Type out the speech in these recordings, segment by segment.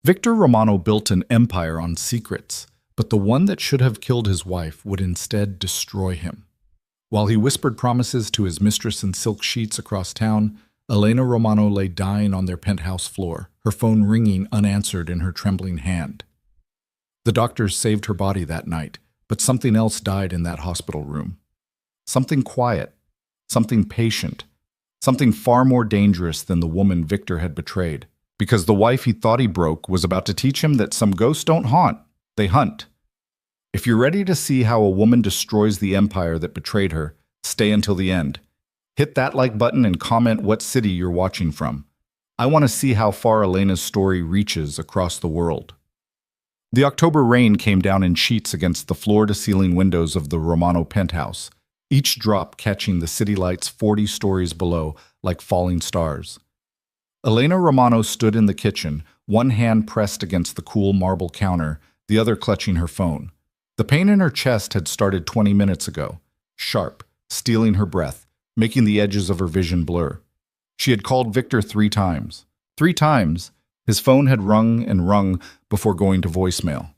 Victor Romano built an empire on secrets, but the one that should have killed his wife would instead destroy him. While he whispered promises to his mistress in silk sheets across town, Elena Romano lay dying on their penthouse floor, her phone ringing unanswered in her trembling hand. The doctors saved her body that night, but something else died in that hospital room. Something quiet, something patient, something far more dangerous than the woman Victor had betrayed. Because the wife he thought he broke was about to teach him that some ghosts don't haunt, they hunt. If you're ready to see how a woman destroys the empire that betrayed her, stay until the end. Hit that like button and comment what city you're watching from. I want to see how far Elena's story reaches across the world. The October rain came down in sheets against the floor-to-ceiling windows of the Romano penthouse, each drop catching the city lights 40 stories below like falling stars. Elena Romano stood in the kitchen, one hand pressed against the cool marble counter, the other clutching her phone. The pain in her chest had started 20 minutes ago, sharp, stealing her breath, making the edges of her vision blur. She had called Victor 3 times. 3 times. His phone had rung and rung before going to voicemail.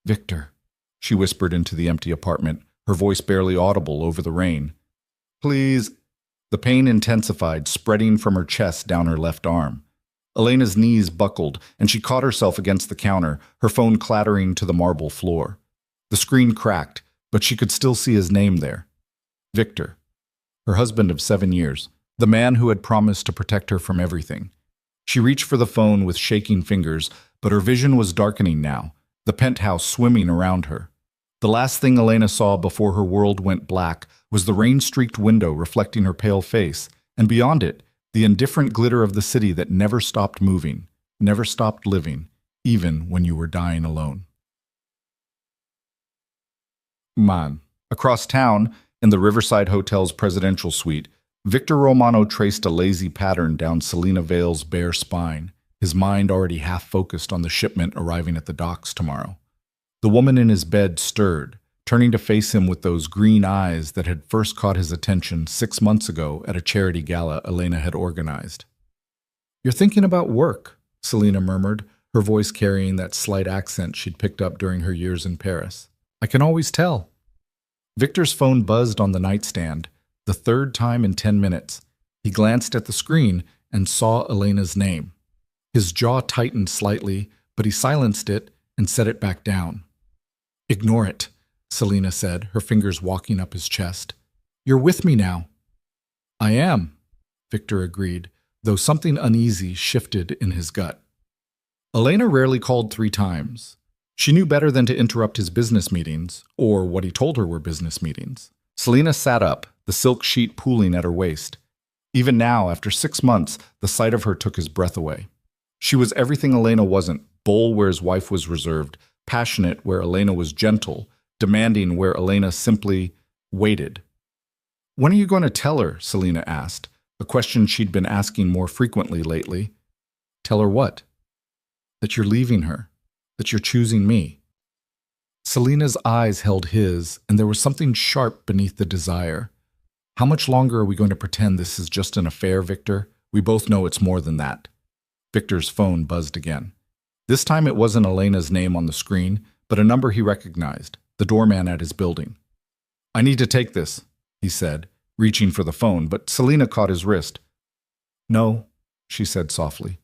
"Victor," she whispered into the empty apartment, her voice barely audible over the rain. "Please." The pain intensified, spreading from her chest down her left arm. Elena's knees buckled, and she caught herself against the counter, her phone clattering to the marble floor. The screen cracked, but she could still see his name there. Victor, her husband of 7 years, the man who had promised to protect her from everything. She reached for the phone with shaking fingers, but her vision was darkening now, the penthouse swimming around her. The last thing Elena saw before her world went black was the rain-streaked window reflecting her pale face, and beyond it, the indifferent glitter of the city that never stopped moving, never stopped living, even when you were dying alone. Man. Across town, in the Riverside Hotel's presidential suite, Victor Romano traced a lazy pattern down Selena Vale's bare spine, his mind already half-focused on the shipment arriving at the docks tomorrow. The woman in his bed stirred, turning to face him with those green eyes that had first caught his attention 6 months ago at a charity gala Elena had organized. "You're thinking about work," Selena murmured, her voice carrying that slight accent she'd picked up during her years in Paris. "I can always tell." Victor's phone buzzed on the nightstand, the 3rd time in 10 minutes. He glanced at the screen and saw Elena's name. His jaw tightened slightly, but he silenced it and set it back down. "Ignore it," Selena said, her fingers walking up his chest. "You're with me now." "I am," Victor agreed, though something uneasy shifted in his gut. Elena rarely called 3 times. She knew better than to interrupt his business meetings, or what he told her were business meetings. Selena sat up, the silk sheet pooling at her waist. Even now, after 6 months, the sight of her took his breath away. She was everything Elena wasn't, bold where his wife was reserved, passionate where Elena was gentle, demanding where Elena simply waited. "When are you going to tell her?" Selena asked, a question she'd been asking more frequently lately. "Tell her what?" "That you're leaving her, that you're choosing me." Selena's eyes held his, and there was something sharp beneath the desire. "How much longer are we going to pretend this is just an affair, Victor? We both know it's more than that." Victor's phone buzzed again. This time it wasn't Elena's name on the screen, but a number he recognized, the doorman at his building. "I need to take this," he said, reaching for the phone, but Selena caught his wrist. "No," she said softly.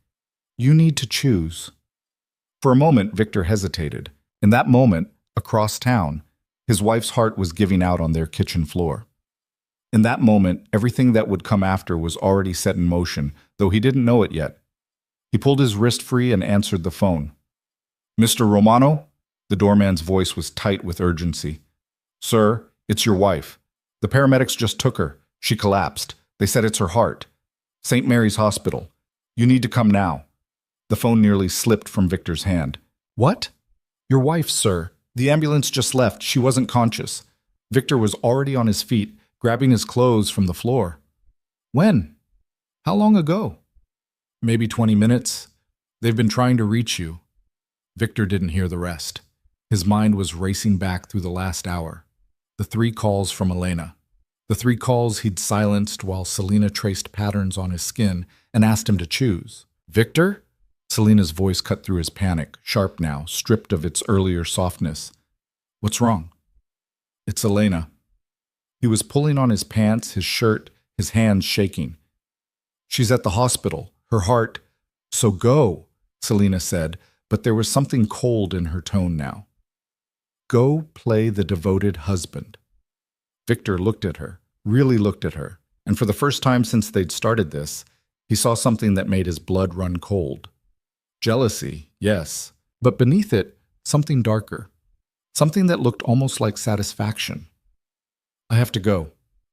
"You need to choose." For a moment, Victor hesitated. In that moment, across town, his wife's heart was giving out on their kitchen floor. In that moment, everything that would come after was already set in motion, though he didn't know it yet. He pulled his wrist free and answered the phone. "Mr. Romano?" The doorman's voice was tight with urgency. "Sir, it's your wife. The paramedics just took her. She collapsed. They said it's her heart. St. Mary's Hospital. You need to come now." The phone nearly slipped from Victor's hand. "What?" "Your wife, sir. The ambulance just left. She wasn't conscious." Victor was already on his feet, grabbing his clothes from the floor. "When? How long ago?" "Maybe 20 minutes. They've been trying to reach you." Victor didn't hear the rest. His mind was racing back through the last hour. The 3 calls from Elena. The 3 calls he'd silenced while Selena traced patterns on his skin and asked him to choose. "Victor?" Selena's voice cut through his panic, sharp now, stripped of its earlier softness. What's wrong? It's Elena. He was pulling on his pants, his shirt, his hands shaking. She's at the hospital. Her heart. So go, Selena said, but there was something cold in her tone now. Go play the devoted husband. Victor looked at her, really looked at her, and for the first time since they'd started this, he saw something that made his blood run cold. Jealousy, yes, but beneath it, something darker. Something that looked almost like satisfaction. I have to go,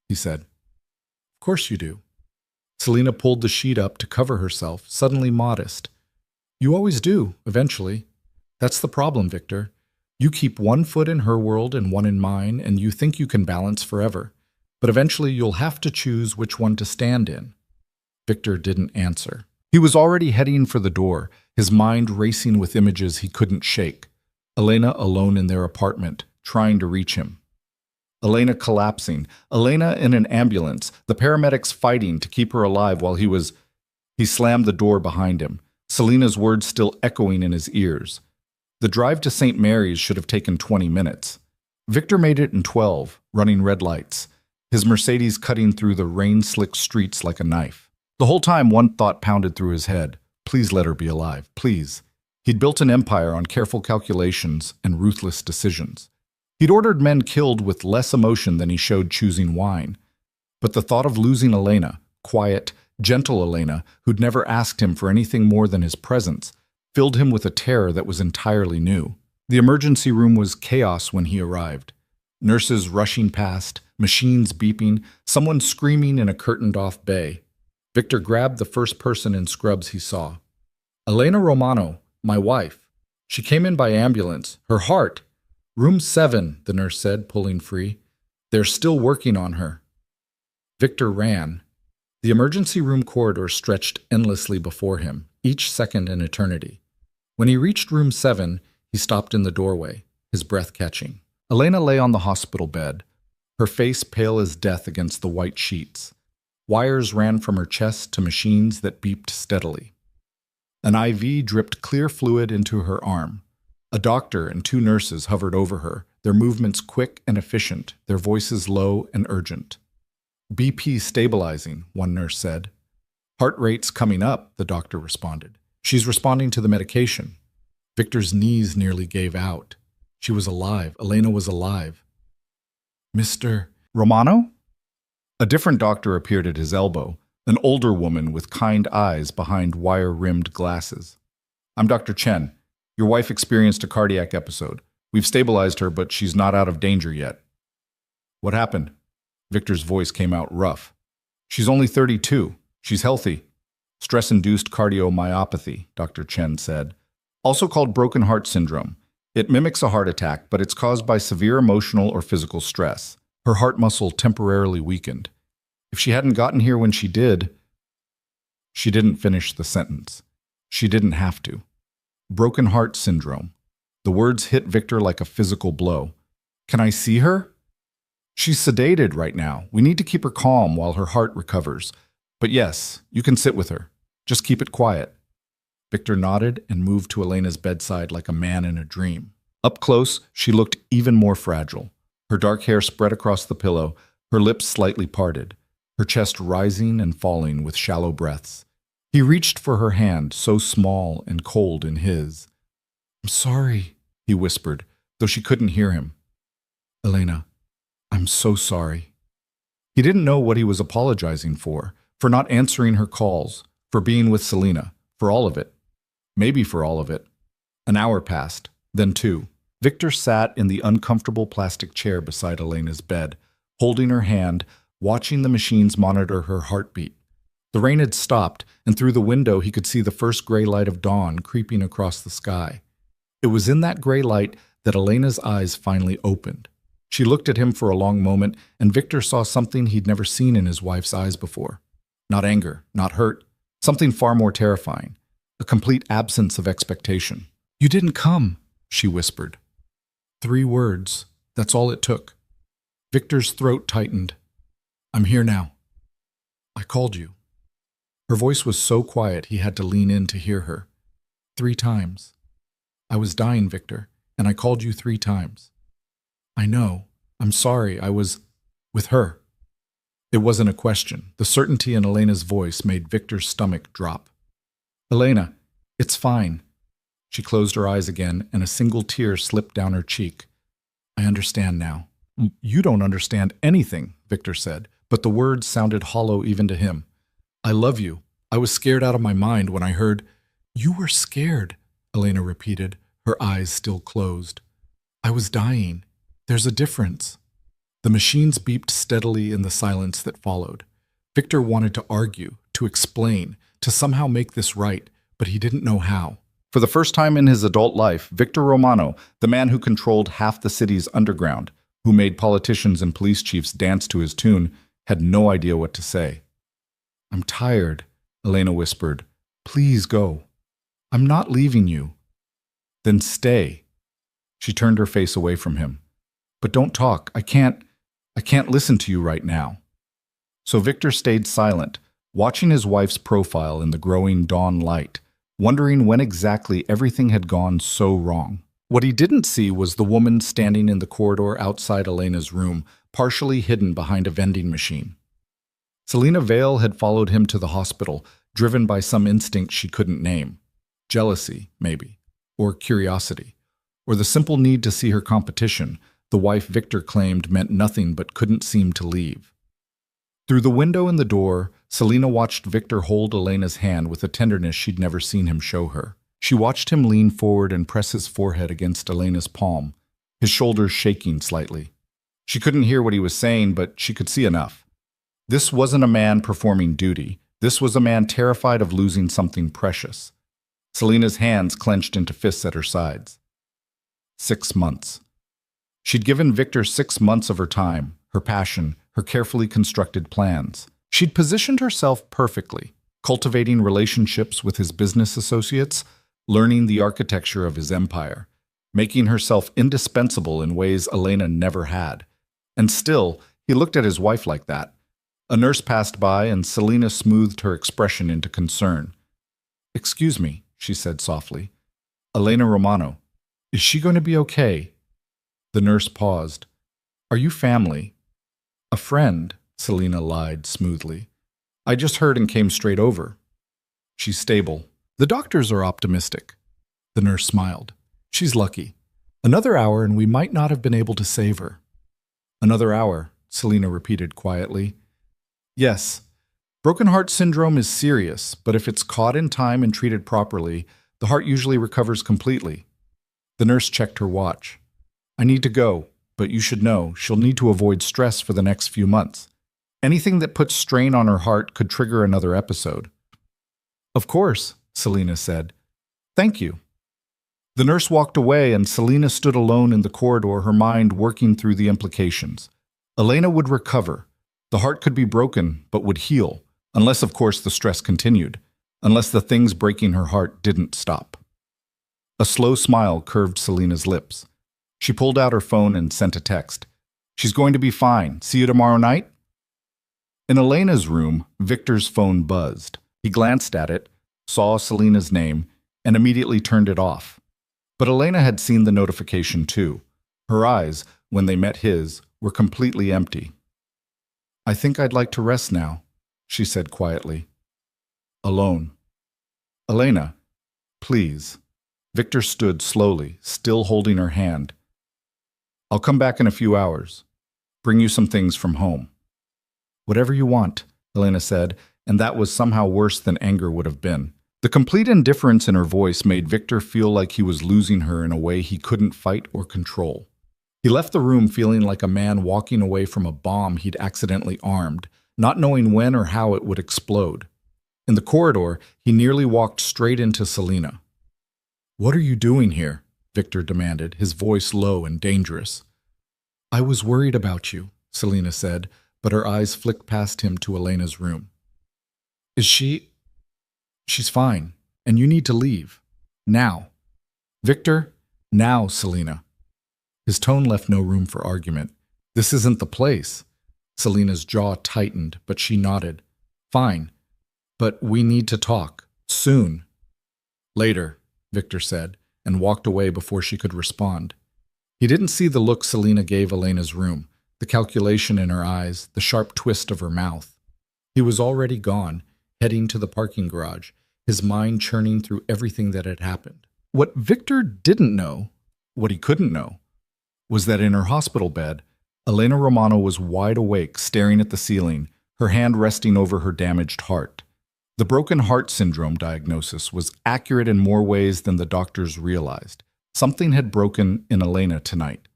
he said. Of course you do. Selena pulled the sheet up to cover herself, suddenly modest. You always do, eventually. That's the problem, Victor. You keep one foot in her world and one in mine, and you think you can balance forever. But eventually you'll have to choose which one to stand in. Victor didn't answer. He was already heading for the door, his mind racing with images he couldn't shake. Elena alone in their apartment, trying to reach him. Elena collapsing. Elena in an ambulance, the paramedics fighting to keep her alive while He slammed the door behind him, Selena's words still echoing in his ears. The drive to St. Mary's should have taken 20 minutes. Victor made it in 12, running red lights, his Mercedes cutting through the rain-slicked streets like a knife. The whole time one thought pounded through his head. Please let her be alive, please. He'd built an empire on careful calculations and ruthless decisions. He'd ordered men killed with less emotion than he showed choosing wine. But the thought of losing Elena, quiet, gentle Elena, who'd never asked him for anything more than his presence, filled him with a terror that was entirely new. The emergency room was chaos when he arrived. Nurses rushing past, machines beeping, someone screaming in a curtained-off bay. Victor grabbed the first person in scrubs he saw. Elena Romano, my wife. She came in by ambulance. Her heart. Room 7, the nurse said, pulling free. They're still working on her. Victor ran. The emergency room corridor stretched endlessly before him, each second an eternity. When he reached room 7, he stopped in the doorway, his breath catching. Elena lay on the hospital bed, her face pale as death against the white sheets. Wires ran from her chest to machines that beeped steadily. An IV dripped clear fluid into her arm. A doctor and 2 nurses hovered over her, their movements quick and efficient, their voices low and urgent. BP stabilizing, one nurse said. Heart rate's coming up, the doctor responded. She's responding to the medication. Victor's knees nearly gave out. She was alive. Elena was alive. Mr. Romano? A different doctor appeared at his elbow, an older woman with kind eyes behind wire-rimmed glasses. I'm Dr. Chen. Your wife experienced a cardiac episode. We've stabilized her, but she's not out of danger yet. What happened? Victor's voice came out rough. She's only 32. She's healthy. Stress-induced cardiomyopathy, Dr. Chen said. Also called broken heart syndrome. It mimics a heart attack, but it's caused by severe emotional or physical stress. Her heart muscle temporarily weakened. If she hadn't gotten here when she did... She didn't finish the sentence. She didn't have to. Broken heart syndrome. The words hit Victor like a physical blow. Can I see her? She's sedated right now. We need to keep her calm while her heart recovers. But yes, you can sit with her. Just keep it quiet. Victor nodded and moved to Elena's bedside like a man in a dream. Up close, she looked even more fragile. Her dark hair spread across the pillow, her lips slightly parted, her chest rising and falling with shallow breaths. He reached for her hand, so small and cold in his. I'm sorry, he whispered, though she couldn't hear him. Elena, I'm so sorry. He didn't know what he was apologizing for not answering her calls, for being with Selena, for all of it. Maybe for all of it. An hour passed, then 2. Victor sat in the uncomfortable plastic chair beside Elena's bed, holding her hand, watching the machines monitor her heartbeat. The rain had stopped, and through the window he could see the first gray light of dawn creeping across the sky. It was in that gray light that Elena's eyes finally opened. She looked at him for a long moment, and Victor saw something he'd never seen in his wife's eyes before. Not anger, not hurt, something far more terrifying. A complete absence of expectation. You didn't come, she whispered. 3 words, that's all it took. Victor's throat tightened. I'm here now. I called you. Her voice was so quiet he had to lean in to hear her. 3 times. I was dying, Victor, and I called you 3 times. I know. I'm sorry. I was with her. It wasn't a question. The certainty in Elena's voice made Victor's stomach drop. Elena, it's fine. She closed her eyes again, and a single tear slipped down her cheek. I understand now. You don't understand anything, Victor said, but the words sounded hollow even to him. I love you. I was scared out of my mind when I heard. You were scared, Elena repeated, her eyes still closed. I was dying. There's a difference. The machines beeped steadily in the silence that followed. Victor wanted to argue, to explain, to somehow make this right, but he didn't know how. For the first time in his adult life, Victor Romano, the man who controlled half the city's underground, who made politicians and police chiefs dance to his tune, had no idea what to say. I'm tired, Elena whispered. Please go. I'm not leaving you. Then stay. She turned her face away from him. But don't talk. I can't listen to you right now. So Victor stayed silent, watching his wife's profile in the growing dawn light, wondering when exactly everything had gone so wrong. What he didn't see was the woman standing in the corridor outside Elena's room, partially hidden behind a vending machine. Selina Vale had followed him to the hospital, driven by some instinct she couldn't name. Jealousy, maybe, or curiosity, or the simple need to see her competition, the wife Victor claimed meant nothing but couldn't seem to leave. Through the window in the door, Selina watched Victor hold Elena's hand with a tenderness she'd never seen him show her. She watched him lean forward and press his forehead against Elena's palm, his shoulders shaking slightly. She couldn't hear what he was saying, but she could see enough. This wasn't a man performing duty. This was a man terrified of losing something precious. Selina's hands clenched into fists at her sides. 6 months. She'd given Victor 6 months of her time, her passion, her carefully constructed plans. She'd positioned herself perfectly, cultivating relationships with his business associates, learning the architecture of his empire, making herself indispensable in ways Elena never had. And still, he looked at his wife like that. A nurse passed by, and Selina smoothed her expression into concern. Excuse me, she said softly. Elena Romano, is she going to be okay? The nurse paused. Are you family? A friend, Selina lied smoothly. I just heard and came straight over. She's stable. The doctors are optimistic. The nurse smiled. She's lucky. Another hour and we might not have been able to save her. Another hour, Selina repeated quietly. Yes, broken heart syndrome is serious, but if it's caught in time and treated properly, the heart usually recovers completely. The nurse checked her watch. I need to go, but you should know she'll need to avoid stress for the next few months. Anything that puts strain on her heart could trigger another episode. Of course, Selina said. Thank you. The nurse walked away and Selina stood alone in the corridor, her mind working through the implications. Elena would recover. The heart could be broken, but would heal, unless, of course, the stress continued, unless the things breaking her heart didn't stop. A slow smile curved Selina's lips. She pulled out her phone and sent a text. She's going to be fine. See you tomorrow night? In Elena's room, Victor's phone buzzed. He glanced at it, saw Selina's name, and immediately turned it off. But Elena had seen the notification too. Her eyes, when they met his, were completely empty. I think I'd like to rest now, she said quietly. Alone. Elena, please. Victor stood slowly, still holding her hand. I'll come back in a few hours. Bring you some things from home. Whatever you want, Elena said, and that was somehow worse than anger would have been. The complete indifference in her voice made Victor feel like he was losing her in a way he couldn't fight or control. He left the room feeling like a man walking away from a bomb he'd accidentally armed, not knowing when or how it would explode. In the corridor, he nearly walked straight into Selina. What are you doing here? Victor demanded, his voice low and dangerous. I was worried about you, Selina said, but her eyes flicked past him to Elena's room. Is she... She's fine, and you need to leave. Now. Victor, now, Selina. His tone left no room for argument. This isn't the place. Selina's jaw tightened, but she nodded. Fine, but we need to talk. Soon. Later, Victor said, and walked away before she could respond. He didn't see the look Selena gave Elena's room, the calculation in her eyes, the sharp twist of her mouth. He was already gone, heading to the parking garage, his mind churning through everything that had happened. What Victor didn't know, what he couldn't know, was that in her hospital bed, Elena Romano was wide awake, staring at the ceiling, her hand resting over her damaged heart. The broken heart syndrome diagnosis was accurate in more ways than the doctors realized. Something had broken in Elena tonight.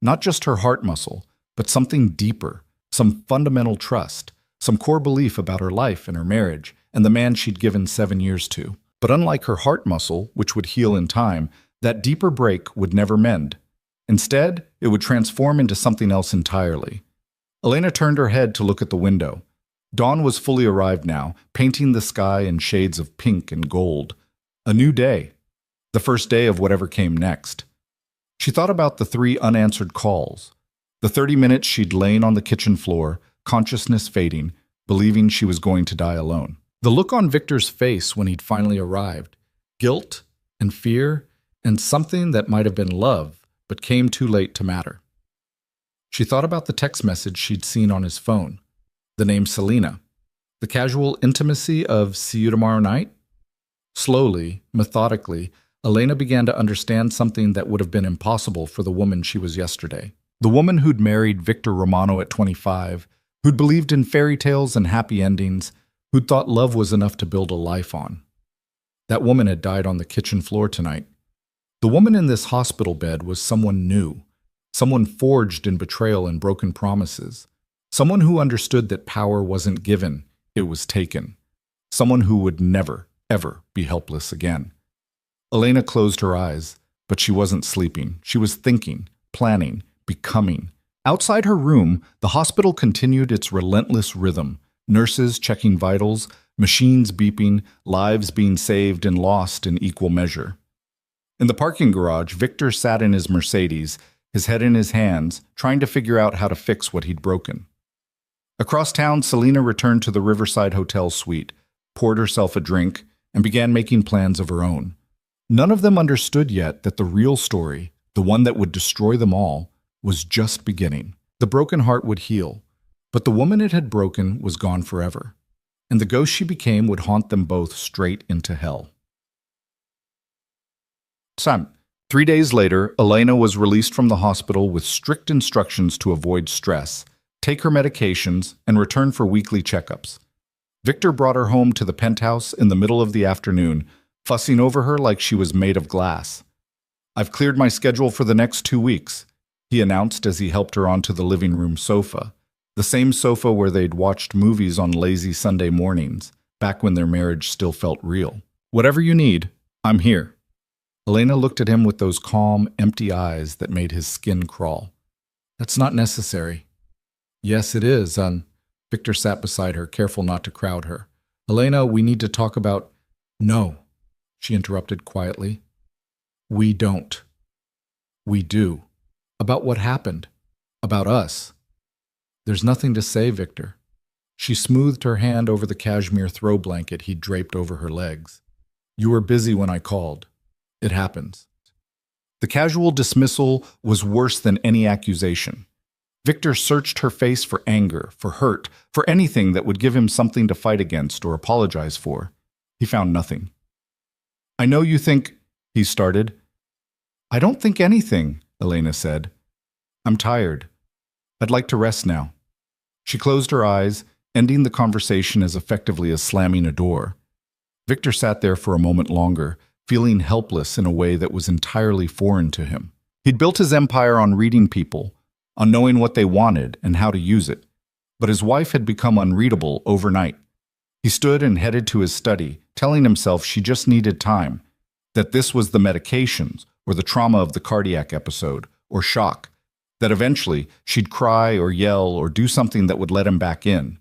Not just her heart muscle, but something deeper, some fundamental trust, some core belief about her life and her marriage and the man she'd given 7 years to. But unlike her heart muscle, which would heal in time, that deeper break would never mend. Instead, it would transform into something else entirely. Elena turned her head to look at the window. Dawn was fully arrived now, painting the sky in shades of pink and gold. A new day. The first day of whatever came next. She thought about the 3 unanswered calls. The 30 minutes she'd lain on the kitchen floor, consciousness fading, believing she was going to die alone. The look on Victor's face when he'd finally arrived. Guilt and fear and something that might have been love, but came too late to matter. She thought about the text message she'd seen on his phone. The name Selena. The casual intimacy of "see you tomorrow night"? Slowly, methodically, Elena began to understand something that would have been impossible for the woman she was yesterday. The woman who'd married Victor Romano at 25, who'd believed in fairy tales and happy endings, who'd thought love was enough to build a life on. That woman had died on the kitchen floor tonight. The woman in this hospital bed was someone new, someone forged in betrayal and broken promises. Someone who understood that power wasn't given, it was taken. Someone who would never, ever be helpless again. Elena closed her eyes, but she wasn't sleeping. She was thinking, planning, becoming. Outside her room, the hospital continued its relentless rhythm. Nurses checking vitals, machines beeping, lives being saved and lost in equal measure. In the parking garage, Victor sat in his Mercedes, his head in his hands, trying to figure out how to fix what he'd broken. Across town, Selena returned to the Riverside Hotel suite, poured herself a drink, and began making plans of her own. None of them understood yet that the real story, the one that would destroy them all, was just beginning. The broken heart would heal, but the woman it had broken was gone forever, and the ghost she became would haunt them both straight into hell. 3 days later, Elena was released from the hospital with strict instructions to avoid stress, take her medications, and return for weekly checkups. Victor brought her home to the penthouse in the middle of the afternoon, fussing over her like she was made of glass. "I've cleared my schedule for the next 2 weeks," he announced as he helped her onto the living room sofa, the same sofa where they'd watched movies on lazy Sunday mornings, back when their marriage still felt real. "Whatever you need, I'm here." Elena looked at him with those calm, empty eyes that made his skin crawl. "That's not necessary." "Yes, it is, Victor sat beside her, careful not to crowd her. "Elena, we need to talk about—" "No," she interrupted quietly. "We don't. We do. About what happened. About us. There's nothing to say, Victor." She smoothed her hand over the cashmere throw blanket he'd draped over her legs. "You were busy when I called. It happens." The casual dismissal was worse than any accusation. Victor searched her face for anger, for hurt, for anything that would give him something to fight against or apologize for. He found nothing. "I know you think—" he started. "I don't think anything," Elena said. "I'm tired. I'd like to rest now." She closed her eyes, ending the conversation as effectively as slamming a door. Victor sat there for a moment longer, feeling helpless in a way that was entirely foreign to him. He'd built his empire on reading people, on knowing what they wanted and how to use it. But his wife had become unreadable overnight. He stood and headed to his study, telling himself she just needed time, that this was the medications or the trauma of the cardiac episode or shock, that eventually she'd cry or yell or do something that would let him back in.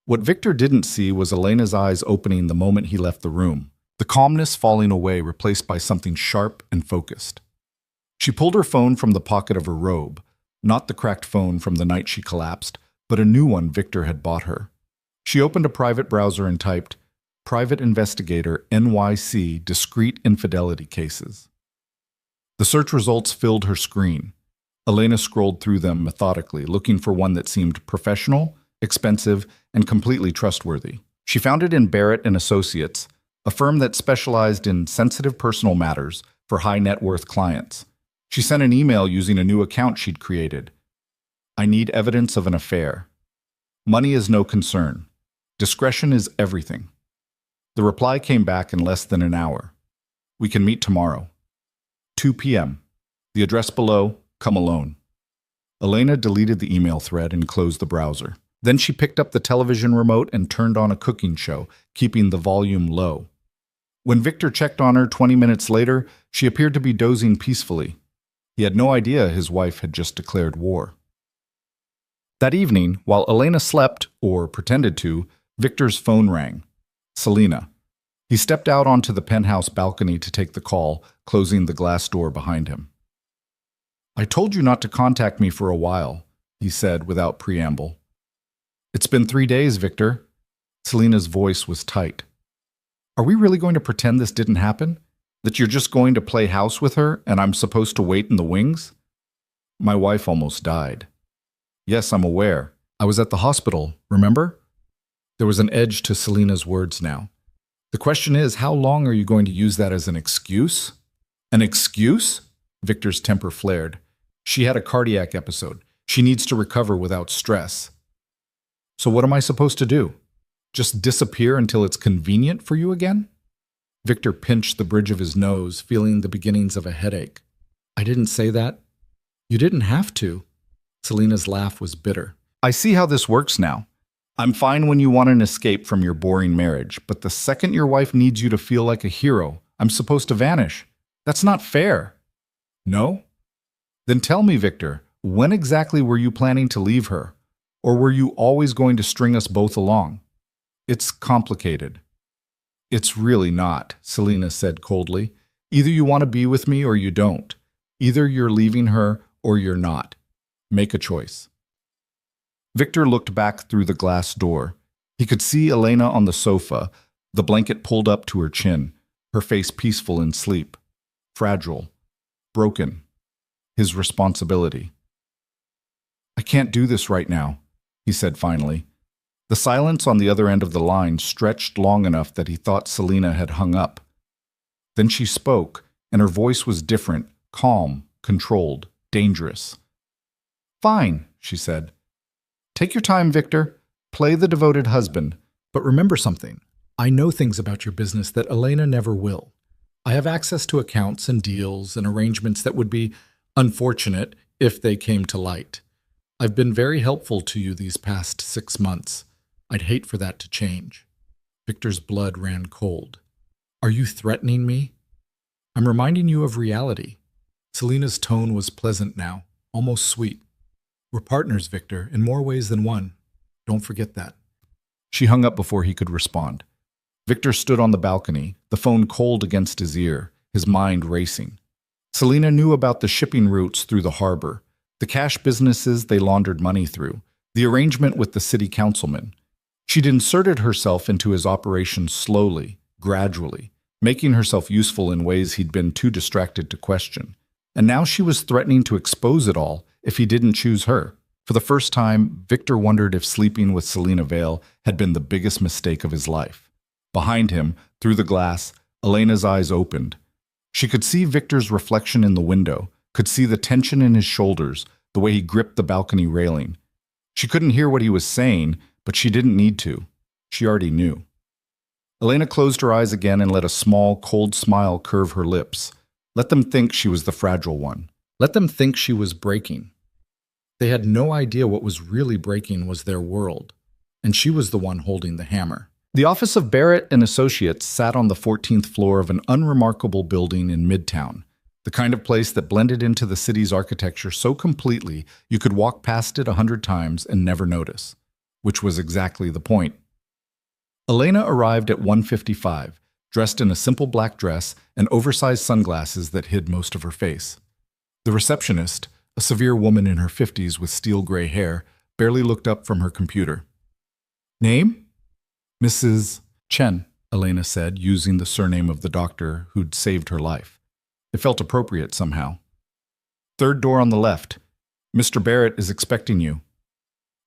What Victor didn't see was Elena's eyes opening the moment he left the room, the calmness falling away, replaced by something sharp and focused. She pulled her phone from the pocket of her robe, not the cracked phone from the night she collapsed, but a new one Victor had bought her. She opened a private browser and typed, Private Investigator NYC Discrete Infidelity Cases. The search results filled her screen. Elena scrolled through them methodically, looking for one that seemed professional, expensive, and completely trustworthy. She found it in Barrett and Associates, a firm that specialized in sensitive personal matters for high net worth clients. She sent an email using a new account she'd created. I need evidence of an affair. Money is no concern. Discretion is everything. The reply came back in less than an hour. We can meet tomorrow. 2 p.m. The address below, come alone. Elena deleted the email thread and closed the browser. Then she picked up the television remote and turned on a cooking show, keeping the volume low. When Victor checked on her 20 minutes later, she appeared to be dozing peacefully. He had no idea his wife had just declared war. That evening, while Elena slept, or pretended to, Victor's phone rang. Selena. He stepped out onto the penthouse balcony to take the call, closing the glass door behind him. I told you not to contact me for a while, he said without preamble. It's been 3 days, Victor. Selena's voice was tight. Are we really going to pretend this didn't happen? That you're just going to play house with her and I'm supposed to wait in the wings? My wife almost died. Yes, I'm aware. I was at the hospital, remember? There was an edge to Selena's words now. The question is, how long are you going to use that as an excuse? An excuse? Victor's temper flared. She had a cardiac episode. She needs to recover without stress. So what am I supposed to do? Just disappear until it's convenient for you again? Victor pinched the bridge of his nose, feeling the beginnings of a headache. I didn't say that. You didn't have to. Selena's laugh was bitter. I see how this works now. I'm fine when you want an escape from your boring marriage, but the second your wife needs you to feel like a hero, I'm supposed to vanish. That's not fair. No? Then tell me, Victor, when exactly were you planning to leave her? Or were you always going to string us both along? It's complicated. It's really not, Selena said coldly. Either you want to be with me or you don't. Either you're leaving her or you're not. Make a choice. Victor looked back through the glass door. He could see Elena on the sofa, the blanket pulled up to her chin, her face peaceful in sleep. Fragile. Broken. His responsibility. I can't do this right now, he said finally. The silence on the other end of the line stretched long enough that he thought Selena had hung up. Then she spoke, and her voice was different, calm, controlled, dangerous. Fine, she said. Take your time, Victor. Play the devoted husband. But remember something. I know things about your business that Elena never will. I have access to accounts and deals and arrangements that would be unfortunate if they came to light. I've been very helpful to you these past 6 months. I'd hate for that to change. Victor's blood ran cold. Are you threatening me? I'm reminding you of reality. Selena's tone was pleasant now, almost sweet. We're partners, Victor, in more ways than one. Don't forget that. She hung up before he could respond. Victor stood on the balcony, the phone cold against his ear, his mind racing. Selena knew about the shipping routes through the harbor, the cash businesses they laundered money through, the arrangement with the city councilman. She'd inserted herself into his operation slowly, gradually, making herself useful in ways he'd been too distracted to question. And now she was threatening to expose it all if he didn't choose her. For the first time, Victor wondered if sleeping with Selena Vale had been the biggest mistake of his life. Behind him, through the glass, Elena's eyes opened. She could see Victor's reflection in the window, could see the tension in his shoulders, the way he gripped the balcony railing. She couldn't hear what he was saying, but she didn't need to. She already knew. Elena closed her eyes again and let a small, cold smile curve her lips. Let them think she was the fragile one. Let them think she was breaking. They had no idea what was really breaking was their world, and she was the one holding the hammer. The office of Barrett and Associates sat on the 14th floor of an unremarkable building in Midtown, the kind of place that blended into the city's architecture so completely you could walk past it 100 times and never notice, which was exactly the point. Elena arrived at 1:55, dressed in a simple black dress and oversized sunglasses that hid most of her face. The receptionist, a severe woman in her 50s with steel gray hair, barely looked up from her computer. Name? Mrs. Chen. Elena said, using the surname of the doctor who'd saved her life. It felt appropriate somehow. Third door on the left. Mr. Barrett is expecting you.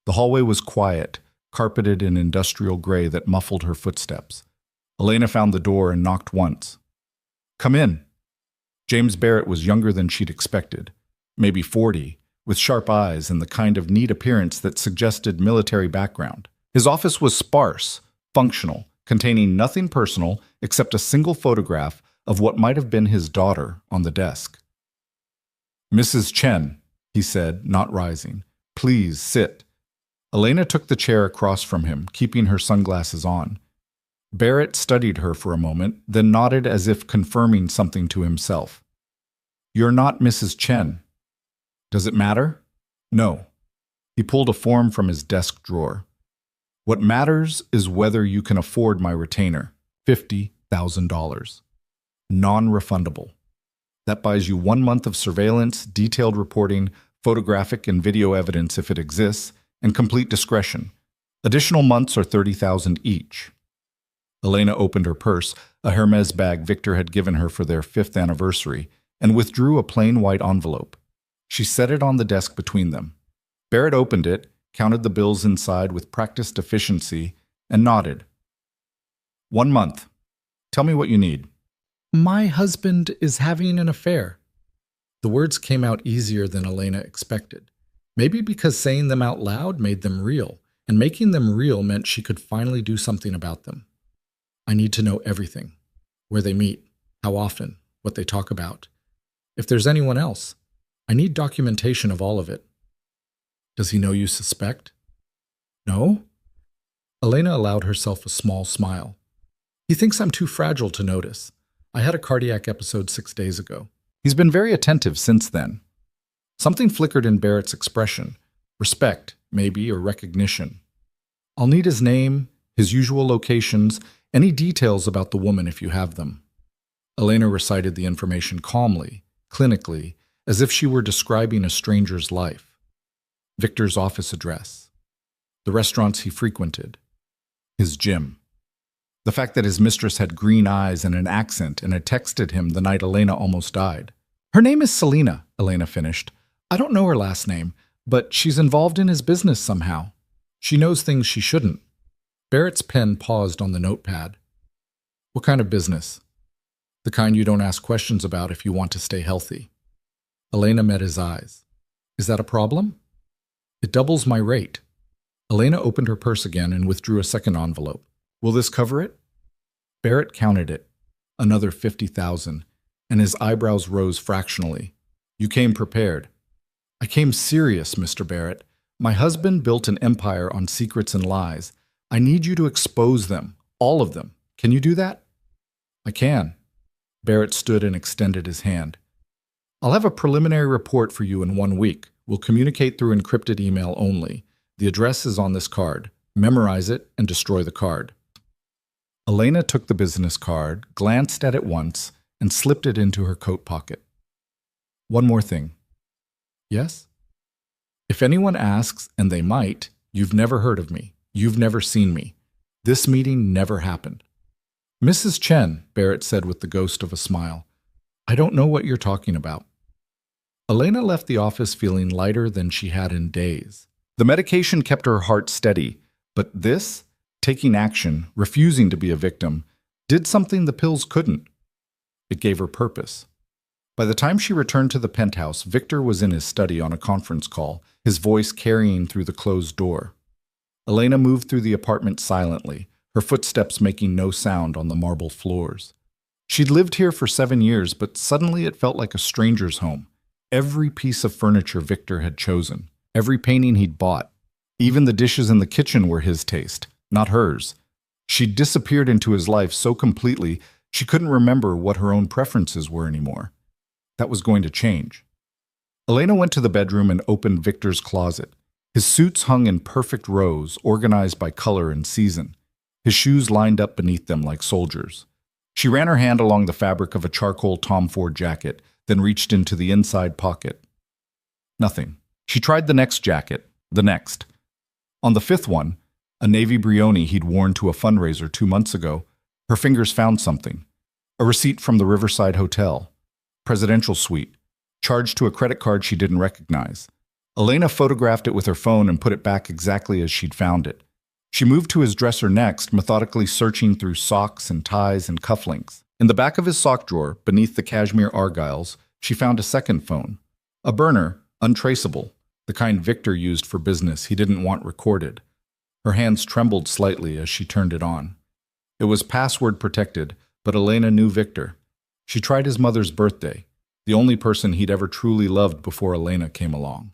The hallway was quiet, carpeted in industrial gray that muffled her footsteps. Elena found the door and knocked once. Come in. James Barrett was younger than she'd expected, maybe 40, with sharp eyes and the kind of neat appearance that suggested military background. His office was sparse, functional, containing nothing personal except a single photograph of what might have been his daughter on the desk. Mrs. Chen, he said, not rising, please sit. Elena took the chair across from him, keeping her sunglasses on. Barrett studied her for a moment, then nodded as if confirming something to himself. You're not Mrs. Chen. Does it matter? No. He pulled a form from his desk drawer. What matters is whether you can afford my retainer, $50,000. Non-refundable. That buys you 1 month of surveillance, detailed reporting, photographic and video evidence if it exists, and complete discretion. Additional months are $30,000 each. Elena opened her purse, a Hermes bag Victor had given her for their 5th anniversary, and withdrew a plain white envelope. She set it on the desk between them. Barrett opened it, counted the bills inside with practiced efficiency, and nodded. 1 month. Tell me what you need. My husband is having an affair. The words came out easier than Elena expected. Maybe because saying them out loud made them real, and making them real meant she could finally do something about them. I need to know everything. Where they meet, how often, what they talk about. If there's anyone else, I need documentation of all of it. Does he know you suspect? No? Elena allowed herself a small smile. He thinks I'm too fragile to notice. I had a cardiac episode 6 days ago. He's been very attentive since then. Something flickered in Barrett's expression. Respect, maybe, or recognition. I'll need his name, his usual locations, any details about the woman if you have them. Elena recited the information calmly, clinically, as if she were describing a stranger's life. Victor's office address. The restaurants he frequented. His gym. The fact that his mistress had green eyes and an accent and had texted him the night Elena almost died. Her name is Selena, Elena finished. I don't know her last name, but she's involved in his business somehow. She knows things she shouldn't. Barrett's pen paused on the notepad. What kind of business? The kind you don't ask questions about if you want to stay healthy. Elena met his eyes. Is that a problem? It doubles my rate. Elena opened her purse again and withdrew a second envelope. Will this cover it? Barrett counted it. Another 50,000, and his eyebrows rose fractionally. You came prepared. I came serious, Mr. Barrett. My husband built an empire on secrets and lies. I need you to expose them, all of them. Can you do that? I can. Barrett stood and extended his hand. I'll have a preliminary report for you in 1 week. We'll communicate through encrypted email only. The address is on this card. Memorize it and destroy the card. Elena took the business card, glanced at it once, and slipped it into her coat pocket. One more thing. Yes? If anyone asks, and they might, you've never heard of me. You've never seen me. This meeting never happened. Mrs. Chen, Barrett said with the ghost of a smile. I don't know what you're talking about. Elena left the office feeling lighter than she had in days. The medication kept her heart steady, but this, taking action, refusing to be a victim, did something the pills couldn't. It gave her purpose. By the time she returned to the penthouse, Victor was in his study on a conference call, his voice carrying through the closed door. Elena moved through the apartment silently, her footsteps making no sound on the marble floors. She'd lived here for 7 years, but suddenly it felt like a stranger's home. Every piece of furniture Victor had chosen, every painting he'd bought, even the dishes in the kitchen were his taste, not hers. She'd disappeared into his life so completely she couldn't remember what her own preferences were anymore. That was going to change. Elena went to the bedroom and opened Victor's closet. His suits hung in perfect rows, organized by color and season. His shoes lined up beneath them like soldiers. She ran her hand along the fabric of a charcoal Tom Ford jacket, then reached into the inside pocket. Nothing. She tried the next jacket, the next. On the 5th one, a navy brioni he'd worn to a fundraiser 2 months ago, Her fingers found something. A receipt from the Riverside Hotel. Presidential suite. Charged to a credit card she didn't recognize. Elena photographed it with her phone and put it back exactly as she'd found it. She moved to his dresser next, methodically searching through socks and ties and cufflinks. In the back of his sock drawer, beneath the cashmere argyles, she found a second phone. A burner, untraceable, the kind Victor used for business he didn't want recorded. Her hands trembled slightly as she turned it on. It was password protected, but Elena knew Victor. She tried his mother's birthday, the only person he'd ever truly loved before Elena came along.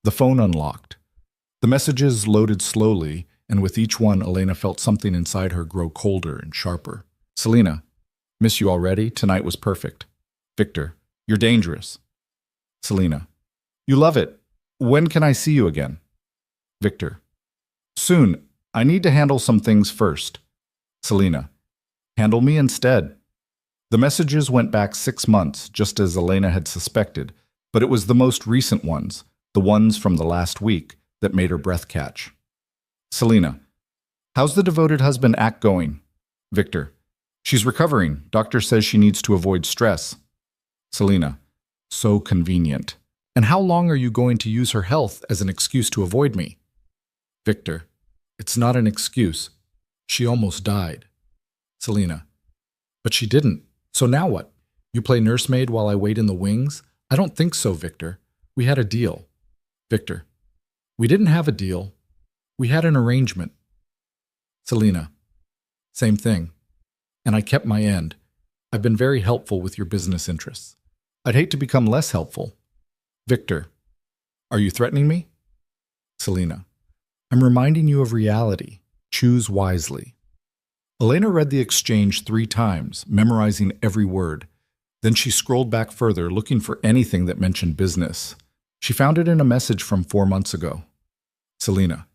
The phone unlocked. The messages loaded slowly, and with each one, Elena felt something inside her grow colder and sharper. Selena, miss you already? Tonight was perfect. Victor, you're dangerous. Selena, you love it. When can I see you again? Victor, soon. I need to handle some things first. Selena, handle me instead. The messages went back 6 months, just as Elena had suspected, but it was the most recent ones, the ones from the last week, that made her breath catch. Selena, how's the devoted husband act going? Victor, she's recovering. Doctor says she needs to avoid stress. Selena, so convenient. And how long are you going to use her health as an excuse to avoid me? Victor, it's not an excuse. She almost died. Selena, but she didn't. So now what? You play nursemaid while I wait in the wings? I don't think so, Victor. We had a deal. Victor, we didn't have a deal. We had an arrangement. Selena, same thing. And I kept my end. I've been very helpful with your business interests. I'd hate to become less helpful. Victor, are you threatening me? Selena, I'm reminding you of reality. Choose wisely. Elena read the exchange 3 times, memorizing every word. Then she scrolled back further, looking for anything that mentioned business. She found it in a message from 4 months ago. Selena,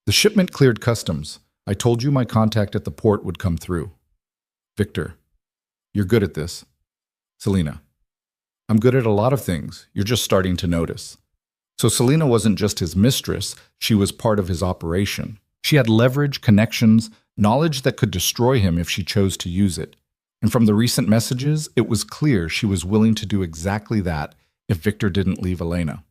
the shipment cleared customs. I told you my contact at the port would come through. Victor, you're good at this. Selena, I'm good at a lot of things. You're just starting to notice. So Selena wasn't just his mistress, she was part of his operation. She had leverage, connections, knowledge that could destroy him if she chose to use it. And from the recent messages, it was clear she was willing to do exactly that if Victor didn't leave Elena.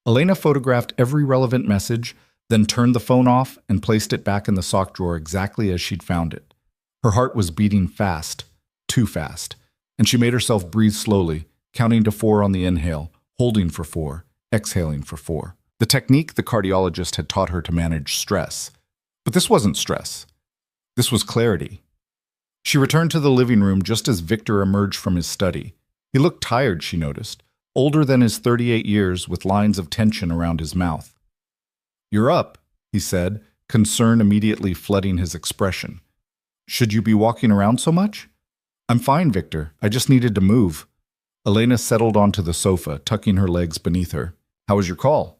Elena photographed every relevant message, then turned the phone off and placed it back in the sock drawer exactly as she'd found it. Her heart was beating fast, too fast, and she made herself breathe slowly, counting to 4 on the inhale, holding for 4, exhaling for 4. The technique the cardiologist had taught her to manage stress. But this wasn't stress. This was clarity. She returned to the living room just as Victor emerged from his study. He looked tired, she noticed, older than his 38 years, with lines of tension around his mouth. You're up, he said, concern immediately flooding his expression. Should you be walking around so much? I'm fine, Victor. I just needed to move. Elena settled onto the sofa, tucking her legs beneath her. How was your call?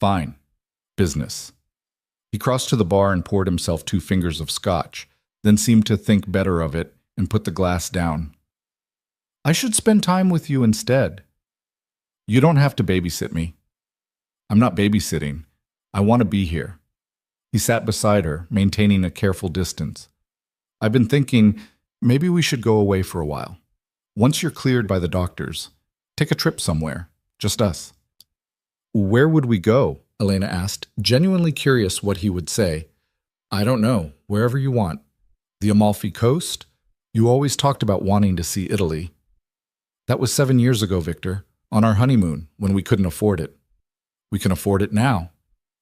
Fine. Business. He crossed to the bar and poured himself 2 fingers of scotch, then seemed to think better of it and put the glass down. I should spend time with you instead. You don't have to babysit me. I'm not babysitting. I want to be here. He sat beside her, maintaining a careful distance. I've been thinking, maybe we should go away for a while. Once you're cleared by the doctors, take a trip somewhere, just us. Where would we go? Elena asked, genuinely curious what he would say. I don't know, wherever you want. The Amalfi Coast? You always talked about wanting to see Italy. That was 7 years ago, Victor, on our honeymoon, when we couldn't afford it. We can afford it now.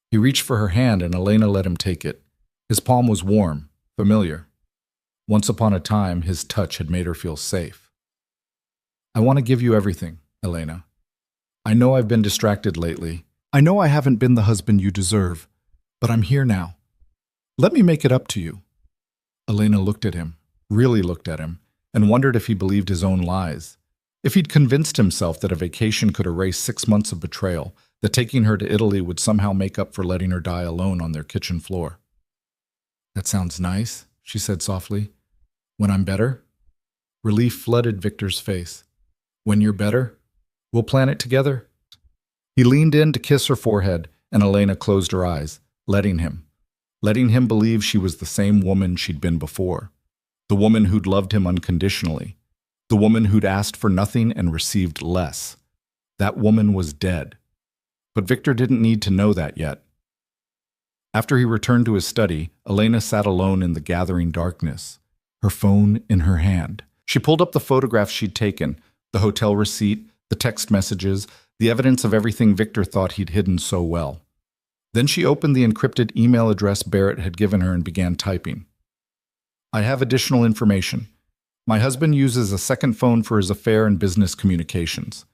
He reached for her hand and Elena let him take it. His palm was warm, familiar. Once upon a time, his touch had made her feel safe. I want to give you everything, Elena. I know I've been distracted lately. I know I haven't been the husband you deserve, but I'm here now. Let me make it up to you. Elena looked at him, really looked at him, and wondered if he believed his own lies. If he'd convinced himself that a vacation could erase 6 months of betrayal, that taking her to Italy would somehow make up for letting her die alone on their kitchen floor. That sounds nice, she said softly. When I'm better? Relief flooded Victor's face. When you're better? We'll plan it together. He leaned in to kiss her forehead, and Elena closed her eyes, letting him. letting him believe she was the same woman she'd been before, the woman who'd loved him unconditionally, the woman who'd asked for nothing and received less. That woman was dead. But Victor didn't need to know that yet. After he returned to his study, Elena sat alone in the gathering darkness, her phone in her hand. She pulled up the photographs she'd taken, the hotel receipt, the text messages, the evidence of everything Victor thought he'd hidden so well. Then she opened the encrypted email address Barrett had given her and began typing. I have additional information. My husband uses a second phone for his affair and business communications.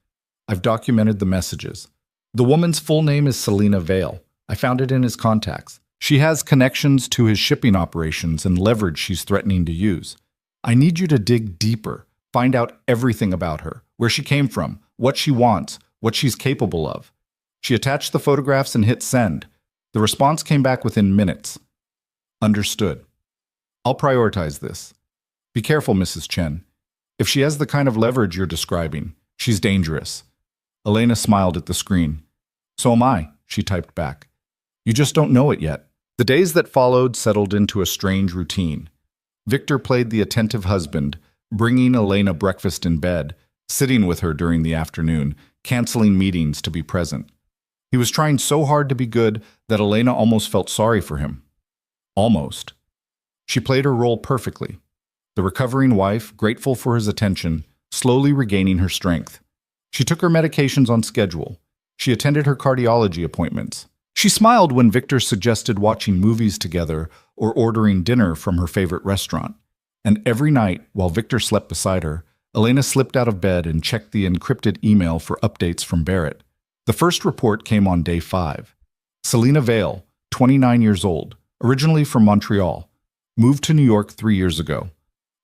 I've documented the messages. The woman's full name is Selena Vale. I found it in his contacts. She has connections to his shipping operations and leverage she's threatening to use. I need you to dig deeper, find out everything about her, where she came from, what she wants, what she's capable of. She attached the photographs and hit send. The response came back within minutes. Understood. I'll prioritize this. Be careful, Mrs. Chen. If she has the kind of leverage you're describing, she's dangerous. Elena smiled at the screen. So am I, she typed back. You just don't know it yet. The days that followed settled into a strange routine. Victor played the attentive husband, bringing Elena breakfast in bed, sitting with her during the afternoon, canceling meetings to be present. He was trying so hard to be good that Elena almost felt sorry for him. Almost. She played her role perfectly. The recovering wife, grateful for his attention, slowly regaining her strength. She took her medications on schedule. She attended her cardiology appointments. She smiled when Victor suggested watching movies together or ordering dinner from her favorite restaurant. And every night, while Victor slept beside her, Elena slipped out of bed and checked the encrypted email for updates from Barrett. The first report came on day 5. Selena Vale, 29 years old, originally from Montreal, moved to New York 3 years ago.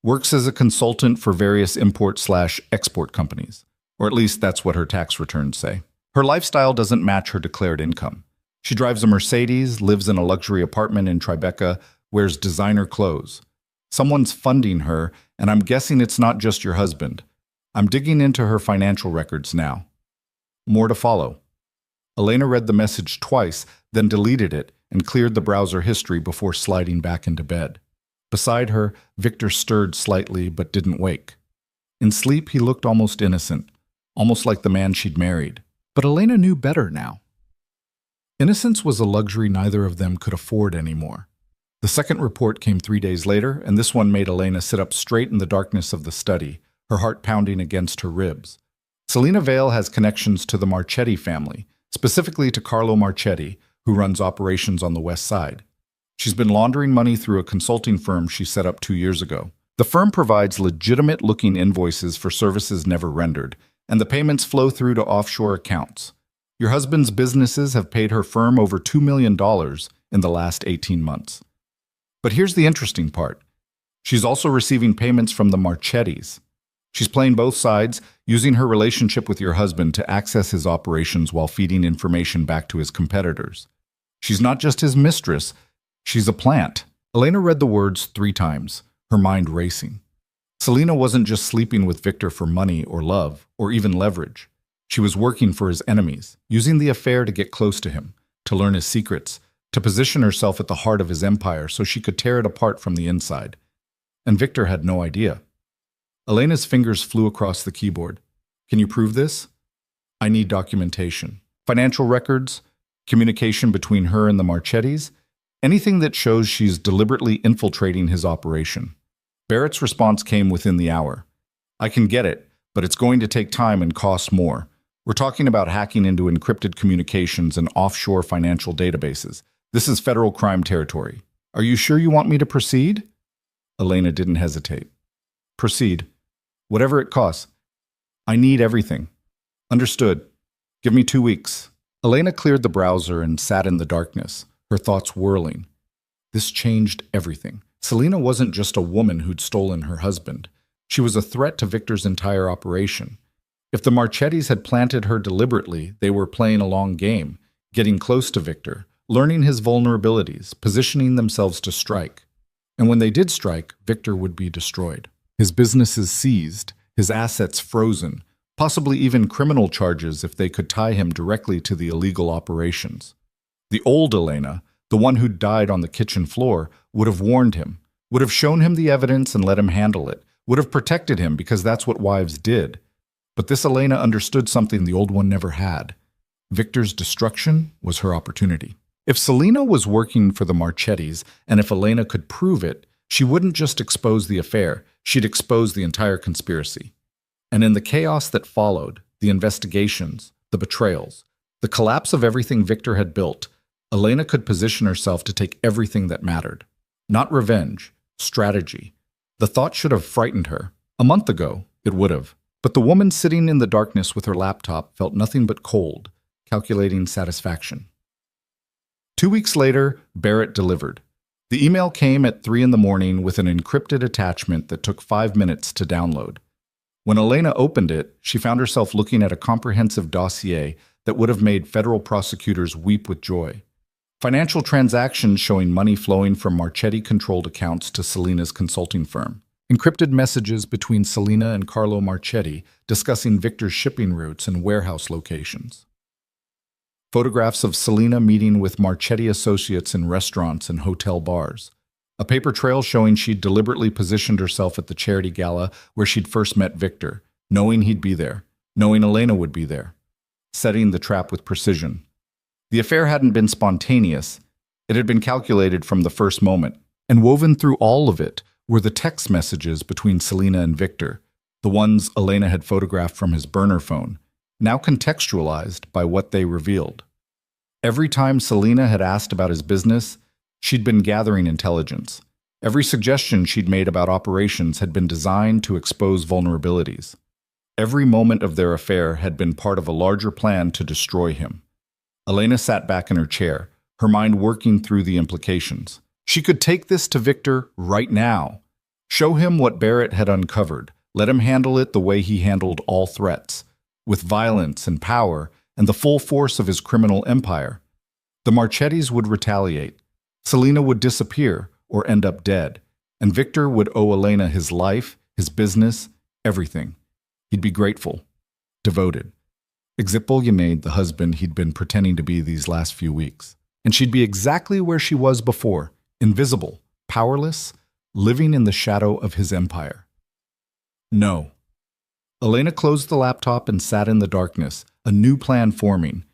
Works as a consultant for various import/export companies, or at least that's what her tax returns say. Her lifestyle doesn't match her declared income. She drives a Mercedes, lives in a luxury apartment in Tribeca, wears designer clothes. Someone's funding her, and I'm guessing it's not just your husband. I'm digging into her financial records now. More to follow. Elena read the message twice, then deleted it and cleared the browser history before sliding back into bed. Beside her, Victor stirred slightly but didn't wake. In sleep, he looked almost innocent, almost like the man she'd married. But Elena knew better now. Innocence was a luxury neither of them could afford anymore. The second report came 3 days later, and this one made Elena sit up straight in the darkness of the study, her heart pounding against her ribs. Selena Vale has connections to the Marchetti family, specifically to Carlo Marchetti, who runs operations on the West Side. She's been laundering money through a consulting firm she set up 2 years ago. The firm provides legitimate-looking invoices for services never rendered, and the payments flow through to offshore accounts. Your husband's businesses have paid her firm over $2 million in the last 18 months. But here's the interesting part. She's also receiving payments from the Marchettis. She's playing both sides, using her relationship with your husband to access his operations while feeding information back to his competitors. She's not just his mistress, she's a plant. Elena read the words 3 times, her mind racing. Selena wasn't just sleeping with Victor for money or love, or even leverage. She was working for his enemies, using the affair to get close to him, to learn his secrets, to position herself at the heart of his empire so she could tear it apart from the inside. And Victor had no idea. Elena's fingers flew across the keyboard. Can you prove this? I need documentation. Financial records, communication between her and the Marchettis, anything that shows she's deliberately infiltrating his operation. Barrett's response came within the hour. I can get it, but it's going to take time and cost more. We're talking about hacking into encrypted communications and offshore financial databases. This is federal crime territory. Are you sure you want me to proceed? Elena didn't hesitate. Proceed. Whatever it costs. I need everything. Understood. Give me 2 weeks. Elena cleared the browser and sat in the darkness, her thoughts whirling. This changed everything. Selena wasn't just a woman who'd stolen her husband. She was a threat to Victor's entire operation. If the Marchettis had planted her deliberately, they were playing a long game, getting close to Victor, learning his vulnerabilities, positioning themselves to strike. And when they did strike, Victor would be destroyed. His businesses seized, his assets frozen, possibly even criminal charges if they could tie him directly to the illegal operations. The old Elena, the one who'd died on the kitchen floor, would have warned him, would have shown him the evidence and let him handle it, would have protected him because that's what wives did. But this Elena understood something the old one never had. Victor's destruction was her opportunity. If Selena was working for the Marchettis, and if Elena could prove it, she wouldn't just expose the affair, she'd expose the entire conspiracy. And in the chaos that followed, the investigations, the betrayals, the collapse of everything Victor had built, Elena could position herself to take everything that mattered. Not revenge, strategy. The thought should have frightened her. A month ago, it would have. But the woman sitting in the darkness with her laptop felt nothing but cold, calculating satisfaction. 2 weeks later, Barrett delivered. The email came at 3 in the morning with an encrypted attachment that took 5 minutes to download. When Elena opened it, she found herself looking at a comprehensive dossier that would have made federal prosecutors weep with joy. Financial transactions showing money flowing from Marchetti-controlled accounts to Selena's consulting firm. Encrypted messages between Selena and Carlo Marchetti discussing Victor's shipping routes and warehouse locations. Photographs of Selena meeting with Marchetti associates in restaurants and hotel bars. A paper trail showing she'd deliberately positioned herself at the charity gala where she'd first met Victor, knowing he'd be there, knowing Elena would be there, setting the trap with precision. The affair hadn't been spontaneous. It had been calculated from the first moment, and woven through all of it were the text messages between Selena and Victor, the ones Elena had photographed from his burner phone, now contextualized by what they revealed. Every time Selena had asked about his business, she'd been gathering intelligence. Every suggestion she'd made about operations had been designed to expose vulnerabilities. Every moment of their affair had been part of a larger plan to destroy him. Elena sat back in her chair, her mind working through the implications. She could take this to Victor right now. Show him what Barrett had uncovered. Let him handle it the way he handled all threats, with violence and power and the full force of his criminal empire. The Marchettis would retaliate. Selena would disappear or end up dead, and Victor would owe Elena his life, his business, everything. He'd be grateful, devoted. Except the husband he'd been pretending to be these last few weeks. And she'd be exactly where she was before, invisible, powerless, living in the shadow of his empire. No. Elena closed the laptop and sat in the darkness, a new plan forming.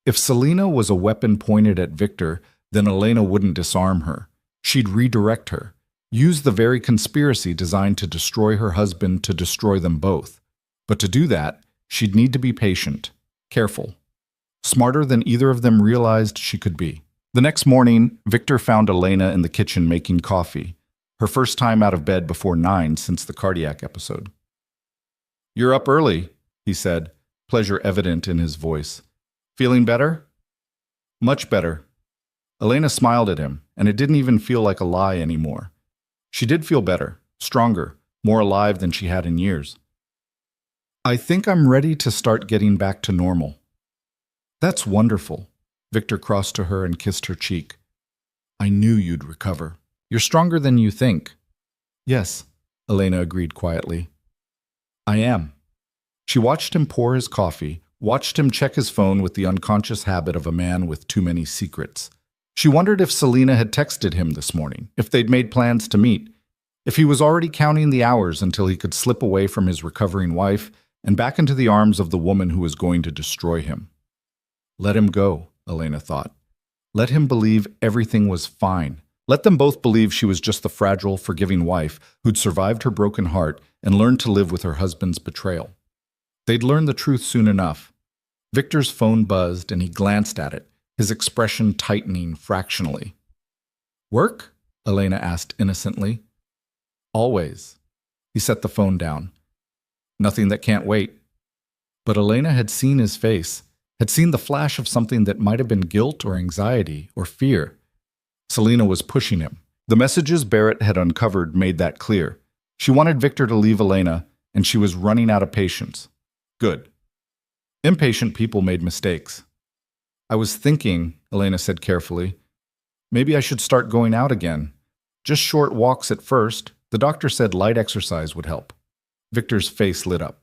If Selena was a weapon pointed at Victor, then Elena wouldn't disarm her. She'd redirect her, use the very conspiracy designed to destroy her husband to destroy them both. But to do that, she'd need to be patient, careful, smarter than either of them realized she could be. The next morning, Victor found Elena in the kitchen making coffee, her first time out of bed before 9 since the cardiac episode. "You're up early," he said, pleasure evident in his voice. "Feeling better?" "Much better." Elena smiled at him, and it didn't even feel like a lie anymore. She did feel better, stronger, more alive than she had in years. "I think I'm ready to start getting back to normal." "That's wonderful." Victor crossed to her and kissed her cheek. "I knew you'd recover. You're stronger than you think." "Yes," Elena agreed quietly. "I am." She watched him pour his coffee, watched him check his phone with the unconscious habit of a man with too many secrets. She wondered if Selena had texted him this morning, if they'd made plans to meet, if he was already counting the hours until he could slip away from his recovering wife and back into the arms of the woman who was going to destroy him. Let him go, Elena thought. Let him believe everything was fine. Let them both believe she was just the fragile, forgiving wife who'd survived her broken heart and learned to live with her husband's betrayal. They'd learn the truth soon enough. Victor's phone buzzed and he glanced at it, his expression tightening fractionally. "Work?" Elena asked innocently. "Always." He set the phone down. "Nothing that can't wait." But Elena had seen his face, had seen the flash of something that might have been guilt or anxiety or fear. Selena was pushing him. The messages Barrett had uncovered made that clear. She wanted Victor to leave Elena, and she was running out of patience. Good. Impatient people made mistakes. "I was thinking," Elena said carefully, "maybe I should start going out again. Just short walks at first. The doctor said light exercise would help." Victor's face lit up.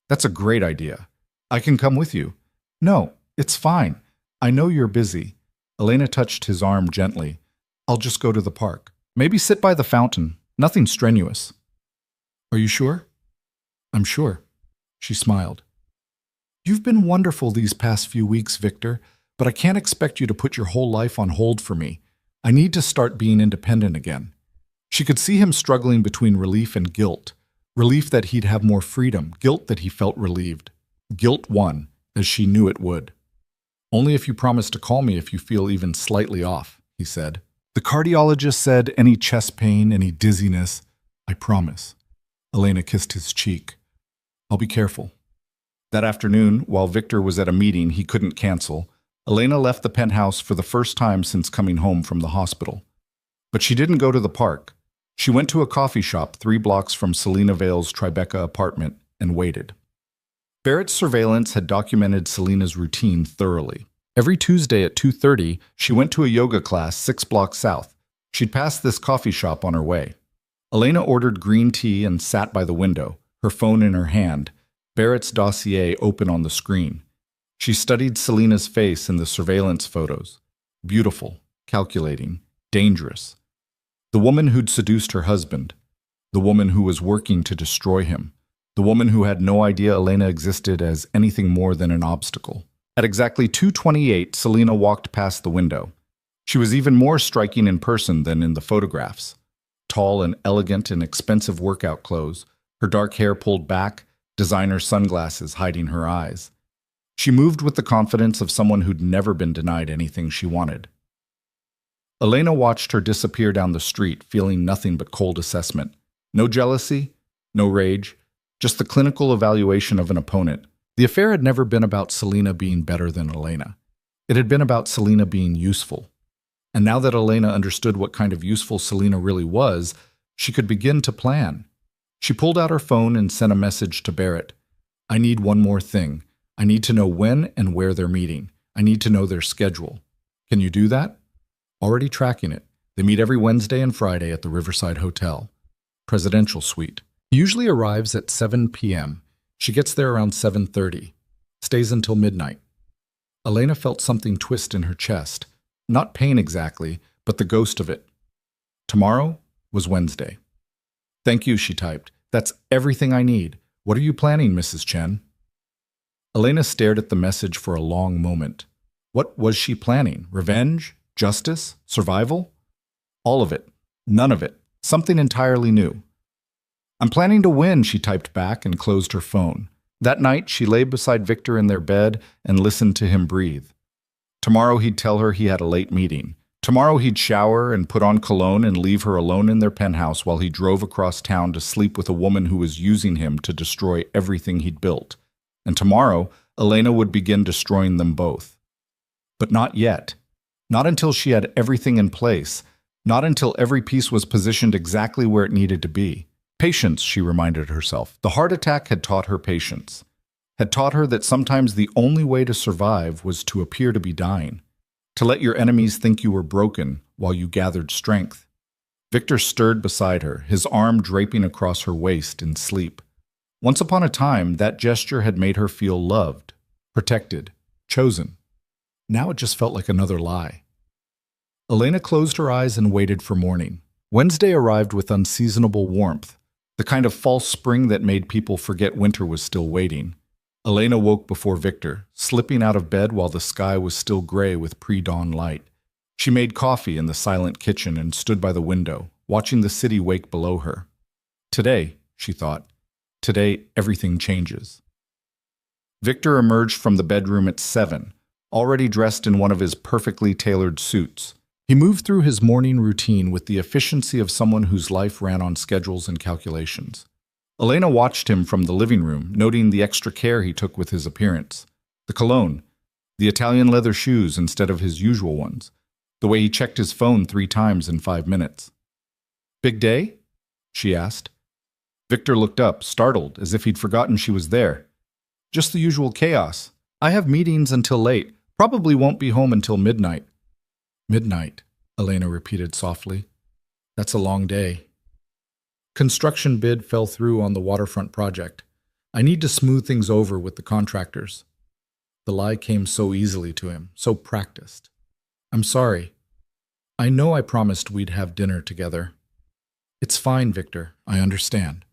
"That's a great idea. I can come with you." "No, it's fine. I know you're busy. Elena touched his arm gently. I'll just go to the park. Maybe sit by the fountain. Nothing strenuous. Are you sure? I'm sure. She smiled. You've been wonderful these past few weeks, Victor, but I can't expect you to put your whole life on hold for me. I need to start being independent again. She could see him struggling between relief and guilt. Relief that he'd have more freedom, guilt that he felt relieved. Guilt won, as she knew it would. Only if you promise to call me if you feel even slightly off, he said. The cardiologist said any chest pain, any dizziness. I promise. Elena kissed his cheek. I'll be careful. That afternoon, while Victor was at a meeting he couldn't cancel, Elena left the penthouse for the first time since coming home from the hospital. But she didn't go to the park. She went to a coffee shop 3 blocks from Selena Vale's Tribeca apartment and waited. Barrett's surveillance had documented Selena's routine thoroughly. Every Tuesday at 2:30, she went to a yoga class 6 blocks south. She'd passed this coffee shop on her way. Elena ordered green tea and sat by the window, her phone in her hand, Barrett's dossier open on the screen. She studied Selena's face in the surveillance photos. Beautiful, calculating, dangerous. The woman who'd seduced her husband. The woman who was working to destroy him. The woman who had no idea Elena existed as anything more than an obstacle. At exactly 2:28, Selena walked past the window. She was even more striking in person than in the photographs. Tall and elegant in expensive workout clothes, her dark hair pulled back, designer sunglasses hiding her eyes. She moved with the confidence of someone who'd never been denied anything she wanted. Elena watched her disappear down the street, feeling nothing but cold assessment. No jealousy, no rage, just the clinical evaluation of an opponent. The affair had never been about Selena being better than Elena. It had been about Selena being useful. And now that Elena understood what kind of useful Selena really was, she could begin to plan. She pulled out her phone and sent a message to Barrett. I need one more thing. I need to know when and where they're meeting. I need to know their schedule. Can you do that? Already tracking it. They meet every Wednesday and Friday at the Riverside Hotel. Presidential suite. He usually arrives at 7 p.m. She gets there around 7:30. Stays until midnight. Elena felt something twist in her chest. Not pain exactly, but the ghost of it. Tomorrow was Wednesday. Thank you, she typed. That's everything I need. What are you planning, Mrs. Chen? Elena stared at the message for a long moment. What was she planning? Revenge? Justice? Survival? All of it. None of it. Something entirely new. I'm planning to win, she typed back and closed her phone. That night, she lay beside Victor in their bed and listened to him breathe. Tomorrow he'd tell her he had a late meeting. Tomorrow he'd shower and put on cologne and leave her alone in their penthouse while he drove across town to sleep with a woman who was using him to destroy everything he'd built. And tomorrow, Elena would begin destroying them both. But not yet. Not until she had everything in place. Not until every piece was positioned exactly where it needed to be. Patience, she reminded herself. The heart attack had taught her patience. Had taught her that sometimes the only way to survive was to appear to be dying. To let your enemies think you were broken while you gathered strength. Victor stirred beside her, his arm draping across her waist in sleep. Once upon a time, that gesture had made her feel loved, protected, chosen. Now it just felt like another lie. Elena closed her eyes and waited for morning. Wednesday arrived with unseasonable warmth, the kind of false spring that made people forget winter was still waiting. Elena woke before Victor, slipping out of bed while the sky was still gray with pre-dawn light. She made coffee in the silent kitchen and stood by the window, watching the city wake below her. Today, she thought, today everything changes. Victor emerged from the bedroom at 7, already dressed in one of his perfectly tailored suits. He moved through his morning routine with the efficiency of someone whose life ran on schedules and calculations. Elena watched him from the living room, noting the extra care he took with his appearance. The cologne, the Italian leather shoes instead of his usual ones, the way he checked his phone 3 times in 5 minutes. Big day? She asked. Victor looked up, startled, as if he'd forgotten she was there. Just the usual chaos. I have meetings until late. Probably won't be home until midnight. Midnight, Elena repeated softly. That's a long day. Construction bid fell through on the waterfront project. I need to smooth things over with the contractors. The lie came so easily to him, so practiced. I'm sorry. I know I promised we'd have dinner together. It's fine, Victor. I understand.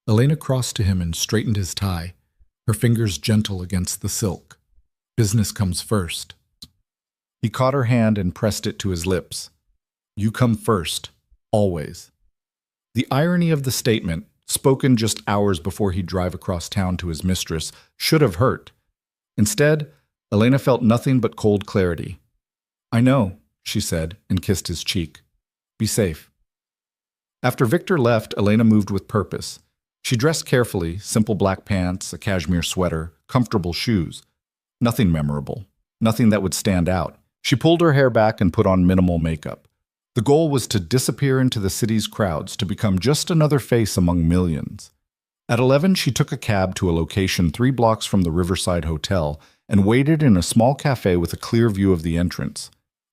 Elena crossed to him and straightened his tie, her fingers gentle against the silk. Business comes first. He caught her hand and pressed it to his lips. You come first, always. The irony of the statement, spoken just hours before he'd drive across town to his mistress, should have hurt. Instead, Elena felt nothing but cold clarity. I know, she said, and kissed his cheek. Be safe. After Victor left, Elena moved with purpose. She dressed carefully, simple black pants, a cashmere sweater, comfortable shoes. Nothing memorable, nothing that would stand out. She pulled her hair back and put on minimal makeup. The goal was to disappear into the city's crowds, to become just another face among millions. At 11, she took a cab to a location 3 blocks from the Riverside Hotel and waited in a small cafe with a clear view of the entrance.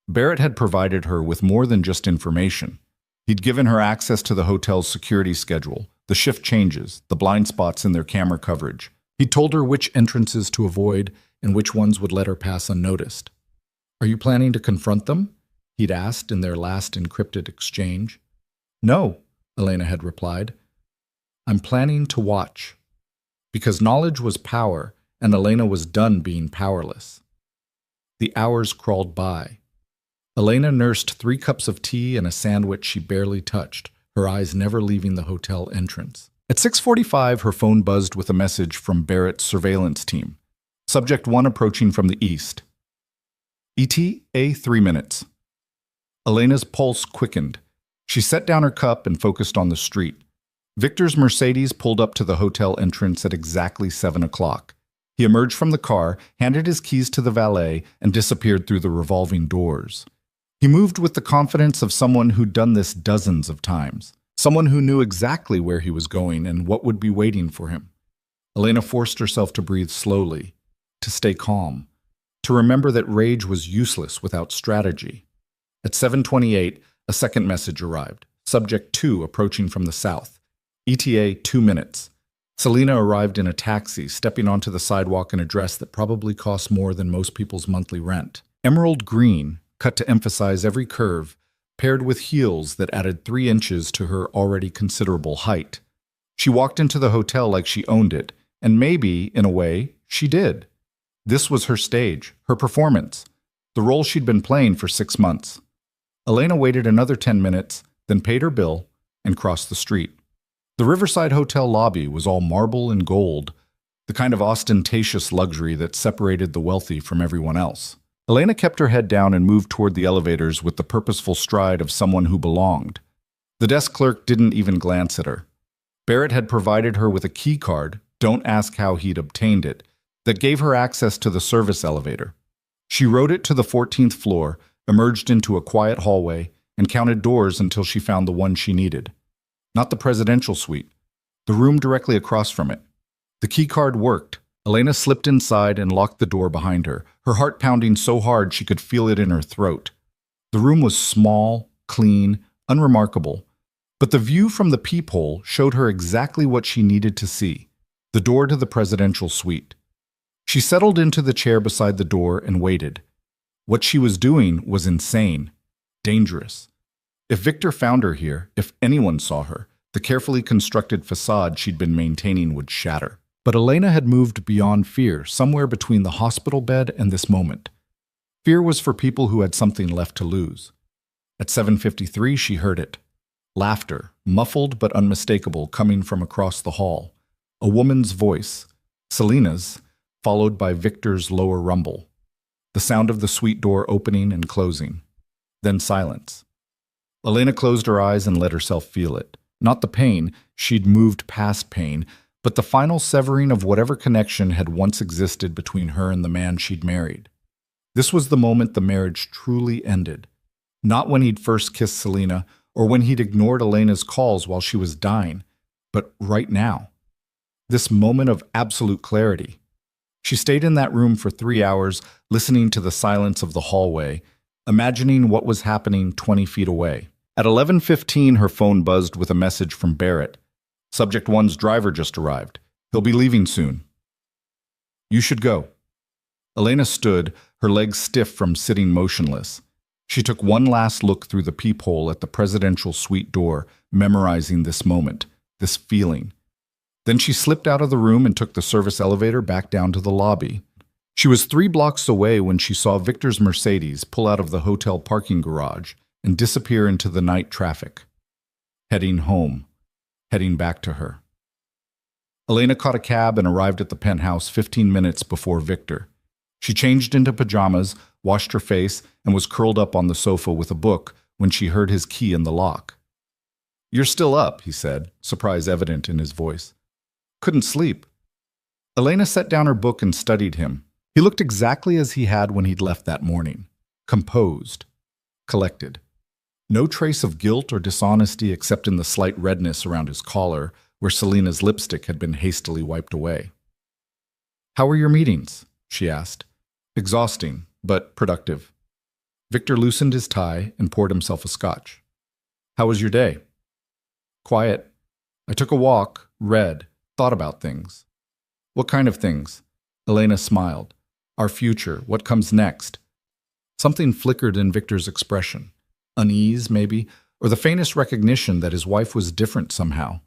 Barrett had provided her with more than just information. He'd given her access to the hotel's security schedule, the shift changes, the blind spots in their camera coverage. He'd told her which entrances to avoid and which ones would let her pass unnoticed. Are you planning to confront them? He'd asked in their last encrypted exchange. No, Elena had replied. I'm planning to watch. Because knowledge was power, and Elena was done being powerless. The hours crawled by. Elena nursed 3 cups of tea and a sandwich she barely touched, her eyes never leaving the hotel entrance. At 6:45, her phone buzzed with a message from Barrett's surveillance team. Subject 1 approaching from the east. ETA 3 minutes. Elena's pulse quickened. She set down her cup and focused on the street. Victor's Mercedes pulled up to the hotel entrance at exactly 7 o'clock. He emerged from the car, handed his keys to the valet, and disappeared through the revolving doors. He moved with the confidence of someone who'd done this dozens of times, someone who knew exactly where he was going and what would be waiting for him. Elena forced herself to breathe slowly, to stay calm, to remember that rage was useless without strategy. At 7:28, a second message arrived. Subject 2 approaching from the south. ETA 2 minutes. Selena arrived in a taxi, stepping onto the sidewalk in a dress that probably cost more than most people's monthly rent. Emerald green, cut to emphasize every curve, paired with heels that added 3 inches to her already considerable height. She walked into the hotel like she owned it, and maybe, in a way, she did. This was her stage, her performance, the role she'd been playing for 6 months. Elena waited another 10 minutes, then paid her bill, and crossed the street. The Riverside Hotel lobby was all marble and gold, the kind of ostentatious luxury that separated the wealthy from everyone else. Elena kept her head down and moved toward the elevators with the purposeful stride of someone who belonged. The desk clerk didn't even glance at her. Barrett had provided her with a key card, don't ask how he'd obtained it, that gave her access to the service elevator. She rode it to the 14th floor, emerged into a quiet hallway, and counted doors until she found the one she needed. Not the presidential suite, the room directly across from it. The key card worked. Elena slipped inside and locked the door behind her, her heart pounding so hard she could feel it in her throat. The room was small, clean, unremarkable, but the view from the peephole showed her exactly what she needed to see, the door to the presidential suite. She settled into the chair beside the door and waited. What she was doing was insane, dangerous. If Victor found her here, if anyone saw her, the carefully constructed facade she'd been maintaining would shatter. But Elena had moved beyond fear, somewhere between the hospital bed and this moment. Fear was for people who had something left to lose. At 7:53, she heard it. Laughter, muffled but unmistakable, coming from across the hall. A woman's voice, Selena's, followed by Victor's lower rumble. The sound of the suite door opening and closing. Then silence. Elena closed her eyes and let herself feel it. Not the pain, she'd moved past pain, but the final severing of whatever connection had once existed between her and the man she'd married. This was the moment the marriage truly ended. Not when he'd first kissed Selena, or when he'd ignored Elena's calls while she was dying, but right now. This moment of absolute clarity. She stayed in that room for 3 hours, listening to the silence of the hallway, imagining what was happening 20 feet away. At 11:15, her phone buzzed with a message from Barrett. Subject 1's driver just arrived. He'll be leaving soon. You should go. Elena stood, her legs stiff from sitting motionless. She took one last look through the peephole at the presidential suite door, memorizing this moment, this feeling. Then she slipped out of the room and took the service elevator back down to the lobby. She was 3 blocks away when she saw Victor's Mercedes pull out of the hotel parking garage and disappear into the night traffic. Heading home. Heading back to her. Elena caught a cab and arrived at the penthouse 15 minutes before Victor. She changed into pajamas, washed her face, and was curled up on the sofa with a book when she heard his key in the lock. "You're still up," he said, surprise evident in his voice. "Couldn't sleep." Elena set down her book and studied him. He looked exactly as he had when he'd left that morning. Composed. Collected. No trace of guilt or dishonesty except in the slight redness around his collar, where Selena's lipstick had been hastily wiped away. "How were your meetings?" she asked. "Exhausting, but productive." Victor loosened his tie and poured himself a scotch. "How was your day?" "Quiet. I took a walk, read, thought about things." "What kind of things?" Elena smiled. "Our future, what comes next." Something flickered in Victor's expression. Unease, maybe, or the faintest recognition that his wife was different somehow.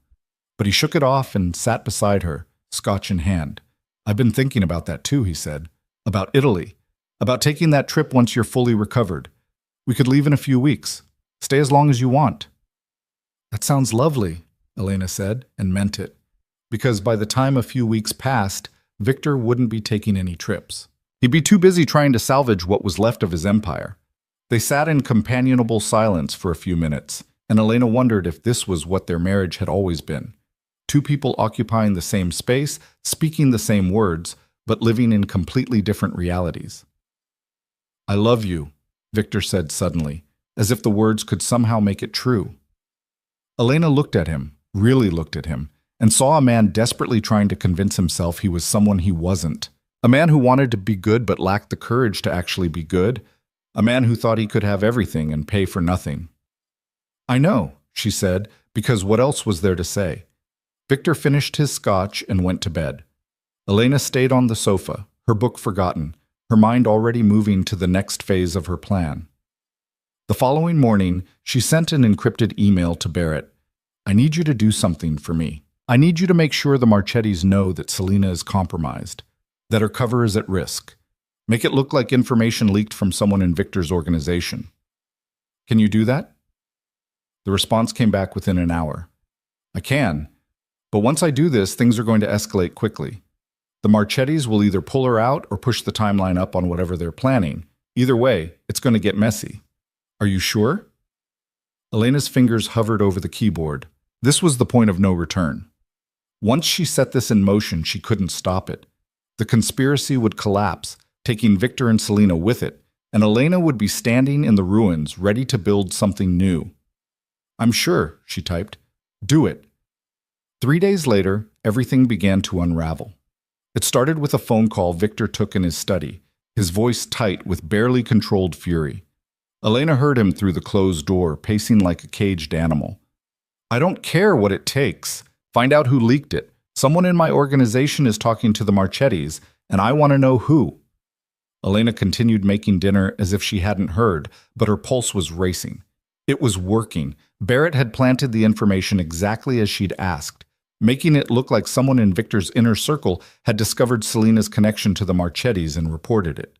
But he shook it off and sat beside her, scotch in hand. "I've been thinking about that too," he said. "About Italy. About taking that trip once you're fully recovered. We could leave in a few weeks. Stay as long as you want." "That sounds lovely," Elena said, and meant it. Because by the time a few weeks passed, Victor wouldn't be taking any trips. He'd be too busy trying to salvage what was left of his empire. They sat in companionable silence for a few minutes, and Elena wondered if this was what their marriage had always been. 2 people occupying the same space, speaking the same words, but living in completely different realities. "I love you," Victor said suddenly, as if the words could somehow make it true. Elena looked at him, really looked at him, and saw a man desperately trying to convince himself he was someone he wasn't. A man who wanted to be good but lacked the courage to actually be good. A man who thought he could have everything and pay for nothing. "I know," she said, because what else was there to say? Victor finished his scotch and went to bed. Elena stayed on the sofa, her book forgotten, her mind already moving to the next phase of her plan. The following morning, she sent an encrypted email to Barrett. "I need you to do something for me. I need you to make sure the Marchettis know that Selena is compromised, that her cover is at risk. Make it look like information leaked from someone in Victor's organization. Can you do that?" The response came back within an hour. "I can. But once I do this, things are going to escalate quickly. The Marchettis will either pull her out or push the timeline up on whatever they're planning. Either way, it's going to get messy. Are you sure?" Elena's fingers hovered over the keyboard. This was the point of no return. Once she set this in motion, she couldn't stop it. The conspiracy would collapse, taking Victor and Selena with it, and Elena would be standing in the ruins, ready to build something new. "I'm sure," she typed. "Do it." 3 days later, everything began to unravel. It started with a phone call Victor took in his study, his voice tight with barely controlled fury. Elena heard him through the closed door, pacing like a caged animal. "I don't care what it takes. Find out who leaked it. Someone in my organization is talking to the Marchettis, and I want to know who." Elena continued making dinner as if she hadn't heard, but her pulse was racing. It was working. Barrett had planted the information exactly as she'd asked, making it look like someone in Victor's inner circle had discovered Selena's connection to the Marchettis and reported it.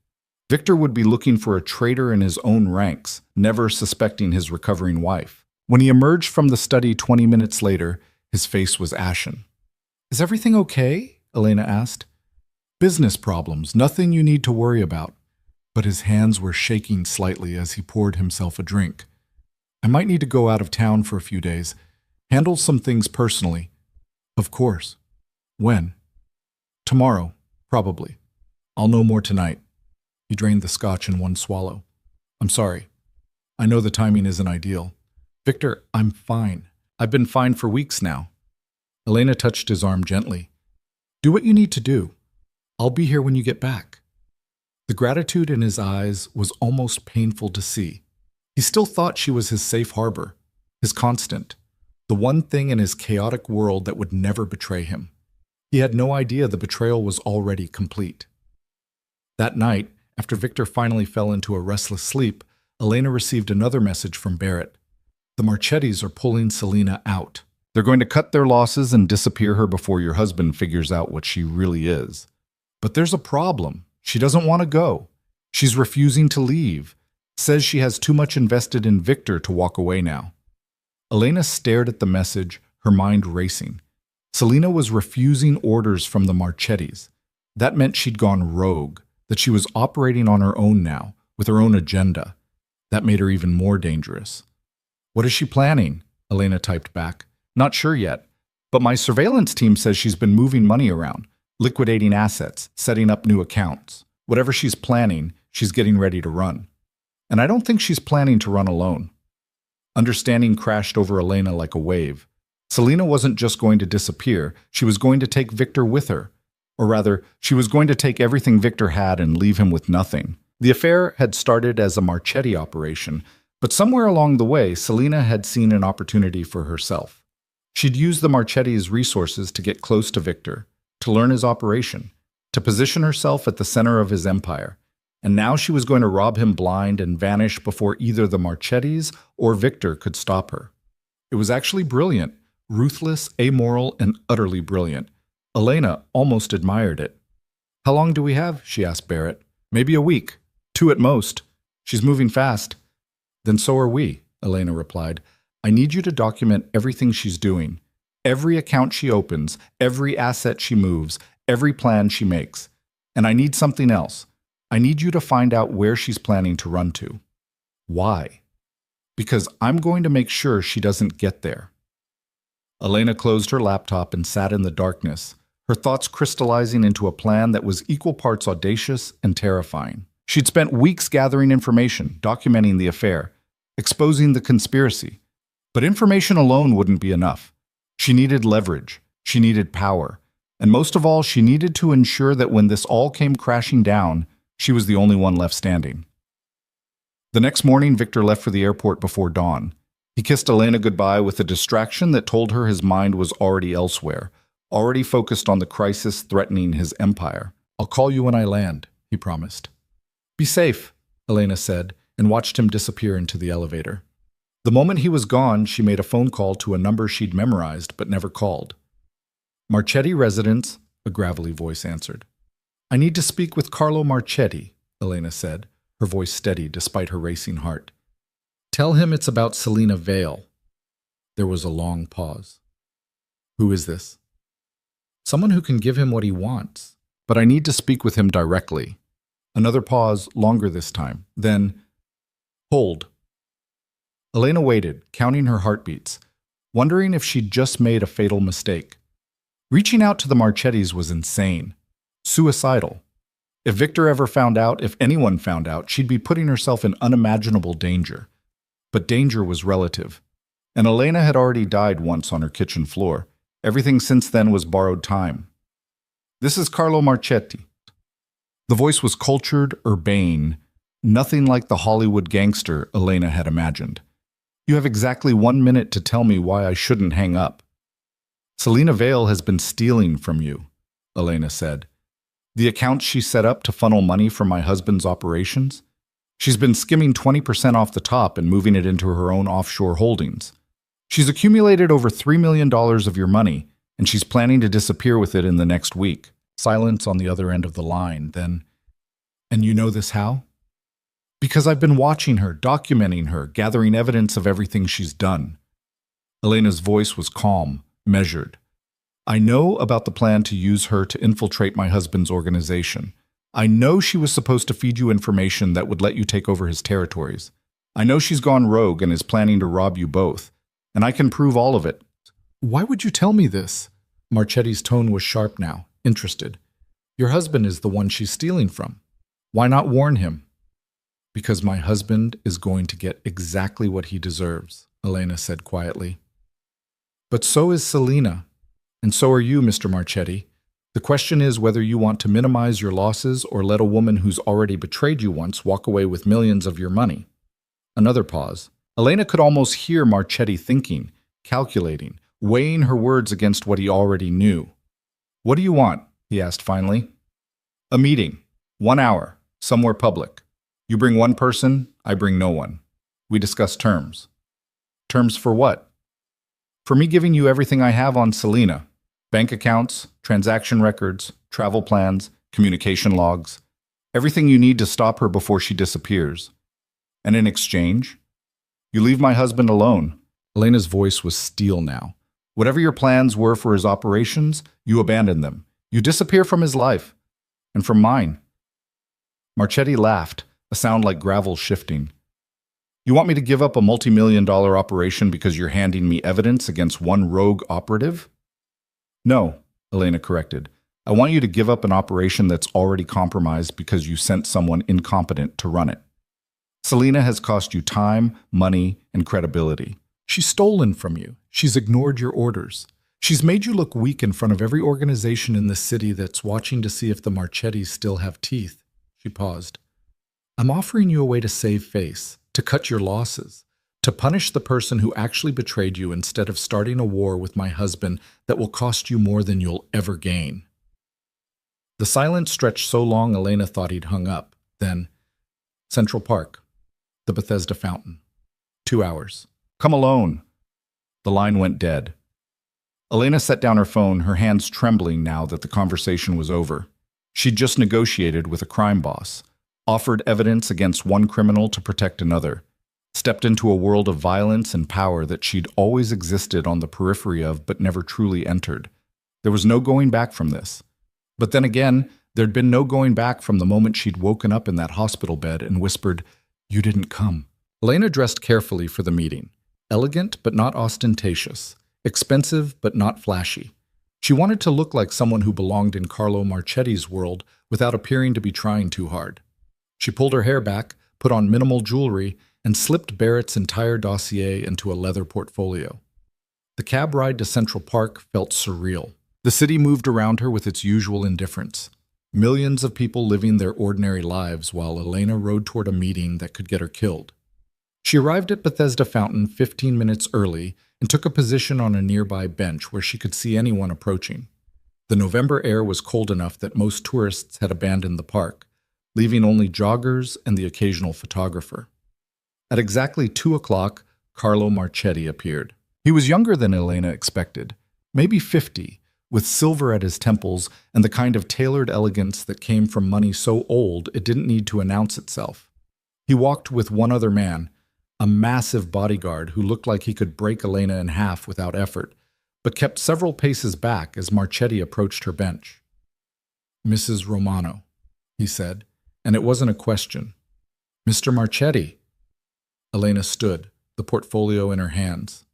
Victor would be looking for a traitor in his own ranks, never suspecting his recovering wife. When he emerged from the study 20 minutes later, his face was ashen. "Is everything okay?" Elena asked. "Business problems, nothing you need to worry about." But his hands were shaking slightly as he poured himself a drink. "I might need to go out of town for a few days. Handle some things personally." "Of course." "When?" "Tomorrow, probably. I'll know more tonight." He drained the scotch in one swallow. "I'm sorry. I know the timing isn't ideal." "Victor, I'm fine. I've been fine for weeks now." Elena touched his arm gently. "Do what you need to do. I'll be here when you get back." The gratitude in his eyes was almost painful to see. He still thought she was his safe harbor, his constant, the one thing in his chaotic world that would never betray him. He had no idea the betrayal was already complete. That night, after Victor finally fell into a restless sleep, Elena received another message from Barrett. The Marchettis are pulling Selena out. They're going to cut their losses and disappear her before your husband figures out what she really is. But there's a problem. She doesn't want to go. She's refusing to leave. Says she has too much invested in Victor to walk away now. Elena stared at the message, her mind racing. Selena was refusing orders from the Marchettis. That meant she'd gone rogue, that she was operating on her own now, with her own agenda. That made her even more dangerous. What is she planning? Elena typed back. Not sure yet, but my surveillance team says she's been moving money around, liquidating assets, setting up new accounts. Whatever she's planning, she's getting ready to run. And I don't think she's planning to run alone. Understanding crashed over Elena like a wave. Selena wasn't just going to disappear, she was going to take Victor with her. Or rather, she was going to take everything Victor had and leave him with nothing. The affair had started as a Marchetti operation, but somewhere along the way, Selena had seen an opportunity for herself. She'd used the Marchetti's resources to get close to Victor, to learn his operation, to position herself at the center of his empire. And now she was going to rob him blind and vanish before either the Marchettis or Victor could stop her. It was actually brilliant, ruthless, amoral, and utterly brilliant. Elena almost admired it. How long do we have? She asked Barrett. Maybe a week. 2 at most. She's moving fast. Then so are we, Elena replied. I need you to document everything she's doing. Every account she opens, every asset she moves, every plan she makes. And I need something else. I need you to find out where she's planning to run to. Why? Because I'm going to make sure she doesn't get there. Elena closed her laptop and sat in the darkness, her thoughts crystallizing into a plan that was equal parts audacious and terrifying. She'd spent weeks gathering information, documenting the affair, exposing the conspiracy. But information alone wouldn't be enough. She needed leverage, she needed power, and most of all, she needed to ensure that when this all came crashing down, she was the only one left standing. The next morning, Victor left for the airport before dawn. He kissed Elena goodbye with a distraction that told her his mind was already elsewhere, already focused on the crisis threatening his empire. I'll call you when I land, he promised. Be safe, Elena said, and watched him disappear into the elevator. The moment he was gone, she made a phone call to a number she'd memorized but never called. Marchetti residence, a gravelly voice answered. I need to speak with Carlo Marchetti, Elena said, her voice steady despite her racing heart. Tell him it's about Selena Vale. There was a long pause. Who is this? Someone who can give him what he wants, but I need to speak with him directly. Another pause, longer this time. Then, hold. Elena waited, counting her heartbeats, wondering if she'd just made a fatal mistake. Reaching out to the Marchettis was insane, suicidal. If Victor ever found out, if anyone found out, she'd be putting herself in unimaginable danger. But danger was relative. And Elena had already died once on her kitchen floor. Everything since then was borrowed time. This is Carlo Marchetti. The voice was cultured, urbane, nothing like the Hollywood gangster Elena had imagined. You have exactly 1 minute to tell me why I shouldn't hang up. Selena Vale has been stealing from you, Elena said. The accounts she set up to funnel money from my husband's operations? She's been skimming 20% off the top and moving it into her own offshore holdings. She's accumulated over $3 million of your money, and she's planning to disappear with it in the next week. Silence on the other end of the line, then, and you know this how? Because I've been watching her, documenting her, gathering evidence of everything she's done. Elena's voice was calm, measured. I know about the plan to use her to infiltrate my husband's organization. I know she was supposed to feed you information that would let you take over his territories. I know she's gone rogue and is planning to rob you both, and I can prove all of it. Why would you tell me this? Marchetti's tone was sharp now, interested. Your husband is the one she's stealing from. Why not warn him? Because my husband is going to get exactly what he deserves, Elena said quietly. But so is Selena, and so are you, Mr. Marchetti. The question is whether you want to minimize your losses or let a woman who's already betrayed you once walk away with millions of your money. Another pause. Elena could almost hear Marchetti thinking, calculating, weighing her words against what he already knew. What do you want? He asked finally. A meeting. 1 hour. Somewhere public. You bring one person, I bring no one. We discuss terms. Terms for what? For me giving you everything I have on Selena. Bank accounts, transaction records, travel plans, communication logs. Everything you need to stop her before she disappears. And in exchange, you leave my husband alone. Elena's voice was steel now. Whatever your plans were for his operations, you abandon them. You disappear from his life. And from mine. Marchetti laughed, a sound like gravel shifting. You want me to give up a multi-million-dollar operation because you're handing me evidence against one rogue operative? No, Elena corrected. I want you to give up an operation that's already compromised because you sent someone incompetent to run it. Selena has cost you time, money, and credibility. She's stolen from you. She's ignored your orders. She's made you look weak in front of every organization in the city that's watching to see if the Marchettis still have teeth. She paused. I'm offering you a way to save face, to cut your losses, to punish the person who actually betrayed you instead of starting a war with my husband that will cost you more than you'll ever gain. The silence stretched so long Elena thought he'd hung up. Then, Central Park, the Bethesda Fountain. 2 hours. Come alone. The line went dead. Elena set down her phone, her hands trembling now that the conversation was over. She'd just negotiated with a crime boss, offered evidence against one criminal to protect another, stepped into a world of violence and power that she'd always existed on the periphery of but never truly entered. There was no going back from this. But then again, there'd been no going back from the moment she'd woken up in that hospital bed and whispered, "You didn't come." Elena dressed carefully for the meeting. Elegant but not ostentatious. Expensive but not flashy. She wanted to look like someone who belonged in Carlo Marchetti's world without appearing to be trying too hard. She pulled her hair back, put on minimal jewelry, and slipped Barrett's entire dossier into a leather portfolio. The cab ride to Central Park felt surreal. The city moved around her with its usual indifference. Millions of people living their ordinary lives while Elena rode toward a meeting that could get her killed. She arrived at Bethesda Fountain 15 minutes early and took a position on a nearby bench where she could see anyone approaching. The November air was cold enough that most tourists had abandoned the park, leaving only joggers and the occasional photographer. At exactly 2 o'clock, Carlo Marchetti appeared. He was younger than Elena expected, maybe 50, with silver at his temples and the kind of tailored elegance that came from money so old it didn't need to announce itself. He walked with one other man, a massive bodyguard who looked like he could break Elena in half without effort, but kept several paces back as Marchetti approached her bench. "Mrs. Romano," he said, and it wasn't a question. "Mr. Marchetti." Elena stood, the portfolio in her hands.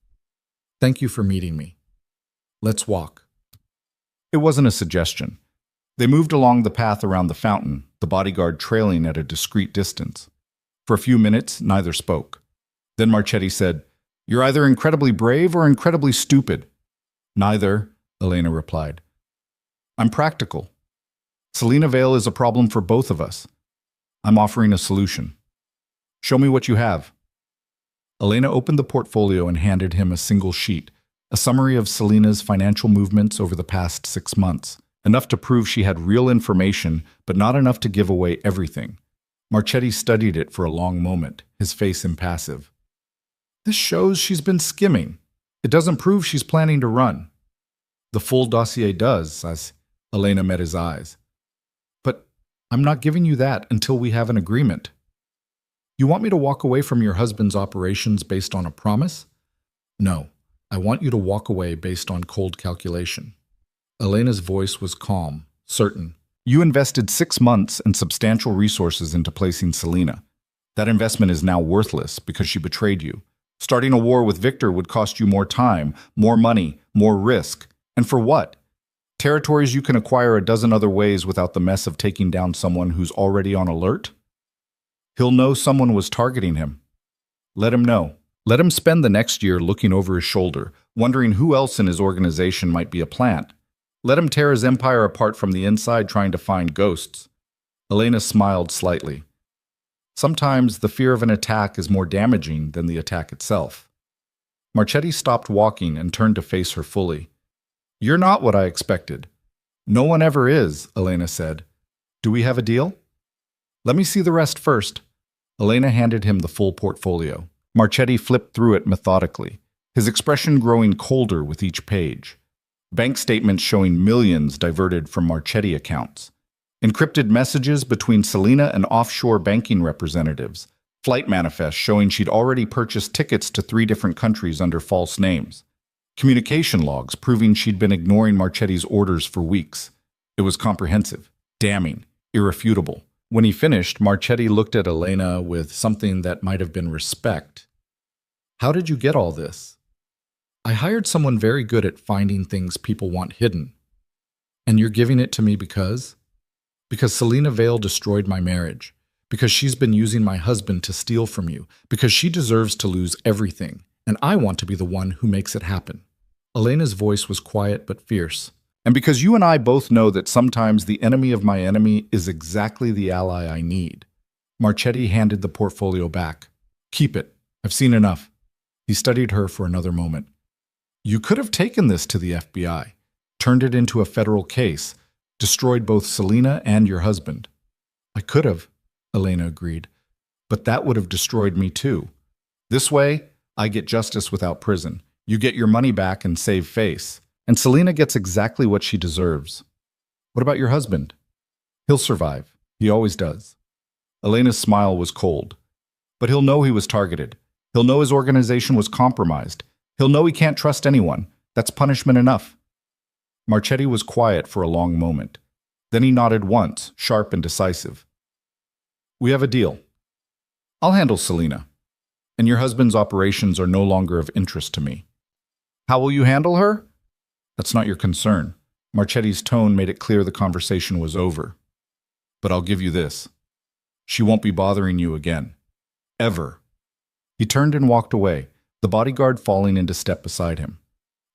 "Thank you for meeting me. Let's walk." It wasn't a suggestion. They moved along the path around the fountain, the bodyguard trailing at a discreet distance. For a few minutes, neither spoke. Then Marchetti said, "You're either incredibly brave or incredibly stupid." "Neither," Elena replied. "I'm practical. Selena Vale is a problem for both of us. I'm offering a solution. Show me what you have." Elena opened the portfolio and handed him a single sheet, a summary of Selena's financial movements over the past 6 months, enough to prove she had real information, but not enough to give away everything. Marchetti studied it for a long moment, his face impassive. "This shows she's been skimming. It doesn't prove she's planning to run." "The full dossier does," as Elena met his eyes. "But I'm not giving you that until we have an agreement." "You want me to walk away from your husband's operations based on a promise?" "No. I want you to walk away based on cold calculation." Elena's voice was calm, certain. "You invested 6 months and substantial resources into placing Selena. That investment is now worthless because she betrayed you. Starting a war with Victor would cost you more time, more money, more risk. And for what? Territories you can acquire a dozen other ways without the mess of taking down someone who's already on alert? He'll know someone was targeting him. Let him know. Let him spend the next year looking over his shoulder, wondering who else in his organization might be a plant. Let him tear his empire apart from the inside trying to find ghosts." Elena smiled slightly. Sometimes the fear of an attack is more damaging than the attack itself. Marchetti stopped walking and turned to face her fully. "You're not what I expected." "No one ever is," Elena said. "Do we have a deal?" "Let me see the rest first." Elena handed him the full portfolio. Marchetti flipped through it methodically, his expression growing colder with each page. Bank statements showing millions diverted from Marchetti accounts. Encrypted messages between Selena and offshore banking representatives. Flight manifests showing she'd already purchased tickets to 3 different countries under false names. Communication logs proving she'd been ignoring Marchetti's orders for weeks. It was comprehensive, damning, irrefutable. When he finished, Marchetti looked at Elena with something that might have been respect. "How did you get all this?" "I hired someone very good at finding things people want hidden." "And you're giving it to me because?" "Because Selena Vale destroyed my marriage. Because she's been using my husband to steal from you. Because she deserves to lose everything. And I want to be the one who makes it happen." Elena's voice was quiet but fierce. "And because you and I both know that sometimes the enemy of my enemy is exactly the ally I need." Marchetti handed the portfolio back. "Keep it. I've seen enough." He studied her for another moment. "You could have taken this to the FBI, turned it into a federal case, destroyed both Selena and your husband." "I could have," Elena agreed, "but that would have destroyed me too. This way, I get justice without prison. You get your money back and save face. And Selena gets exactly what she deserves." "What about your husband?" "He'll survive. He always does." Elena's smile was cold. "But he'll know he was targeted. He'll know his organization was compromised. He'll know he can't trust anyone. That's punishment enough." Marchetti was quiet for a long moment. Then he nodded once, sharp and decisive. "We have a deal. I'll handle Selena. And your husband's operations are no longer of interest to me." "How will you handle her?" "That's not your concern." Marchetti's tone made it clear the conversation was over. "But I'll give you this. She won't be bothering you again. Ever." He turned and walked away, the bodyguard falling into step beside him.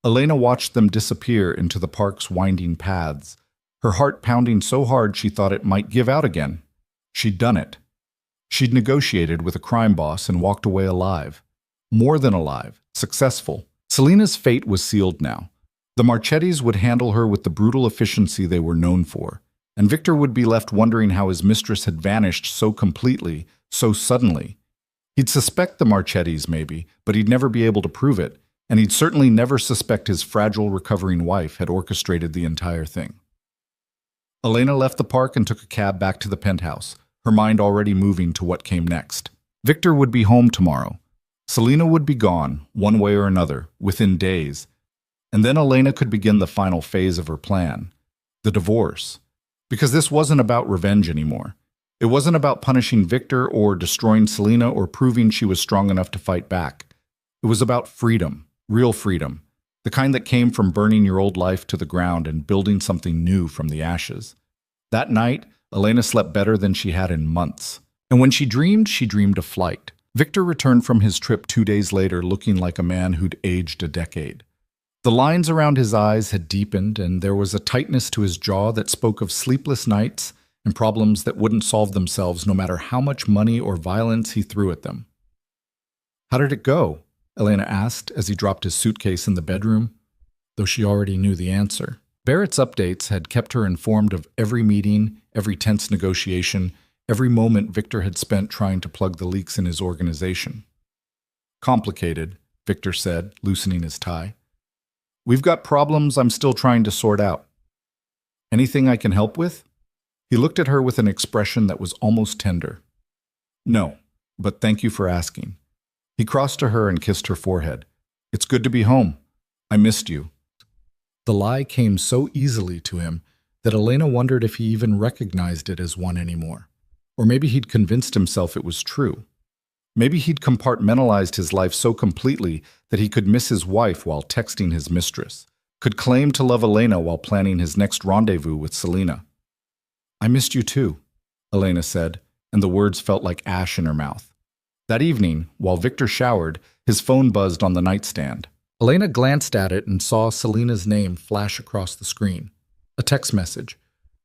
Elena watched them disappear into the park's winding paths, her heart pounding so hard she thought it might give out again. She'd done it. She'd negotiated with a crime boss and walked away alive. More than alive, successful. Selena's fate was sealed now. The Marchettis would handle her with the brutal efficiency they were known for, and Victor would be left wondering how his mistress had vanished so completely, so suddenly. He'd suspect the Marchettis, maybe, but he'd never be able to prove it, and he'd certainly never suspect his fragile, recovering wife had orchestrated the entire thing. Elena left the park and took a cab back to the penthouse, her mind already moving to what came next. Victor would be home tomorrow. Selena would be gone, one way or another, within days. And then Elena could begin the final phase of her plan, the divorce. Because this wasn't about revenge anymore. It wasn't about punishing Victor or destroying Selena or proving she was strong enough to fight back. It was about freedom, real freedom, the kind that came from burning your old life to the ground and building something new from the ashes. That night, Elena slept better than she had in months. And when she dreamed of flight. Victor returned from his trip 2 days later looking like a man who'd aged a decade. The lines around his eyes had deepened, and there was a tightness to his jaw that spoke of sleepless nights and problems that wouldn't solve themselves no matter how much money or violence he threw at them. "How did it go?" Elena asked as he dropped his suitcase in the bedroom, though she already knew the answer. Barrett's updates had kept her informed of every meeting, every tense negotiation, every moment Victor had spent trying to plug the leaks in his organization. "Complicated," Victor said, loosening his tie. "We've got problems I'm still trying to sort out. Anything I can help with?" He looked at her with an expression that was almost tender. "No, but thank you for asking." He crossed to her and kissed her forehead. "It's good to be home. I missed you." The lie came so easily to him that Elena wondered if he even recognized it as one anymore. Or maybe he'd convinced himself it was true. Maybe he'd compartmentalized his life so completely that he could miss his wife while texting his mistress, could claim to love Elena while planning his next rendezvous with Selena. "I missed you too," Elena said, and the words felt like ash in her mouth. That evening, while Victor showered, his phone buzzed on the nightstand. Elena glanced at it and saw Selena's name flash across the screen. A text message.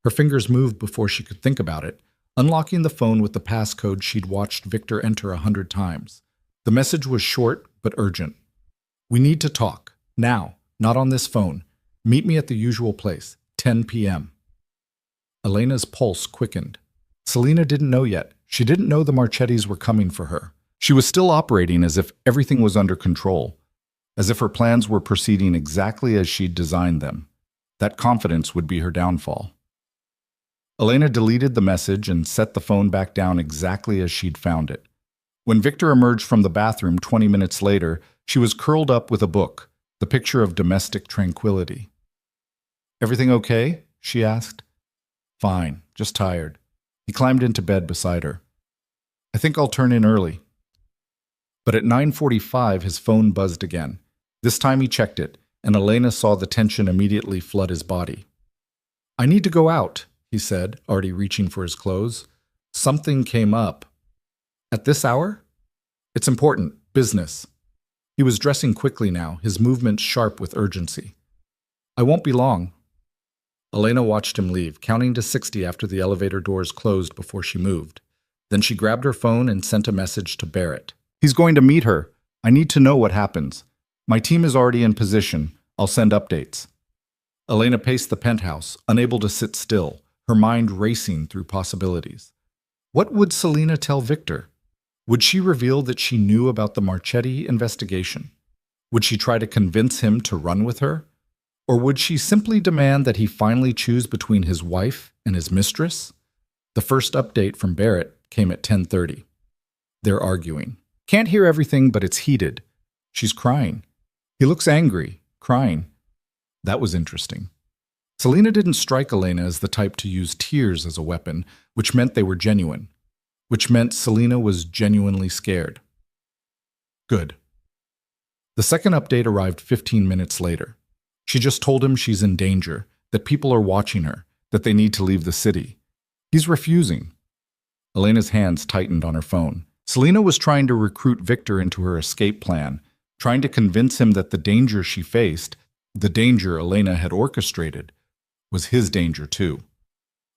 Her fingers moved before she could think about it, unlocking the phone with the passcode she'd watched Victor enter 100 times. The message was short but urgent. "We need to talk. Now. Not on this phone. Meet me at the usual place. 10 p.m. Elena's pulse quickened. Selena didn't know yet. She didn't know the Marchettis were coming for her. She was still operating as if everything was under control, as if her plans were proceeding exactly as she'd designed them. That confidence would be her downfall. Elena deleted the message and set the phone back down exactly as she'd found it. When Victor emerged from the bathroom 20 minutes later, she was curled up with a book, the picture of domestic tranquility. "Everything okay?" she asked. "Fine, just tired." He climbed into bed beside her. "I think I'll turn in early." But at 9:45, his phone buzzed again. This time he checked it, and Elena saw the tension immediately flood his body. "I need to go out," he said, already reaching for his clothes. "Something came up." "At this hour?" "It's important. Business." He was dressing quickly now, his movements sharp with urgency. "I won't be long." Elena watched him leave, counting to 60 after the elevator doors closed before she moved. Then she grabbed her phone and sent a message to Barrett. "He's going to meet her. I need to know what happens. My team is already in position. I'll send updates." Elena paced the penthouse, unable to sit still, her mind racing through possibilities. What would Selena tell Victor? Would she reveal that she knew about the Marchetti investigation? Would she try to convince him to run with her? Or would she simply demand that he finally choose between his wife and his mistress? The first update from Barrett came at 10:30. They're arguing. "Can't hear everything, but it's heated. She's crying. He looks angry, crying." That was interesting. Selena didn't strike Elena as the type to use tears as a weapon, which meant they were genuine, which meant Selena was genuinely scared. Good. The second update arrived 15 minutes later. She just told him she's in danger, that people are watching her, that they need to leave the city. He's refusing. Elena's hands tightened on her phone. Selena was trying to recruit Victor into her escape plan, trying to convince him that the danger she faced, the danger Elena had orchestrated, was his danger too.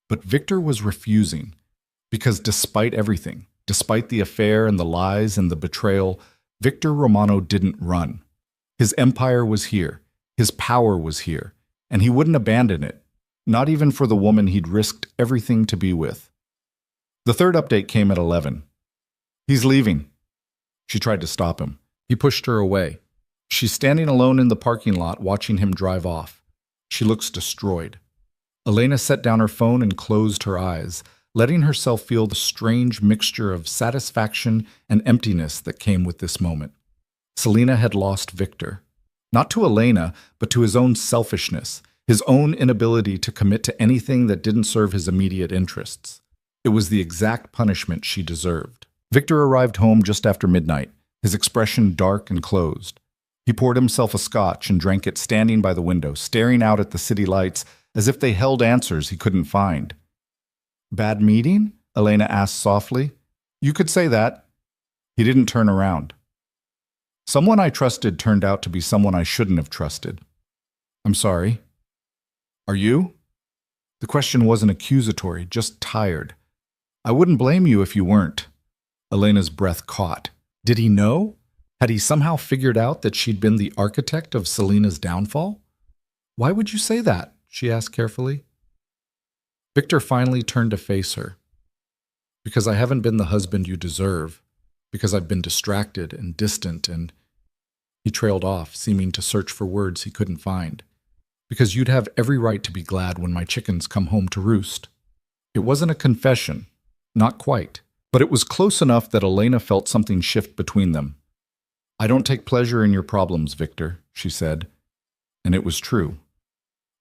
But Victor was refusing, because despite everything, despite the affair and the lies and the betrayal, Victor Romano didn't run. His empire was here, his power was here, and he wouldn't abandon it, not even for the woman he'd risked everything to be with. The third update came at 11. "He's leaving." She tried to stop him. He pushed her away. She's standing alone in the parking lot watching him drive off. She looks destroyed. Elena set down her phone and closed her eyes, letting herself feel the strange mixture of satisfaction and emptiness that came with this moment. Selena had lost Victor. Not to Elena, but to his own selfishness, his own inability to commit to anything that didn't serve his immediate interests. It was the exact punishment she deserved. Victor arrived home just after midnight, his expression dark and closed. He poured himself a scotch and drank it standing by the window, staring out at the city lights as if they held answers he couldn't find. "Bad meeting?" Elena asked softly. "You could say that." He didn't turn around. "Someone I trusted turned out to be someone I shouldn't have trusted." "I'm sorry." "Are you?" The question wasn't accusatory, just tired. "I wouldn't blame you if you weren't." Elena's breath caught. Did he know? Had he somehow figured out that she'd been the architect of Selena's downfall? "Why would you say that?" she asked carefully. Victor finally turned to face her. "Because I haven't been the husband you deserve. Because I've been distracted and distant and—" He trailed off, seeming to search for words he couldn't find. "Because you'd have every right to be glad when my chickens come home to roost." It wasn't a confession. Not quite. But it was close enough that Elena felt something shift between them. "I don't take pleasure in your problems, Victor," she said. And it was true.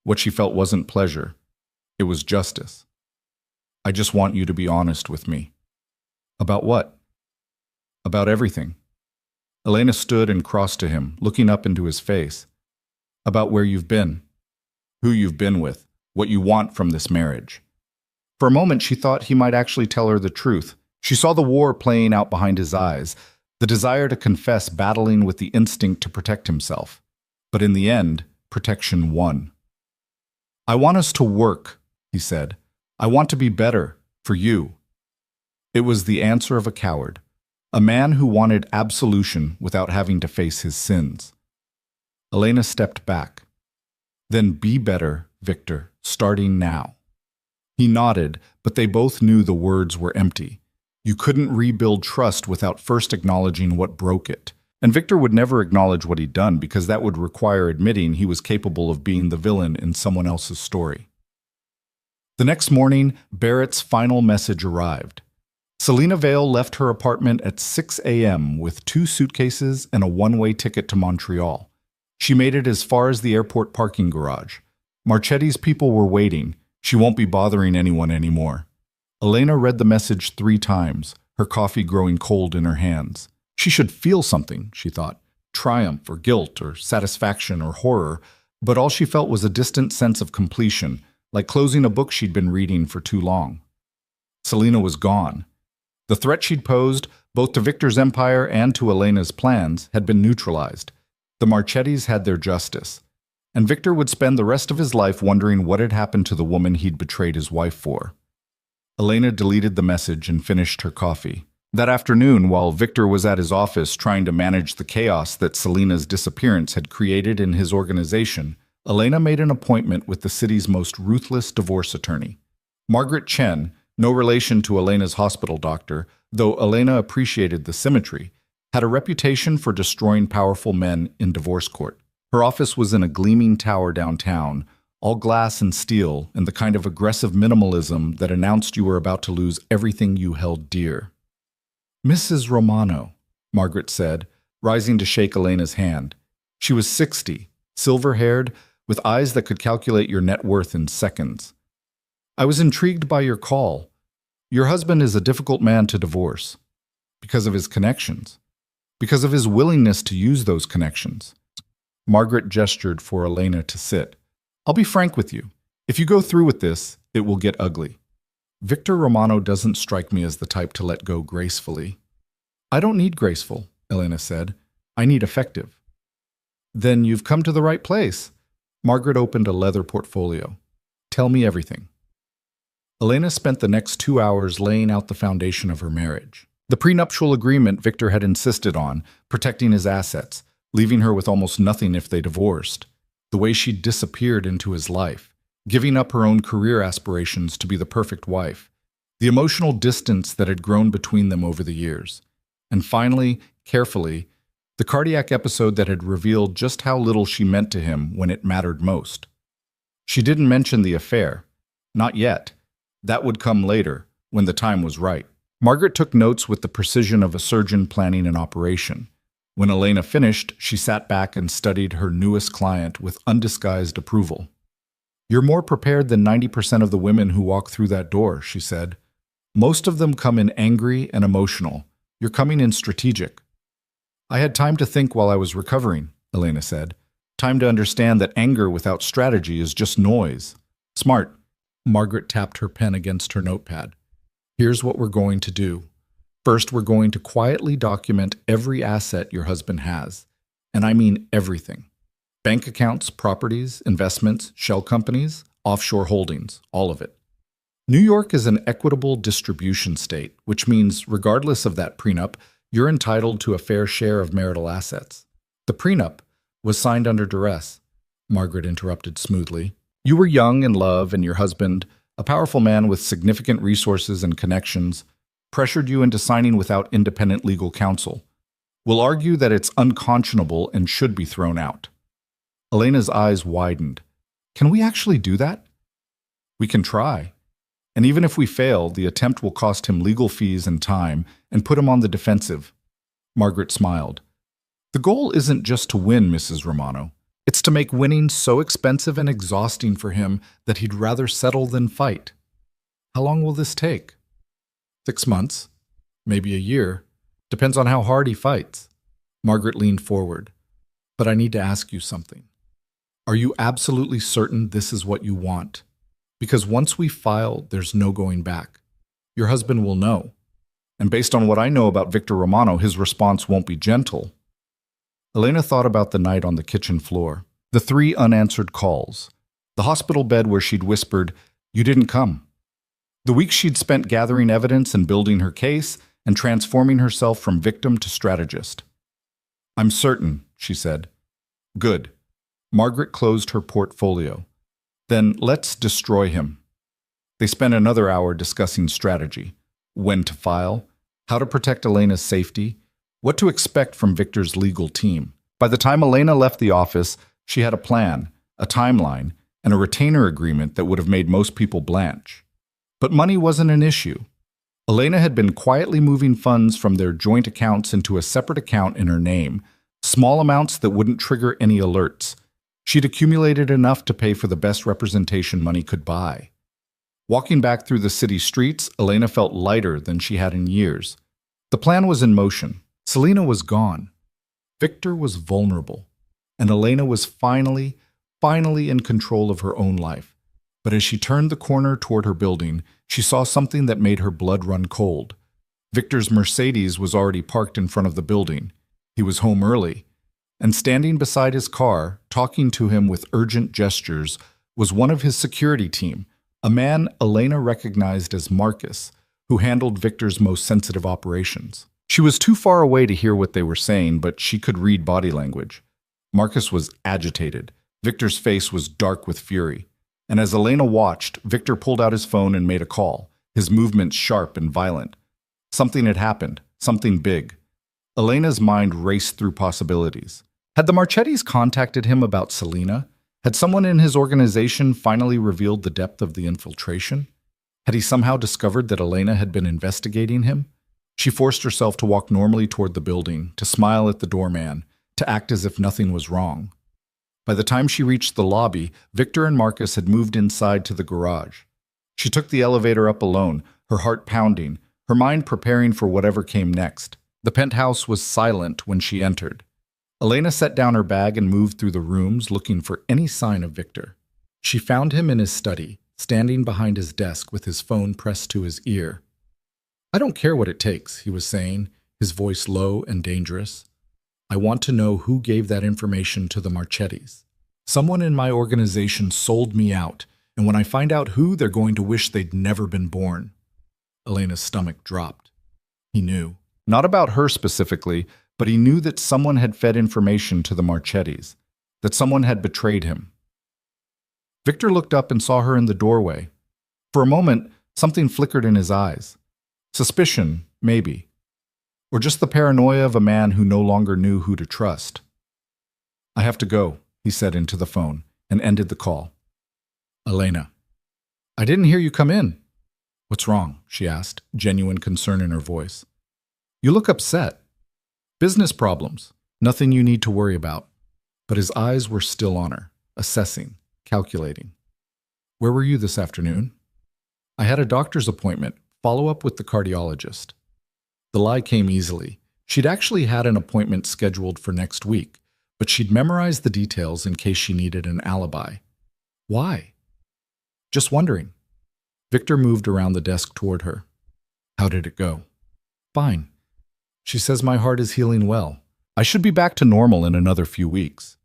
What she felt wasn't pleasure. It was justice. "I just want you to be honest with me." "About what?" "About everything." Elena stood and crossed to him, looking up into his face. "About where you've been, who you've been with, what you want from this marriage." For a moment she thought he might actually tell her the truth. She saw the war playing out behind his eyes, the desire to confess battling with the instinct to protect himself. But in the end, protection won. "I want us to work," he said. "I want to be better, for you." It was the answer of a coward, a man who wanted absolution without having to face his sins. Elena stepped back. "Then be better, Victor, starting now." He nodded, but they both knew the words were empty. You couldn't rebuild trust without first acknowledging what broke it. And Victor would never acknowledge what he'd done because that would require admitting he was capable of being the villain in someone else's story. The next morning, Barrett's final message arrived. Selina Vale left her apartment at 6 a.m. with 2 suitcases and a one-way ticket to Montreal. She made it as far as the airport parking garage. Marchetti's people were waiting. She won't be bothering anyone anymore. Elena read the message 3 times, her coffee growing cold in her hands. She should feel something, she thought, triumph or guilt or satisfaction or horror, but all she felt was a distant sense of completion, like closing a book she'd been reading for too long. Selina was gone. The threat she'd posed, both to Victor's empire and to Elena's plans, had been neutralized. The Marchettis had their justice, and Victor would spend the rest of his life wondering what had happened to the woman he'd betrayed his wife for. Elena deleted the message and finished her coffee. That afternoon, while Victor was at his office trying to manage the chaos that Selina's disappearance had created in his organization, Elena made an appointment with the city's most ruthless divorce attorney. Margaret Chen, no relation to Elena's hospital doctor, though Elena appreciated the symmetry, had a reputation for destroying powerful men in divorce court. Her office was in a gleaming tower downtown, all glass and steel, and the kind of aggressive minimalism that announced you were about to lose everything you held dear. "Mrs. Romano," Margaret said, rising to shake Elena's hand. She was 60, silver-haired, with eyes that could calculate your net worth in seconds. "I was intrigued by your call. Your husband is a difficult man to divorce. Because of his connections. Because of his willingness to use those connections." Margaret gestured for Elena to sit. "I'll be frank with you. If you go through with this, it will get ugly. Victor Romano doesn't strike me as the type to let go gracefully." "I don't need graceful," Elena said. "I need effective." "Then you've come to the right place." Margaret opened a leather portfolio. "Tell me everything." Elena spent the next 2 hours laying out the foundation of her marriage. The prenuptial agreement Victor had insisted on, protecting his assets, leaving her with almost nothing if they divorced. The way she'd disappeared into his life, giving up her own career aspirations to be the perfect wife, the emotional distance that had grown between them over the years, and finally, carefully, the cardiac episode that had revealed just how little she meant to him when it mattered most. She didn't mention the affair. Not yet. That would come later, when the time was right. Margaret took notes with the precision of a surgeon planning an operation. When Elena finished, she sat back and studied her newest client with undisguised approval. "You're more prepared than 90% of the women who walk through that door," she said. "Most of them come in angry and emotional. You're coming in strategic." "I had time to think while I was recovering," Elena said. "Time to understand that anger without strategy is just noise." "Smart." Margaret tapped her pen against her notepad. "Here's what we're going to do. First, we're going to quietly document every asset your husband has. And I mean everything. Bank accounts, properties, investments, shell companies, offshore holdings, all of it. New York is an equitable distribution state, which means regardless of that prenup, you're entitled to a fair share of marital assets." "The prenup was signed under duress," Margaret interrupted smoothly. "You were young in love, and your husband, a powerful man with significant resources and connections, pressured you into signing without independent legal counsel. We'll argue that it's unconscionable and should be thrown out." Elena's eyes widened. "Can we actually do that?" "We can try. And even if we fail, the attempt will cost him legal fees and time and put him on the defensive." Margaret smiled. "The goal isn't just to win, Mrs. Romano. It's to make winning so expensive and exhausting for him that he'd rather settle than fight. How long will this take?" 6 months, maybe a year. Depends on how hard he fights." Margaret leaned forward. "But I need to ask you something. Are you absolutely certain this is what you want? Because once we file, there's no going back. Your husband will know. And based on what I know about Victor Romano, his response won't be gentle." Elena thought about the night on the kitchen floor, the 3 unanswered calls, the hospital bed where she'd whispered, "You didn't come." The weeks she'd spent gathering evidence and building her case and transforming herself from victim to strategist. "I'm certain," she said. "Good." Margaret closed her portfolio. "Then let's destroy him." They spent another hour discussing strategy, when to file, how to protect Elena's safety, what to expect from Victor's legal team. By the time Elena left the office, she had a plan, a timeline, and a retainer agreement that would have made most people blanch. But money wasn't an issue. Elena had been quietly moving funds from their joint accounts into a separate account in her name, small amounts that wouldn't trigger any alerts. She'd accumulated enough to pay for the best representation money could buy. Walking back through the city streets, Elena felt lighter than she had in years. The plan was in motion. Selena was gone. Victor was vulnerable. And Elena was finally in control of her own life. But as she turned the corner toward her building, she saw something that made her blood run cold. Victor's Mercedes was already parked in front of the building. He was home early. And standing beside his car, talking to him with urgent gestures, was one of his security team, a man Elena recognized as Marcus, who handled Victor's most sensitive operations. She was too far away to hear what they were saying, but she could read body language. Marcus was agitated. Victor's face was dark with fury. And as Elena watched, Victor pulled out his phone and made a call, his movements sharp and violent. Something had happened, something big. Elena's mind raced through possibilities. Had the Marchettis contacted him about Selena? Had someone in his organization finally revealed the depth of the infiltration? Had he somehow discovered that Elena had been investigating him? She forced herself to walk normally toward the building, to smile at the doorman, to act as if nothing was wrong. By the time she reached the lobby, Victor and Marcus had moved inside to the garage. She took the elevator up alone, her heart pounding, her mind preparing for whatever came next. The penthouse was silent when she entered. Elena set down her bag and moved through the rooms looking for any sign of Victor. She found him in his study, standing behind his desk with his phone pressed to his ear. "I don't care what it takes," he was saying, his voice low and dangerous. "I want to know who gave that information to the Marchettis. Someone in my organization sold me out, and when I find out who, they're going to wish they'd never been born." Elena's stomach dropped. He knew. Not about her specifically, but he knew that someone had fed information to the Marchettis, that someone had betrayed him. Victor looked up and saw her in the doorway. For a moment, something flickered in his eyes. Suspicion, maybe. Or just the paranoia of a man who no longer knew who to trust. "I have to go," he said into the phone, and ended the call. "Elena, I didn't hear you come in." "What's wrong?" she asked, genuine concern in her voice. "You look upset." "Business problems. Nothing you need to worry about." But his eyes were still on her, assessing, calculating. "Where were you this afternoon?" "I had a doctor's appointment. Follow up with the cardiologist." The lie came easily. She'd actually had an appointment scheduled for next week, but she'd memorized the details in case she needed an alibi. Why? "Just wondering." Victor moved around the desk toward her. "How did it go?" "Fine. She says my heart is healing well. I should be back to normal in another few weeks."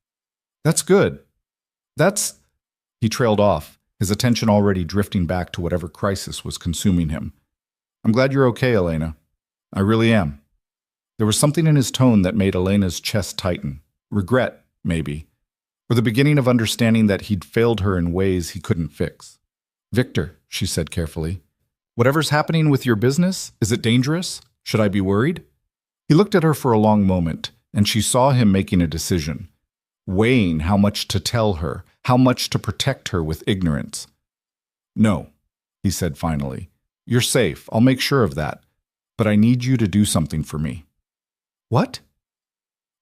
"That's good. That's—" He trailed off, his attention already drifting back to whatever crisis was consuming him. "I'm glad you're okay, Elena. I really am." There was something in his tone that made Elena's chest tighten. Regret, maybe. Or the beginning of understanding that he'd failed her in ways he couldn't fix. "Victor," she said carefully, "whatever's happening with your business, is it dangerous? Should I be worried?" He looked at her for a long moment, and she saw him making a decision, weighing how much to tell her, how much to protect her with ignorance. "No," he said finally. "You're safe. I'll make sure of that. But I need you to do something for me." "What?"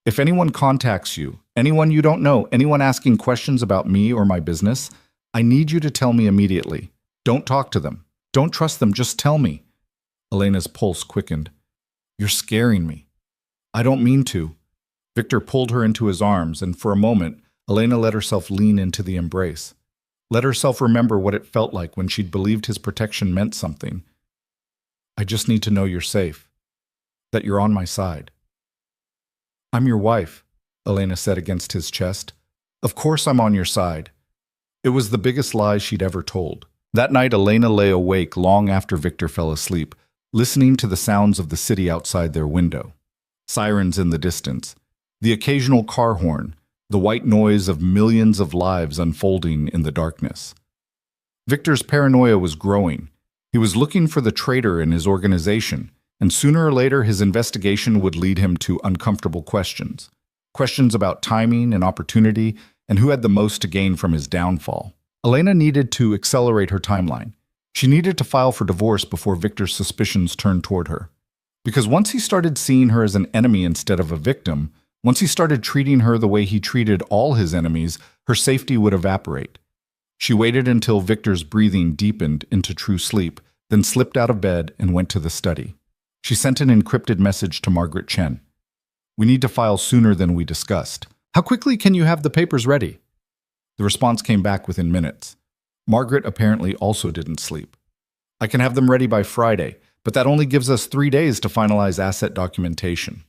"If anyone contacts you, anyone you don't know, anyone asking questions about me or my business, I need you to tell me immediately. Don't talk to them. Don't trust them. Just tell me." Elena's pulse quickened. "You're scaring me." "I don't mean to." Victor pulled her into his arms, and for a moment, Elena let herself lean into the embrace. Let herself remember what it felt like when she'd believed his protection meant something. "I just need to know you're safe, that you're on my side." "I'm your wife," Elena said against his chest. "Of course I'm on your side." It was the biggest lie she'd ever told. That night, Elena lay awake long after Victor fell asleep, listening to the sounds of the city outside their window. Sirens in the distance, the occasional car horn, the white noise of millions of lives unfolding in the darkness. Victor's paranoia was growing. He was looking for the traitor in his organization, and sooner or later his investigation would lead him to uncomfortable questions. Questions about timing and opportunity, and who had the most to gain from his downfall. Elena needed to accelerate her timeline. She needed to file for divorce before Victor's suspicions turned toward her. Because once he started seeing her as an enemy instead of a victim, once he started treating her the way he treated all his enemies, her safety would evaporate. She waited until Victor's breathing deepened into true sleep, then slipped out of bed and went to the study. She sent an encrypted message to Margaret Chen. "We need to file sooner than we discussed. How quickly can you have the papers ready?" The response came back within minutes. Margaret apparently also didn't sleep. "I can have them ready by Friday, but that only gives us 3 days to finalize asset documentation."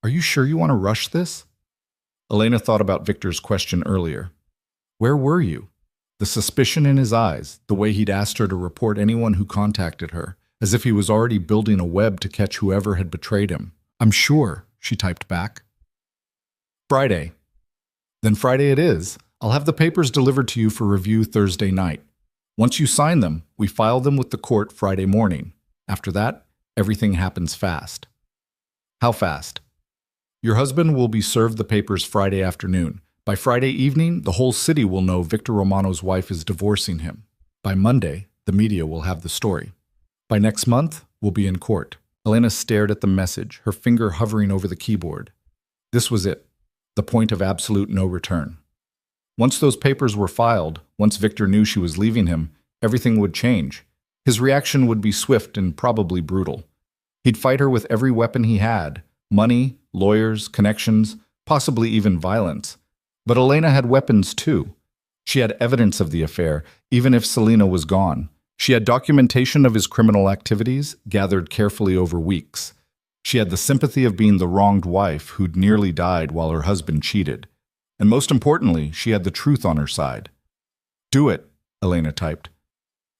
"Are you sure you want to rush this?" Elena thought about Victor's question earlier. Where were you? The suspicion in his eyes, the way he'd asked her to report anyone who contacted her, as if he was already building a web to catch whoever had betrayed him. "I'm sure," she typed back. "Friday." "Then Friday it is. I'll have the papers delivered to you for review Thursday night. Once you sign them, we file them with the court Friday morning. After that, everything happens fast." "How fast?" "Your husband will be served the papers Friday afternoon. By Friday evening, the whole city will know Victor Romano's wife is divorcing him. By Monday, the media will have the story. By next month, we'll be in court." Elena stared at the message, her finger hovering over the keyboard. This was it, the point of absolute no return. Once those papers were filed, once Victor knew she was leaving him, everything would change. His reaction would be swift and probably brutal. He'd fight her with every weapon he had, money, lawyers, connections, possibly even violence. But Elena had weapons too. She had evidence of the affair, even if Selena was gone. She had documentation of his criminal activities, gathered carefully over weeks. She had the sympathy of being the wronged wife who'd nearly died while her husband cheated. And most importantly, she had the truth on her side. "Do it," Elena typed.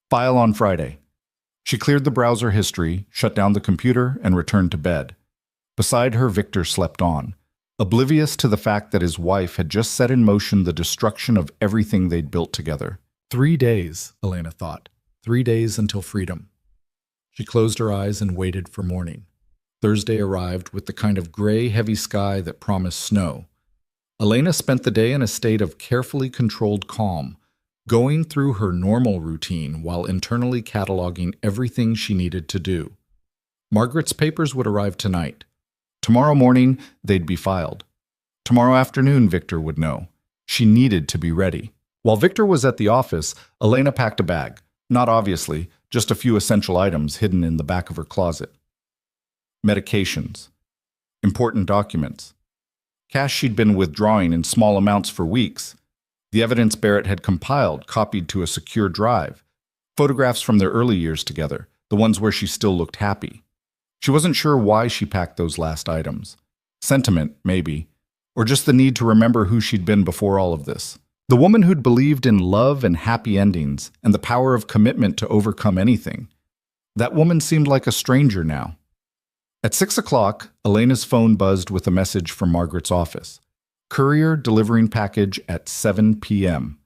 "File on Friday." She cleared the browser history, shut down the computer, and returned to bed. Beside her, Victor slept on, oblivious to the fact that his wife had just set in motion the destruction of everything they'd built together. 3 days, Elena thought. 3 days until freedom. She closed her eyes and waited for morning. Thursday arrived with the kind of gray, heavy sky that promised snow. Elena spent the day in a state of carefully controlled calm, going through her normal routine while internally cataloging everything she needed to do. Margaret's papers would arrive tonight. Tomorrow morning, they'd be filed. Tomorrow afternoon, Victor would know. She needed to be ready. While Victor was at the office, Elena packed a bag. Not obviously, just a few essential items hidden in the back of her closet. Medications. Important documents. Cash she'd been withdrawing in small amounts for weeks. The evidence Barrett had compiled, copied to a secure drive. Photographs from their early years together, the ones where she still looked happy. She wasn't sure why she packed those last items. Sentiment, maybe. Or just the need to remember who she'd been before all of this. The woman who'd believed in love and happy endings, and the power of commitment to overcome anything. That woman seemed like a stranger now. At 6 o'clock, Elena's phone buzzed with a message from Margaret's office. Courier delivering package at 7 p.m.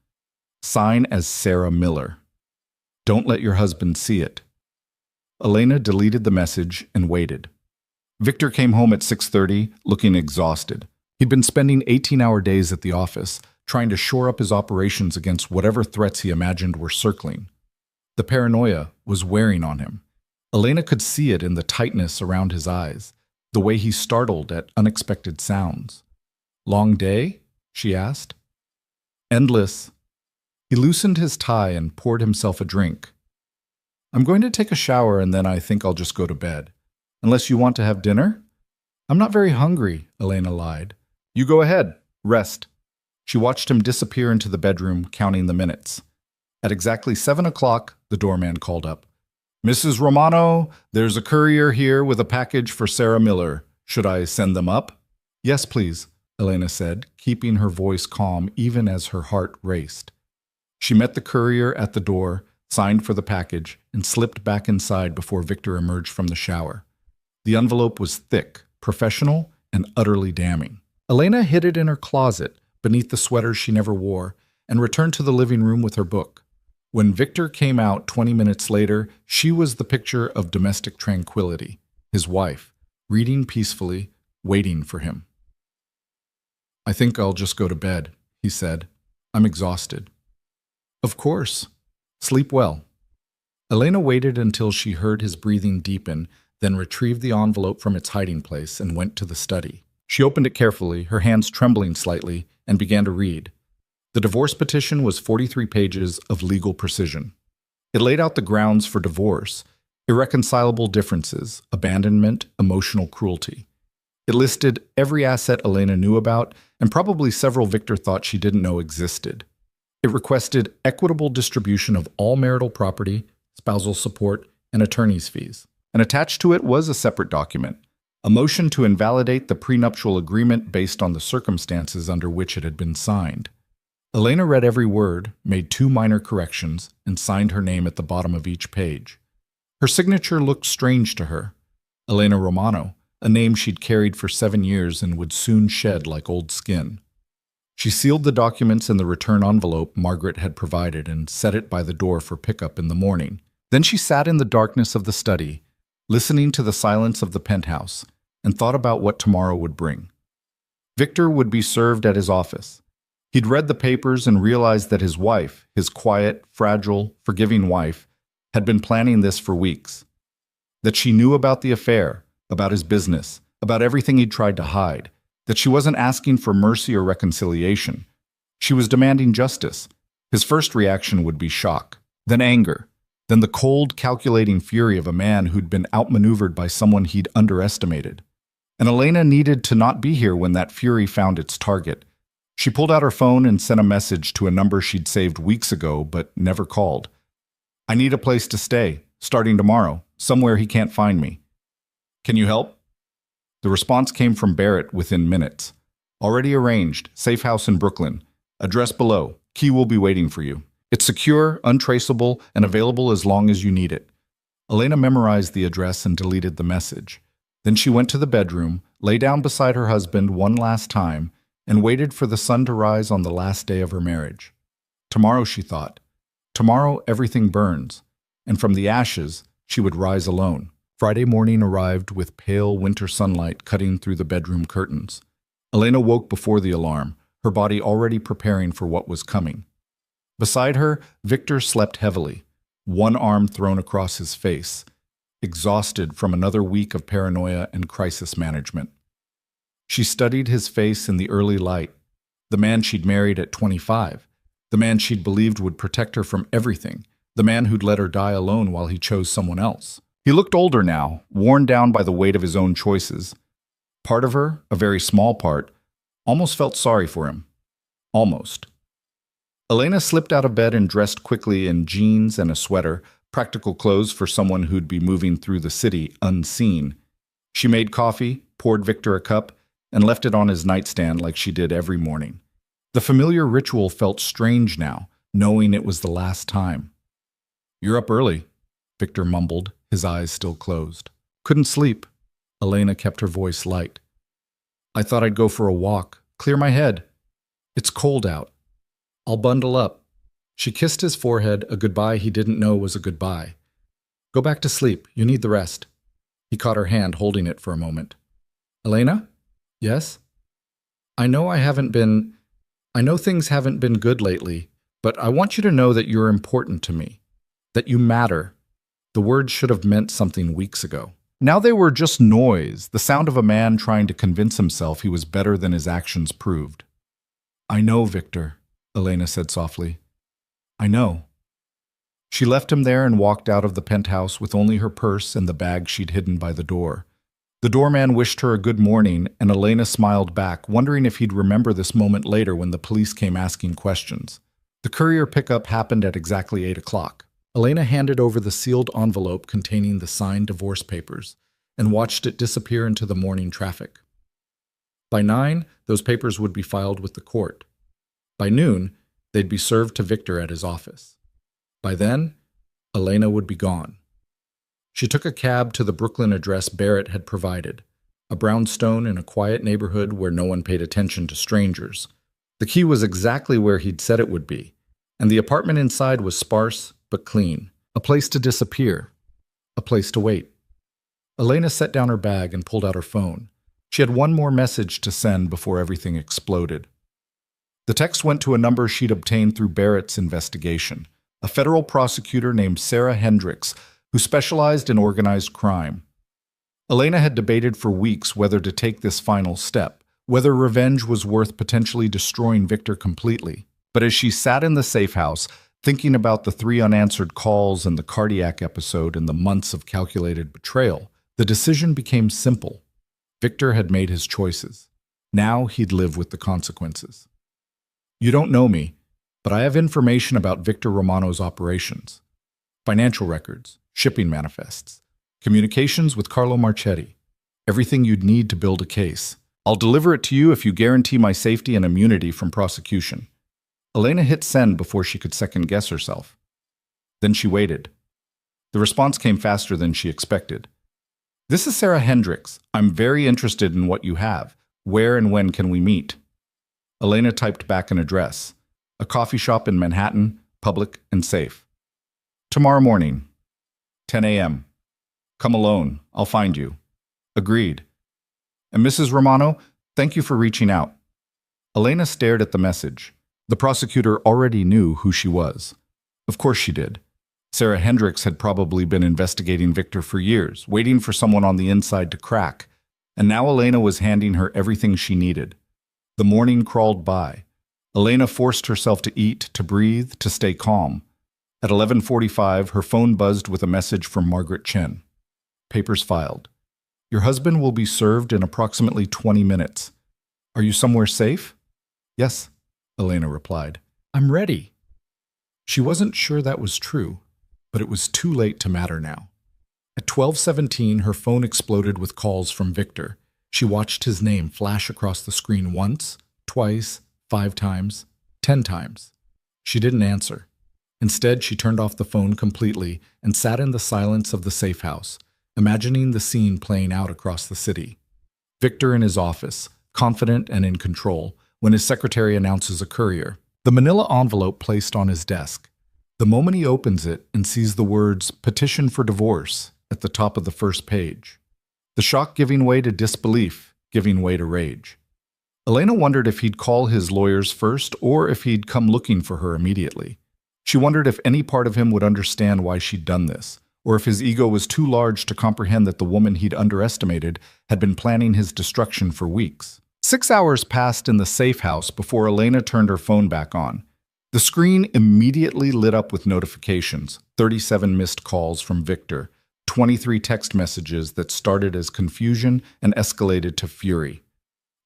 Sign as Sarah Miller. Don't let your husband see it. Elena deleted the message and waited. Victor came home at 6:30, looking exhausted. He'd been spending 18-hour days at the office, trying to shore up his operations against whatever threats he imagined were circling. The paranoia was wearing on him. Elena could see it in the tightness around his eyes, the way he startled at unexpected sounds. Long day? She asked. Endless. He loosened his tie and poured himself a drink. I'm going to take a shower and then I think I'll just go to bed. Unless you want to have dinner? I'm not very hungry, Elena lied. You go ahead. Rest. She watched him disappear into the bedroom, counting the minutes. At exactly 7 o'clock, the doorman called up. Mrs. Romano, there's a courier here with a package for Sarah Miller. Should I send them up? Yes, please, Elena said, keeping her voice calm even as her heart raced. She met the courier at the door, signed for the package, and slipped back inside before Victor emerged from the shower. The envelope was thick, professional, and utterly damning. Elena hid it in her closet, beneath the sweater she never wore, and returned to the living room with her book. When Victor came out 20 minutes later, she was the picture of domestic tranquility, his wife, reading peacefully, waiting for him. "I think I'll just go to bed," he said. "I'm exhausted." "Of course. Sleep well." Elena waited until she heard his breathing deepen, then retrieved the envelope from its hiding place and went to the study. She opened it carefully, her hands trembling slightly, and began to read. The divorce petition was 43 pages of legal precision. It laid out the grounds for divorce: irreconcilable differences, abandonment, emotional cruelty. It listed every asset Elena knew about, and probably several Victor thought she didn't know existed. It requested equitable distribution of all marital property, spousal support, and attorney's fees. And attached to it was a separate document, a motion to invalidate the prenuptial agreement based on the circumstances under which it had been signed. Elena read every word, made 2 minor corrections, and signed her name at the bottom of each page. Her signature looked strange to her. Elena Romano, a name she'd carried for 7 years and would soon shed like old skin. She sealed the documents in the return envelope Margaret had provided and set it by the door for pickup in the morning. Then she sat in the darkness of the study, listening to the silence of the penthouse, and thought about what tomorrow would bring. Victor would be served at his office. He'd read the papers and realized that his wife, his quiet, fragile, forgiving wife, had been planning this for weeks. That she knew about the affair, about his business, about everything he'd tried to hide. That she wasn't asking for mercy or reconciliation. She was demanding justice. His first reaction would be shock, then anger, then the cold, calculating fury of a man who'd been outmaneuvered by someone he'd underestimated. And Elena needed to not be here when that fury found its target. She pulled out her phone and sent a message to a number she'd saved weeks ago but never called. "I need a place to stay, starting tomorrow, somewhere he can't find me. Can you help?" The response came from Barrett within minutes. "Already arranged, safe house in Brooklyn. Address below. Key will be waiting for you. It's secure, untraceable, and available as long as you need it." Elena memorized the address and deleted the message. Then she went to the bedroom, lay down beside her husband one last time, and waited for the sun to rise on the last day of her marriage. Tomorrow, she thought. Tomorrow everything burns, and from the ashes she would rise alone. Friday morning arrived with pale winter sunlight cutting through the bedroom curtains. Elena woke before the alarm, her body already preparing for what was coming. Beside her, Victor slept heavily, one arm thrown across his face, exhausted from another week of paranoia and crisis management. She studied his face in the early light, the man she'd married at 25, the man she'd believed would protect her from everything, the man who'd let her die alone while he chose someone else. He looked older now, worn down by the weight of his own choices. Part of her, a very small part, almost felt sorry for him. Almost. Elena slipped out of bed and dressed quickly in jeans and a sweater, practical clothes for someone who'd be moving through the city unseen. She made coffee, poured Victor a cup, and left it on his nightstand like she did every morning. The familiar ritual felt strange now, knowing it was the last time. "You're up early," Victor mumbled, his eyes still closed. "Couldn't sleep." Elena kept her voice light. "I thought I'd go for a walk, clear my head. It's cold out. I'll bundle up." She kissed his forehead, a goodbye he didn't know was a goodbye. "Go back to sleep. You need the rest." He caught her hand, holding it for a moment. "Elena?" "Yes?" I know things haven't been good lately, but I want you to know that you're important to me. That you matter." The words should have meant something weeks ago. Now they were just noise, the sound of a man trying to convince himself he was better than his actions proved. "I know, Victor," Elena said softly. "I know." She left him there and walked out of the penthouse with only her purse and the bag she'd hidden by the door. The doorman wished her a good morning, and Elena smiled back, wondering if he'd remember this moment later when the police came asking questions. The courier pickup happened at exactly 8 o'clock. Elena handed over the sealed envelope containing the signed divorce papers and watched it disappear into the morning traffic. By 9, those papers would be filed with the court. By noon, they'd be served to Victor at his office. By then, Elena would be gone. She took a cab to the Brooklyn address Barrett had provided, a brownstone in a quiet neighborhood where no one paid attention to strangers. The key was exactly where he'd said it would be, and the apartment inside was sparse but clean. A place to disappear. A place to wait. Elena set down her bag and pulled out her phone. She had one more message to send before everything exploded. The text went to a number she'd obtained through Barrett's investigation, a federal prosecutor named Sarah Hendricks, who specialized in organized crime. Elena had debated for weeks whether to take this final step, whether revenge was worth potentially destroying Victor completely. But as she sat in the safe house, thinking about the 3 unanswered calls and the cardiac episode and the months of calculated betrayal, the decision became simple. Victor had made his choices. Now he'd live with the consequences. You don't know me, but I have information about Victor Romano's operations. Financial records, shipping manifests, communications with Carlo Marchetti, everything you'd need to build a case. I'll deliver it to you if you guarantee my safety and immunity from prosecution. Elena hit send before she could second-guess herself. Then she waited. The response came faster than she expected. This is Sarah Hendricks. I'm very interested in what you have. Where and when can we meet? Elena typed back an address. A coffee shop in Manhattan, public and safe. Tomorrow morning, 10 a.m. Come alone. I'll find you. Agreed. And Mrs. Romano, thank you for reaching out. Elena stared at the message. The prosecutor already knew who she was. Of course she did. Sarah Hendricks had probably been investigating Victor for years, waiting for someone on the inside to crack. And now Elena was handing her everything she needed. The morning crawled by. Elena forced herself to eat, to breathe, to stay calm. At 11:45, her phone buzzed with a message from Margaret Chen. Papers filed. Your husband will be served in approximately 20 minutes. Are you somewhere safe? Yes, Elena replied. I'm ready. She wasn't sure that was true, but it was too late to matter now. At 12:17, her phone exploded with calls from Victor. She watched his name flash across the screen once, twice, 5 times, 10 times. She didn't answer. Instead, she turned off the phone completely and sat in the silence of the safe house, imagining the scene playing out across the city. Victor in his office, confident and in control, when his secretary announces a courier. The manila envelope placed on his desk. The moment he opens it and sees the words "Petition for Divorce" at the top of the first page. The shock giving way to disbelief, giving way to rage. Elena wondered if he'd call his lawyers first or if he'd come looking for her immediately. She wondered if any part of him would understand why she'd done this, or if his ego was too large to comprehend that the woman he'd underestimated had been planning his destruction for weeks. 6 hours passed in the safe house before Elena turned her phone back on. The screen immediately lit up with notifications, 37 missed calls from Victor, 23 text messages that started as confusion and escalated to fury.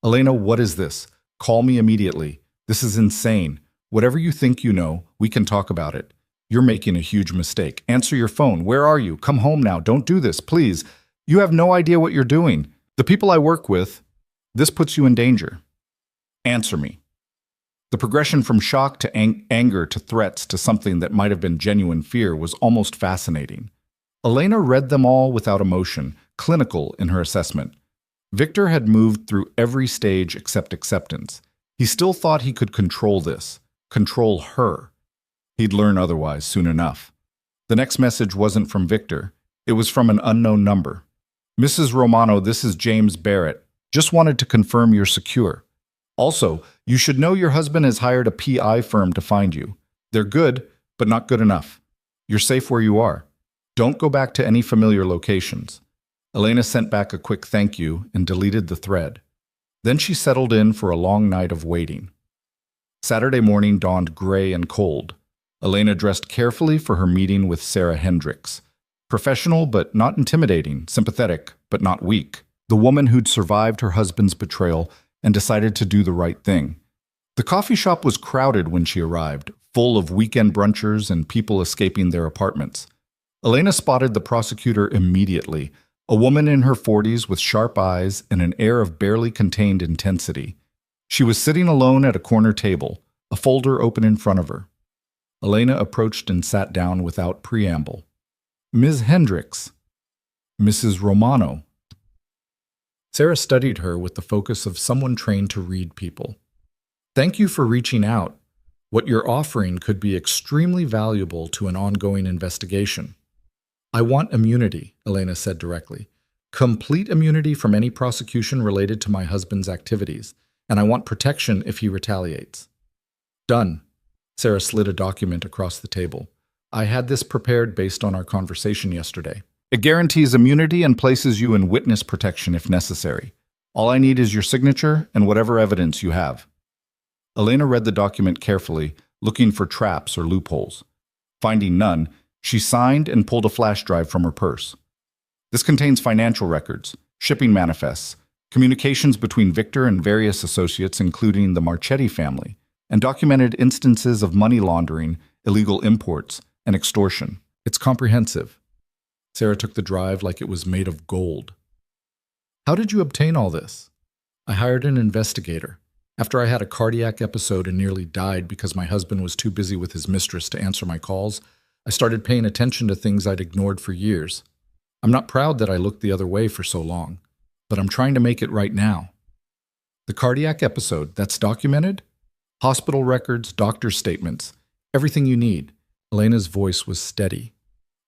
Elena, what is this? Call me immediately. This is insane. Whatever you think you know, we can talk about it. You're making a huge mistake. Answer your phone. Where are you? Come home now. Don't do this, please. You have no idea what you're doing. The people I work with, this puts you in danger. Answer me. The progression from shock to anger to threats to something that might have been genuine fear was almost fascinating. Elena read them all without emotion, clinical in her assessment. Victor had moved through every stage except acceptance. He still thought he could control this, control her. He'd learn otherwise soon enough. The next message wasn't from Victor. It was from an unknown number. Mrs. Romano, this is James Barrett. Just wanted to confirm you're secure. Also, you should know your husband has hired a PI firm to find you. They're good, but not good enough. You're safe where you are. Don't go back to any familiar locations. Elena sent back a quick thank you and deleted the thread. Then she settled in for a long night of waiting. Saturday morning dawned gray and cold. Elena dressed carefully for her meeting with Sarah Hendricks. Professional but not intimidating, sympathetic but not weak. The woman who'd survived her husband's betrayal and decided to do the right thing. The coffee shop was crowded when she arrived, full of weekend brunchers and people escaping their apartments. Elena spotted the prosecutor immediately, a woman in her 40s with sharp eyes and an air of barely contained intensity. She was sitting alone at a corner table, a folder open in front of her. Elena approached and sat down without preamble. Ms. Hendricks. Mrs. Romano. Sarah studied her with the focus of someone trained to read people. Thank you for reaching out. What you're offering could be extremely valuable to an ongoing investigation. I want immunity, Elena said directly. Complete immunity from any prosecution related to my husband's activities, and I want protection if he retaliates. Done. Sarah slid a document across the table. I had this prepared based on our conversation yesterday. It guarantees immunity and places you in witness protection if necessary. All I need is your signature and whatever evidence you have. Elena read the document carefully, looking for traps or loopholes. Finding none, she signed and pulled a flash drive from her purse. This contains financial records, shipping manifests, communications between Victor and various associates, including the Marchetti family, and documented instances of money laundering, illegal imports, and extortion. It's comprehensive. Sarah took the drive like it was made of gold. How did you obtain all this? I hired an investigator. After I had a cardiac episode and nearly died because my husband was too busy with his mistress to answer my calls, I started paying attention to things I'd ignored for years. I'm not proud that I looked the other way for so long, but I'm trying to make it right now. The cardiac episode, that's documented? Hospital records, doctor's statements, everything you need. Elena's voice was steady.